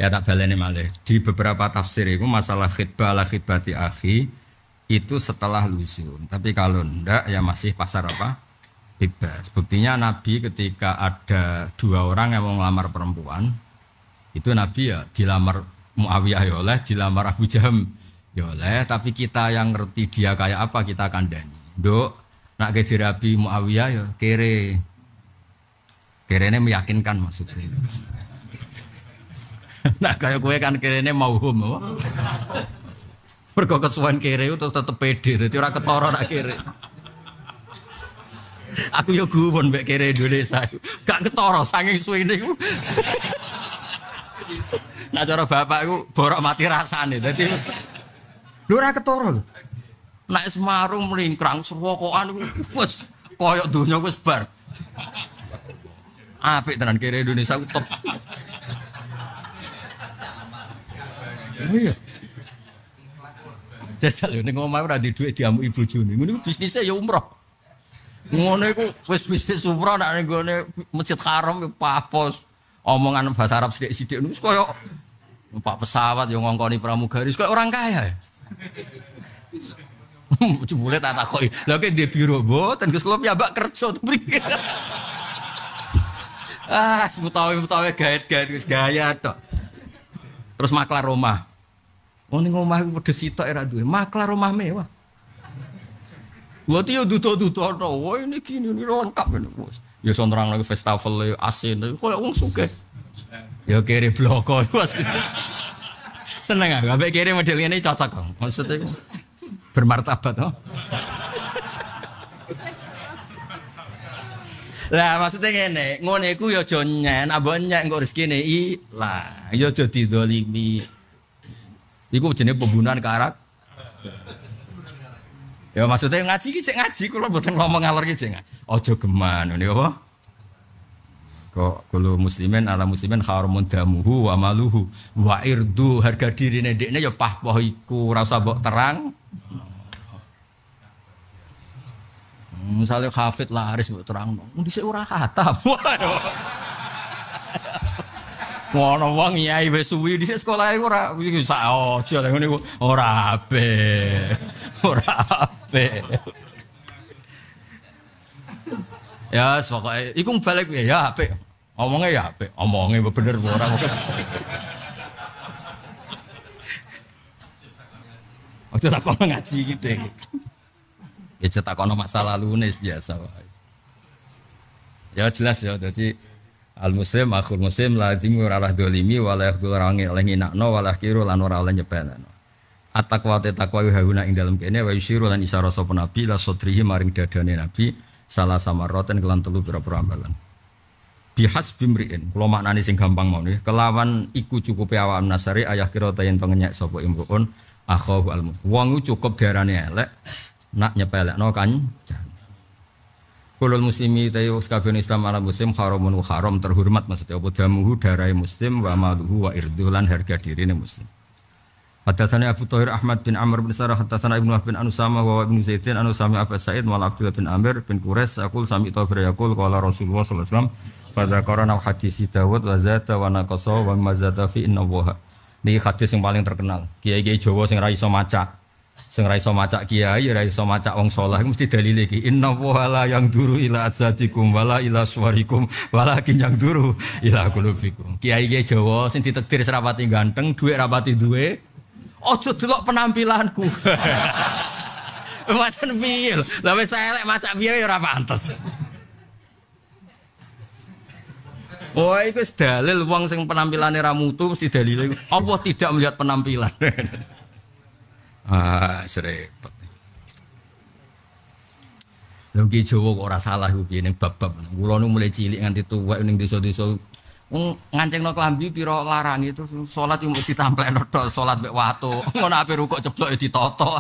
Ya tak baleni malih. Di beberapa tafsir itu masalah khidbah ala khidbati akhi itu setelah lusun. Tapi kalau ndak ya masih pasar apa? Bebas. Buktinya Nabi ketika ada dua orang yang mau ngelamar perempuan, itu Nabi ya dilamar Muawiyah ya oleh, dilamar Abu Jaham ya oleh, tapi kita yang ngerti dia kayak apa kita kandani. Nduk, nak ke dirabi Muawiyah ya kere. Kerene meyakinkan maksudnya. Nah kayak kowe kan kerene mauhum apa? Mergo kesuwen kere terus tetep pede, dadi ora ketara nak kere. Aku yo guwon mbek kere Indonesia. Gak ketara saking suwene iku. Nah cara bapak iku borok mati rasane. Dadi lho ora ketara lho. Nek Semarang mlingkrang sewokokan wis koyo donya wis bar. Apik tenan kere Indonesia ku top. Iya. Jajal ning omah ora di dhuwit diamuki bojone. Ngono iku bisnise ya umroh. Ngono iku wis bisnis umroh nek ning gone Masjid Haram papos. Omongan bahasa Arab sithik-sithik niku koyo numpak pesawat yo ngongkoni pramugari koyo orang kaya. Jebule tak takoki. Lha kok ndek biro mboten Gus kula piyambak kerja to mriki. Mutawi gaet-gaet wis gaya tok. Terus maklar rumah. Wong ning omah iku wedhus sitok ora duwe. Maklar rumah mewah. Wati yo duto-dutono. Wah ini gini lengkap ini bos. Ya sonrang lagi festival AC koyo wong sugih. Ya kere bloko bos. Seneng aku ambek kere model ngene cocok kok. Maksudnya bermartabat toh. Lah maksudnya ngene, ngono iku ya aja nyen, ambek nyek engko rezekine ilang. Ya aja didolimi. Iku jenenge pembunuhan karakter. Ya maksudnya ngaji ki cek ngaji kula mboten ngomong ngalor ki cek. Aja geman ngene apa? Kok kulo muslimin ala muslimin haramun damuhu wa maluhu wa irdu harga dirine ndekne ya pah-pah iku ora usah mbok terang. Misalnya hafid laris mbok terangno. Dhisik ora khatam. Ngono wong nyai wis suwi dhisik sekolah ora iki sak aja ngene iku ora apik. Ora apik. Ya pokoke iku balik ya apik. Omongnya ya apik. Omongnya bener ora kok. Ojo takon ngaji iki deh. Ya cetakon masa lalune biasa wae. Ya jelas ya dadi al muslim akhul muslim la timu ora dolimi wala yakhdul rangi lenginakno wala kiru lan ora oleh nyepelno. At-taqwa taqwa hauna ing dalem kene wa yusyiru lan isyara sapa nabi la sodrihi maring dadane nabi salah samaroten kelan telu pira-pira ambalan. Bihas bimriin kula maknane sing gampang mau nggih kelawan iku cukupe awak nasari ayah kira ta yen pengenyek sapa imruun akhahu almu. Wong cukup diarani elek nak nyepelekno kancan. Kulul muslimi tayu sakabehane Islam ala muslim haramun wa haram terhormat maksudnya apa damuhu darai muslim wa maluhu wa irduhu lan harga dirine muslim. Hadatsana Abu Thahir Ahmad bin Amr bin Sarah hadatsana Ibnu Wahb bin Anusama wa Ibnu Zaidin Anusami Abu Sa'id wa Abdullah bin Amir bin Quraish aqul sami tawfir yaqul qala Rasulullah sallallahu alaihi wasallam pada qarana hadis Dawud wa zata wa naqasa wa mazata fi inna wa. Niki hadis yang paling terkenal. Kiai-kiai Jawa sing ra iso maca. Sing ra iso macak kiai ra iso macak wong saleh mesti dalile iki inna wa yang duru ila adzatikum wala ila suwarikum walakin yang duru ila qulubikum. Kiai-kiai Jawa sing ditakdir serapati ganteng dhuwit rapati duwe aja delok penampilanku. Macam piye lho lha wis elek macak piye ya ora pantes. Oh iku wis dalil wong sing penampilane ra mutu mesti dalile apa tidak melihat penampilan. Serempet. Lha iki Jawa kok ora salah ku piye ning bab-bab. Kula nu mulai cilik nganti tuwek ning desa-desa ngancengno klambi pira larang itu salat yo mesti ditamplekno tok salat mek watu. Ngono ape rukuk ceblok ditoto.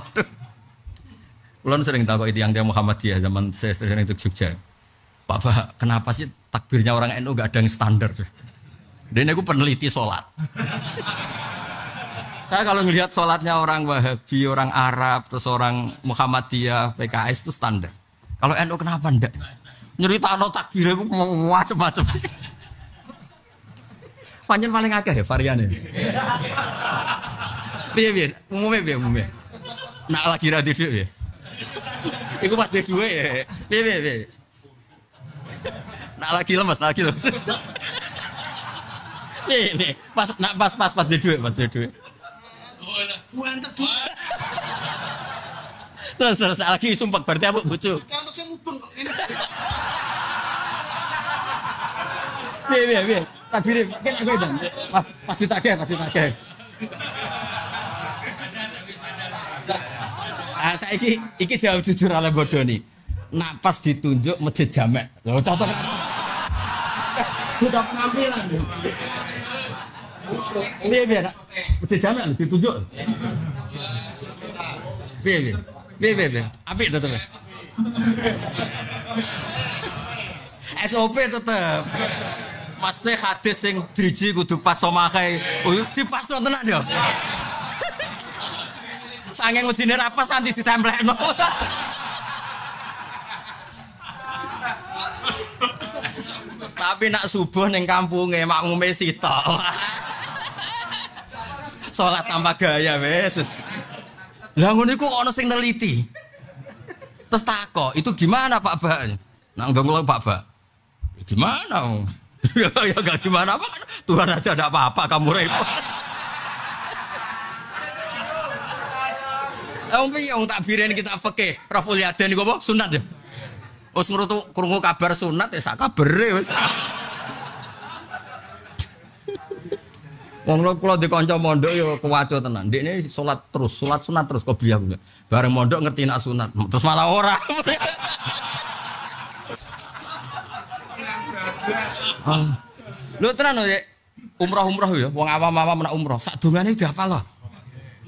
Kula sering takoki tiyang-tiyang Muhammadiyah zaman saya sering itu Jogja. Pak, kenapa sih takbirnya orang NU enggak ada yang standar? Dene aku peneliti salat. Saya kalau ngelihat sholatnya orang Wahabi, orang Arab, terus orang Muhammadiyah, PKS itu standar. Kalau NU kenapa ndak? Nyeritakno takbir itu macam-macam. Panjen paling akeh ya variane. Piye-piye? Umume. Nak lagi ra dhewe ya. Iku pas dhewe ya. Piye. Nak lagi lemes. Nih, pas di duit, pas di duit. Buantek duit. Terus lagi sumpah berarti apa bojo? Contoh saya mubeng ini. Piye. Takbire, kan aku dan. Pasti takeh. Saiki iki jawab jujur ala bodoh nih. Nak pas ditunjuk masjid jamek. Lho cocok. Udah penampilan. Piye nak? Masjid jamek ditunjuk. Piye. Apik tetep. SOP tetep. Maksudnya hadis sing driji kudu pas somakai. Dipasno tenan yo. Sanging ujine ra pas nanti ditemplekno. Tapi nak subuh ning kampunge makmume sitok. Salat tanpa gaya wis. Lah ngono iku ana sing neliti. Terus takok, itu gimana Pak Ba? Nak ngomong Pak Ba. Gimana? Ya enggak gimana Pak. Tuhan aja enggak apa-apa kamu repot. Piye wong takbiren kita fikih, raful yaden iku apa? Sunat ya. Wis ngrutu krungu kabar sunat ya sak kabare wis. Wong kula di kanca mondok ya kewaco tenan. Ndekne salat sunat terus kok biya. Bareng mondok ngerti nak sunat, terus malah ora. Lho tenan ya umrah ya, wong awam-awam nak umrah, sak dongane udah hafal loh.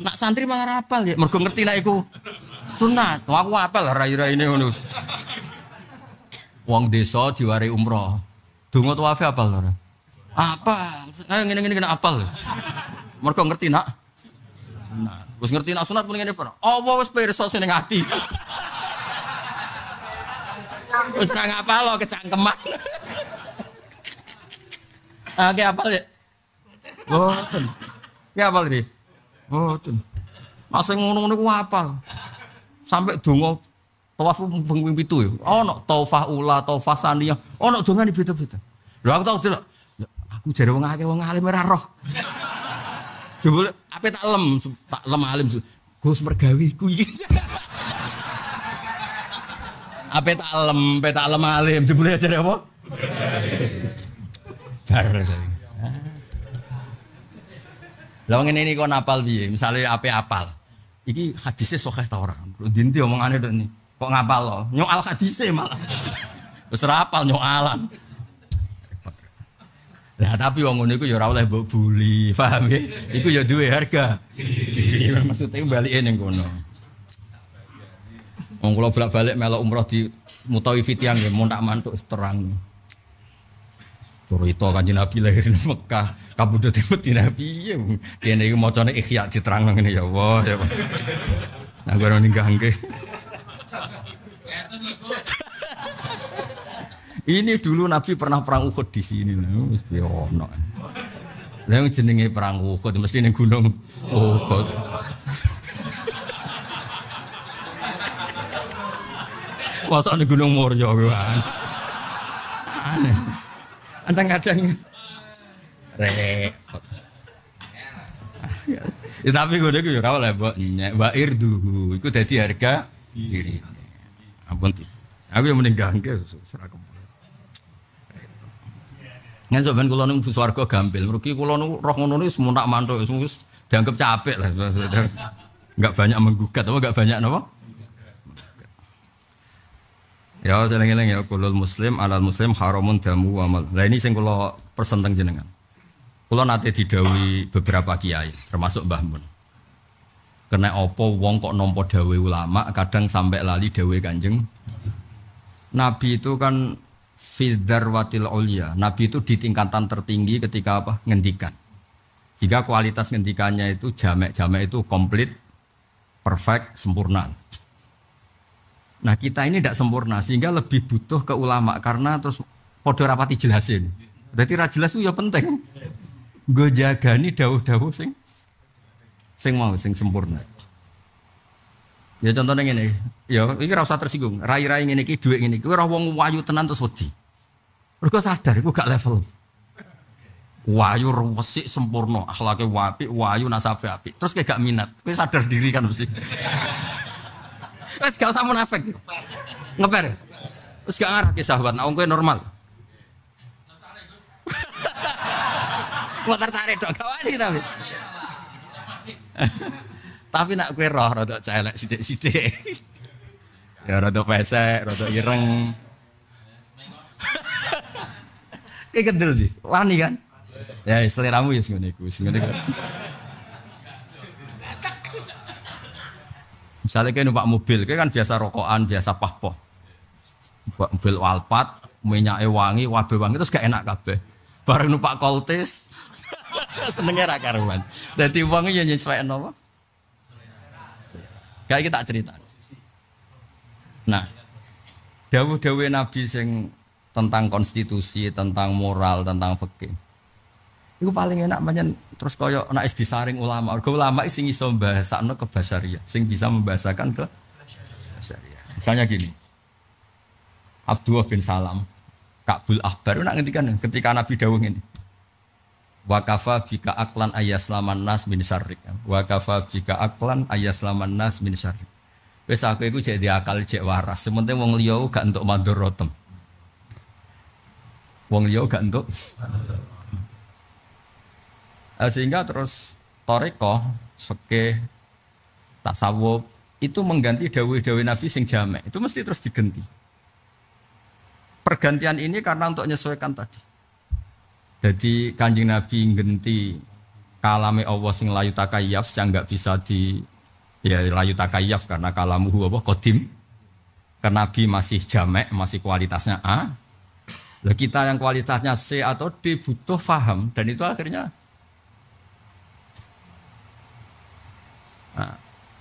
Nak santri malah hafal ya, mergo ngerti nek iku sunat. Wong aku hafal rai-raine ngono. Wong desa diwari umrah. Donga tuwafe hafal ora? Apa? Ngene kena hafal. Mergo ngerti nak sunat. Wis ngerti nak sunat muni ngene apa? Apa wis pirsa sing ning ati. Wis ora ngapal lo kecangkeman. Oke hafal ya? Boten. Ki hafal iki. Boten. Masih ngono-ngono ku hafal. Sampai donga tawaf ping 7 ya. Ono taufah ula, taufah saniyah. Ono dongane beda-beda. Lho aku tau delok. Aku jare wong akeh wong alim ora roh. Jebul ape tak lem alim. Gus mergawi ku iki. Ape tak lem alim jebul jare apa? Bar saya. Lah ngene iki kok napal piye? Misale ape apal. Iki hadise sahih ta ora? Dinti omongane tok ni. Kok ngapal lo? Nyoal hadise malah. Wis ora apal nyoalan. Lah tapi wong ngono iku ya ora oleh mbok buli, paham ya? Iku ya duwe harga. Maksudnya balike ning kono. Wong kula bolak-balik melok umroh di Mutawifi tiyang nggih montak mantuk terang. Cerita Kanjeng Nabi lahir di Mekah, kabudut di Madinah piye? Kene iki macane Ihya diterangno ngene ya Allah ya. Nah ora ninggangke. Ini dulu Nabi pernah perang Uhud di sini. Wis piye ono. Lah yang jenenge perang Uhud mesti ning gunung Uhud. Masa ning gunung Murya kan. Aneh. Kadang-kadang repot. Ya tapi gue iku ora oleh mbok nyek irduhu iku dadi harga diri. Ampun. Aku yang mending gangke serak. Ngen sampean kula niku swarga gampil. Mergi kula niku roh ngono niku semuntak mantuk wis dianggap capek lah. Enggak banyak menggugat apa enggak banyak napa? Ya seneng-seneng ya kulul muslim alal muslim haramun damu wa mal. Lah ini sing kula pesen teng jenengan. Kula nate didhawuhi beberapa kiai termasuk Mbah Mun. Kena apa wong kok nampa dawuh ulama kadang sampai lali dawuh Kanjeng Nabi itu kan fidarwatil ulia. Nabi itu di tingkatan tertinggi ketika apa? Ngendikan. Jika kualitas ngendikannya itu jamek-jamek itu komplit, perfect, sempurna. Nah kita ini tidak sempurna sehingga lebih butuh ke ulama karena terus podo rapati jelasin. Jadi ra jelas itu ya penting. Gue jagani dawuh-dawuh sing mau sing sempurna. Ya contohnya ngene, ya iki ora usah tersinggung. Rai-rai ngene iki dhuwit ngene iki ora wong wayu tenan terus wedi. Mergo sadar iku gak level. Wayu resik sempurna, akhlake apik, wayu nasabe apik. Terus kayak gak minat. Kowe sadar diri kan mesti. Wes gak usah munafik. Ngeper. Wes gak ngarah ke sahabat, nek kowe normal. Wah tertarik dok kawani tapi. Tapi nak kowe roh rada celek sithik-sithik. Ya rada pesek, rada ireng. Kayak gendel sih, wani kan? Ya seleramu ya ngono iku, ngono iku. Misalnya kayak numpak mobil, kayak kan biasa rokokan, biasa pahpoh. Mobil Alphard, minyaknya wangi, wabe wangi, terus gak enak kabeh. Bareng numpak Koltis, senengnya ra karuan. Dadi wong ya nyesuaikan apa? Kayak kita cerita. Nah, dawuh-dawuh Nabi sing tentang konstitusi, tentang moral, tentang fikih. Iku paling enak pancen terus kaya nek disaring ulama. Ulama sing iso mbahasakno ke basariah, sing bisa membahasakan ke basariah. Misalnya gini. Abdullah bin Salam, Ka'bul Ahbar nak ngendikan ketika Nabi dawuh ngene. Wa kafa bika aqlan ayaslaman nas min syarrik. Wa kafa bika aqlan ayaslaman nas min syarrik. Wis aku iku jek diakal jek waras, sementing wong liya gak entuk mandorotem. Wong liya gak entuk. Sehingga terus toriko, fikih, tasawuf itu mengganti dawuh-dawuh Nabi sing jamek. Itu mesti terus diganti. Pergantian ini karena untuk menyesuaikan tadi. Jadi Kanjeng Nabi ngganti kalame Allah sing layu takayyaf yang enggak bisa di ya layu takayyaf karena kalamuhu apa qadim. Karena Nabi masih jamek, masih kualitasnya A. Lah kita yang kualitasnya C atau D butuh faham dan itu akhirnya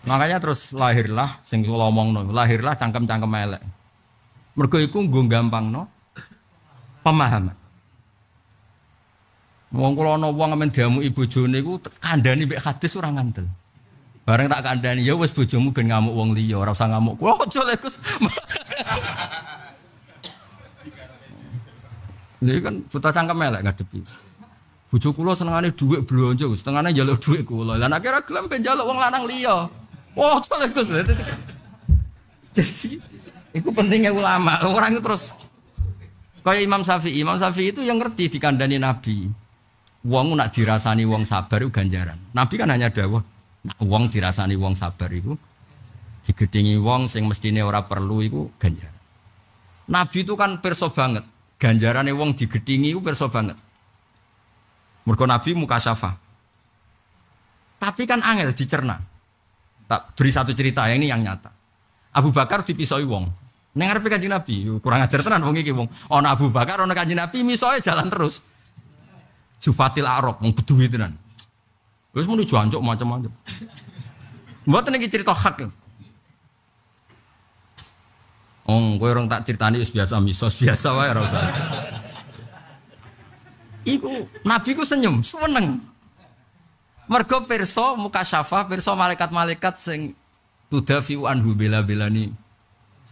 makanya terus lahirlah sing kula omongno, lahirlah cangkem-cangkem elek. Mergo iku nggo gampangno pemahaman. Wong kula ana wong amen diamuki bojone iku kandhani mek hadis ora ngandel. Bareng tak kandhani ya wis bojomu ben ngamuk wong liya, ora usah ngamuk. Wah aja lek Gus. Ini kan buta cangkem elek ngadepi. Bojo kula senengane dhuwit blonjo, setengahnya njaluk dhuwit kula. Lah nek ora gelem ben njaluk wong lanang liya. Wah aja lek Gus. Jadi itu pentingnya ulama. Orang itu terus kayak Imam Syafi'i itu yang ngerti dikandani Nabi. Wong nak dirasani wong sabar itu ganjaran. Nabi kan hanya dawuh, nak wong dirasani wong sabar itu digedingi wong sing mestine ora perlu itu ganjaran. Nabi itu kan pirsa banget. Ganjarane wong digedingi itu pirsa banget. Mergo Nabi mukasyafah. Tapi kan angel dicerna. Tak beri satu cerita yang ini yang nyata. Abu Bakar dipisoi wong. Ning ngarepe Kanjeng Nabi, kurang ajar tenan wong iki wong. Ana Abu Bakar, ana Kanjeng Nabi misoe jalan terus. Jufatil Arab wong beduwi tenan. Wis muni jancuk macam-macam. Mboten iki cerita hak. Kowe orang tak critani wis biasa misos biasa wae ora usah. Iku Nabi ku senyum, seneng. Mergo pirsa mukasyafah, pirsa malaikat-malaikat sing tudafiu anhu bela-belani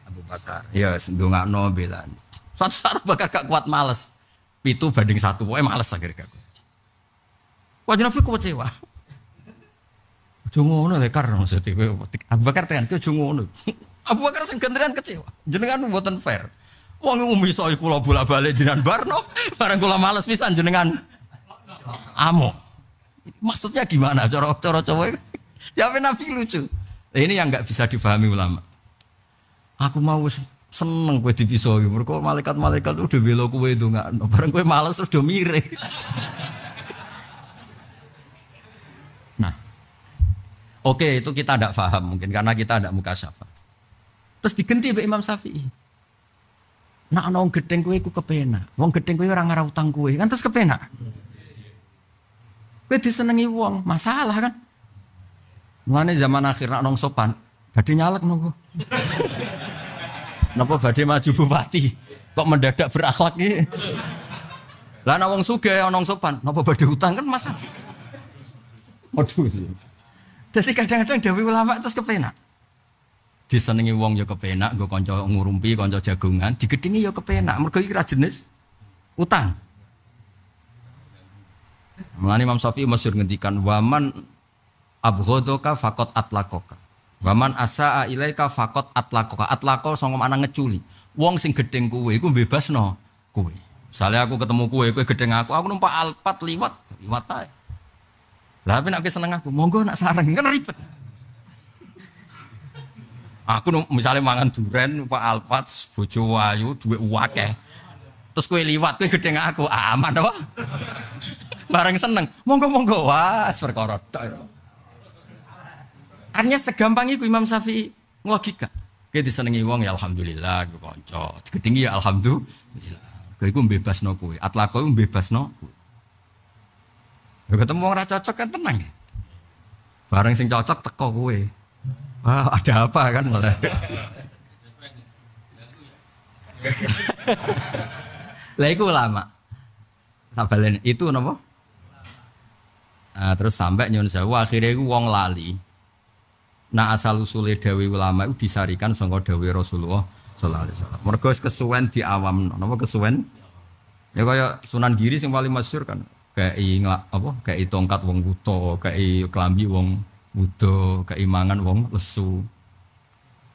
Abu Bakar. Ya ndongakno belani. Suatu saat Bakar gak kuat males. 7 banding 1, pokoke males akhirnya. Wajib Nabi kecewa. Aja ngono lek karo maksud kowe. Abu Bakar tekan kowe aja ngono. Abu Bakar sing ganderan kecewa. Jenengan mboten fair. Wong miso kula bola-balik jenengan barno, barang kula males pisan jenengan amuk. Maksudnya gimana cara cowok? Jawab Nabi lucu. Ini yang enggak bisa difahami ulama. Aku mau seneng kowe dipisoi. Mergo malaikat-malaikat udah bela kowe ndongakno. Bareng kowe males terus do mire. Nah. Oke, itu kita tidak paham mungkin karena kita tidak mukasyafah. Terus diganti mbek Imam Syafi'i. Nak ana wong gedeng kowe iku kepenak. Wong gedeng kowe ora ngarah utang kowe, kan terus kepenak. Kowe disenengi wong, masalah kan? Mulane zaman akhir nak nong sopan, badhe nyalek nopo? Napa badhe maju bupati? Kok mendadak berakhlak iki? Lah ana wong sugih ana sopan, napa badhe utang kan masalah. Waduh sih. Jadi kadang-kadang dawuh ulama terus kepenak. Disenengi wong ya kepenak, nggo kanca ngurumpi, kanca jagongan, digedhingi ya kepenak. Mergo iki ra jenis utang. Mulane Imam Syafi'i masyhur ngendikan waman abghadaka faqat atlaqaka. Waman asaa ilaika faqat atlaqaka. Atlaqo sanga ana ngeculi. Wong sing gedeng kowe iku bebasno kowe. Misalnya aku ketemu kowe gedeng aku numpak Alphard liwat ae. Lah tapi nek seneng aku, monggo nak sareng kan ribet. Aku misalnya mangan duren numpak Alphard bojo ayu duwe akeh. Terus kowe liwat kowe gedeng aku, aman apa? Bareng seneng. Monggo wah perkara tok. Artinya segampang itu Imam Syafi'i ngelogika. Kayak disenengi wong ya alhamdulillah, gue konco. Ketinggi ya alhamdulillah. Kayak gue bebasno kowe. Atlaqo gue bebasno kowe. Ketemu orang cocok kan tenang. Bareng sing cocok teko kowe. Wah, ada apa kan malah. Lah iku ulama. Sabalen itu napa? Nah, terus sampai nyun sewu akhirnya iku wong lali. Nah asal usule dawe ulama itu disarikan sangka dawe Rasulullah sallallahu alaihi wasallam. Mergo kesuwen di awam, napa kesuwen? Ya kaya Sunan Giri sing paling masyhur kan. Kayak tongkat wong buta, kayak kelambi wong wuda, kayak mangan wong lesu.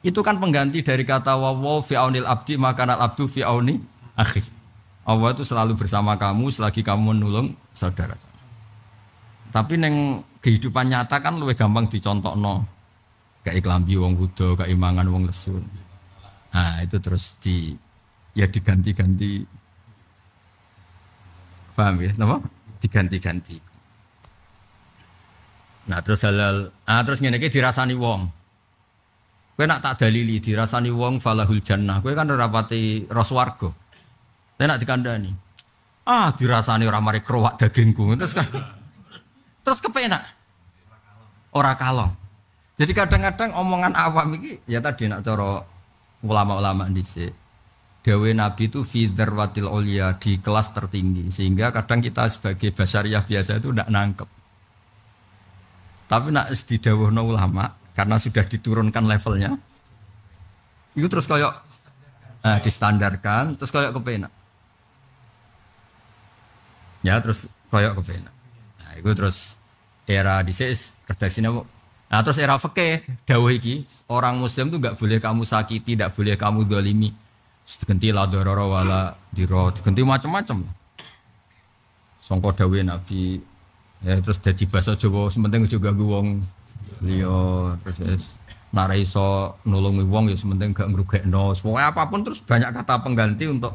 Itu kan pengganti dari kata wa fi aunil abdi maka al abdu fi auni akhi. Allah itu selalu bersama kamu selagi kamu menolong saudara. Tapi neng kehidupan nyata kan luwih gampang dicontohno. Kayak kelambi wong wuda, kayak mangan wong lesu. Nah, itu terus diganti-ganti. Paham ya? Napa? Diganti-ganti. Nah, terus terus ngene iki dirasani wong. Kowe nak tak dalili dirasani wong falahul jannah. Kowe kan ora pati ros warga. Nek nak dikandani. Dirasani ora mari krowak dagingku. Terus kepenak. Ora kalong. Jadi kadang-kadang omongan awam ini ya tadi nak cara ulama-ulama dhisik. Dawe Nabi itu fi dzarwatil ulya di kelas tertinggi sehingga kadang kita sebagai basyariah biasa itu tidak nangkep. Tapi nak didhawuhno ulama karena sudah diturunkan levelnya. Itu terus koyok distandarkan terus koyok kepenak. Ya terus koyok kepenak. Nah, itu terus era dhisik redaksine. Nah terus era fikih dawuh iki orang muslim tuh enggak boleh kamu sakiti, enggak boleh kamu dzalimi. Diganti la darara wala dira, diganti macam-macam. Sangka dawuh Nabi ya terus dadi basa Jawa sementing aja ganggu wong liya terus nek iso nulungi wong ya sementing gak ngrugekno. Pokoke apapun terus banyak kata pengganti untuk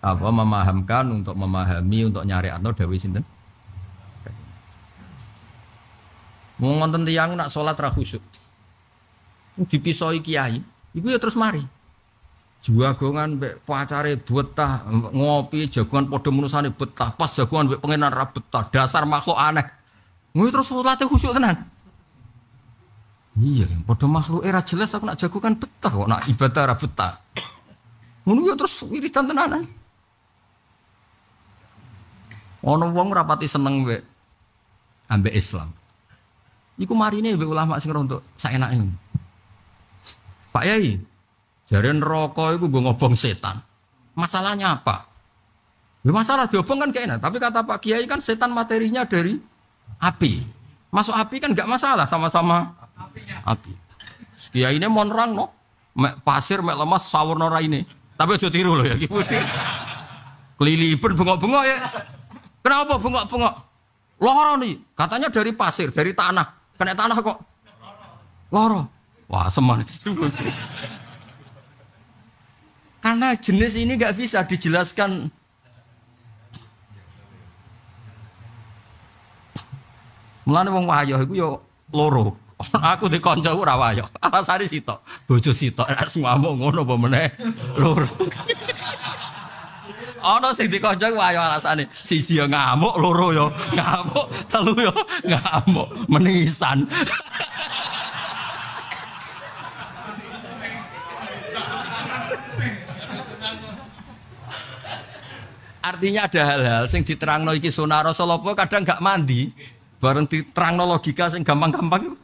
memahamkan, untuk memahami, untuk nyariatno dawuh sinten. Mau ngonten tiyang nak sholat ra khusyuk. Dipisoi kiai, iku ya terus mari. Jagongan mbek pacare betah, ngopi jagongan padha menusane betah, pas jagongan mbek pengenan ra betah, dasar makhluk aneh. Ngono terus salate khusyuk tenan. Iya, padha makhluk ra jelas aku nak jagongan betah kok nak ibadah ra betah. Ngono ya terus wiridan tenanan. Ono wong rapati seneng mbek ambek Islam. Iku marine mbek ulama sing rontok saenake. Pak Yai, jare neraka iku nggo ngobong setan. Masalahnya apa? Ya masalah diobong kan gak enak, tapi kata Pak Kiai kan setan materinya dari api. Masuk api kan gak masalah, sama-sama api. Kiai ini mau nerang no, mek pasir mek lemas sawurna raine. Tapi aja tiru lho ya iki. Kelilipan bengok-bengok ya. Kenapa bengok-bengok? Loro nih, katanya dari pasir, dari tanah. Kena tanah kok. Loro. Wah, seman. Karena jenis ini nggak bisa dijelaskan. Mulane wong wayoh iku yo loro. Aku dikonco ora wayoh. Alasane sitok. Bojo sitok nek ngamuk ngono apa meneh loro. Ana sing dikonco wayoh alasane. Siji yo ngamuk, loro yo ngamuk, telu yo ngamuk, menisan. Artinya ada hal-hal sing diterangno iki sunah Rasulullah kadang gak mandi, bareng diterangno logika sing gampang-gampang.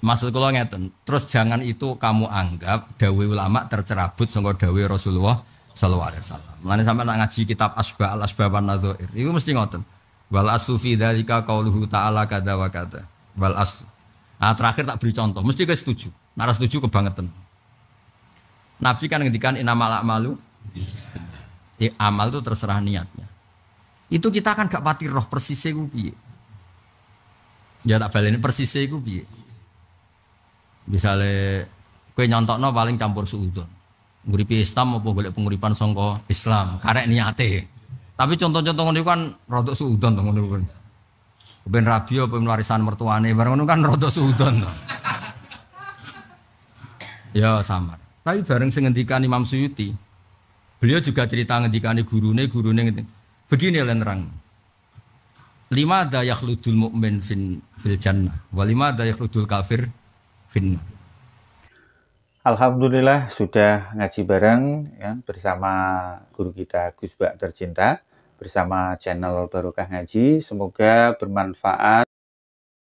Maksud kula ngeten, terus jangan itu kamu anggap dawuh ulama tercerabut saka dawuh Rasulullah sallallahu alaihi wasallam. Mulane sampeyan nak ngaji kitab Asba al Asbab an Nadzair, iku mesti ngoten. Wal aslu fi dzalika qauluhu ta'ala kada wa kada. Wal aslu. Nah, terakhir tak beri contoh, mesti ke setuju. Nara setuju kebangetan. Nabi kan ngendikan innamal a'malu amal itu terserah niatnya. Itu kita kan gak pati roh persisnya ku piye. Ya tak baleni persisnya ku piye. Misale kowe nyontokno paling campur suudon. Nguripi Islam apa golek penguripan sangka Islam, karek niate. Tapi contoh-contoh ngono kan rodok suudon to ngono kan. Ben rabi apa warisan mertuane bareng ngono kan rodok suudon. Ya sama. Tapi bareng sing ngendikan Imam Suyuti. Beliau juga cerita ngendikane gurune begini oleh nerang. Lima ada yakhludul mu'min fil jannah, wa lima ada yakhludul kafir finnar. Alhamdulillah sudah ngaji bareng ya, bersama guru kita Gus Bak tercinta, bersama channel Barokah Ngaji. Semoga bermanfaat.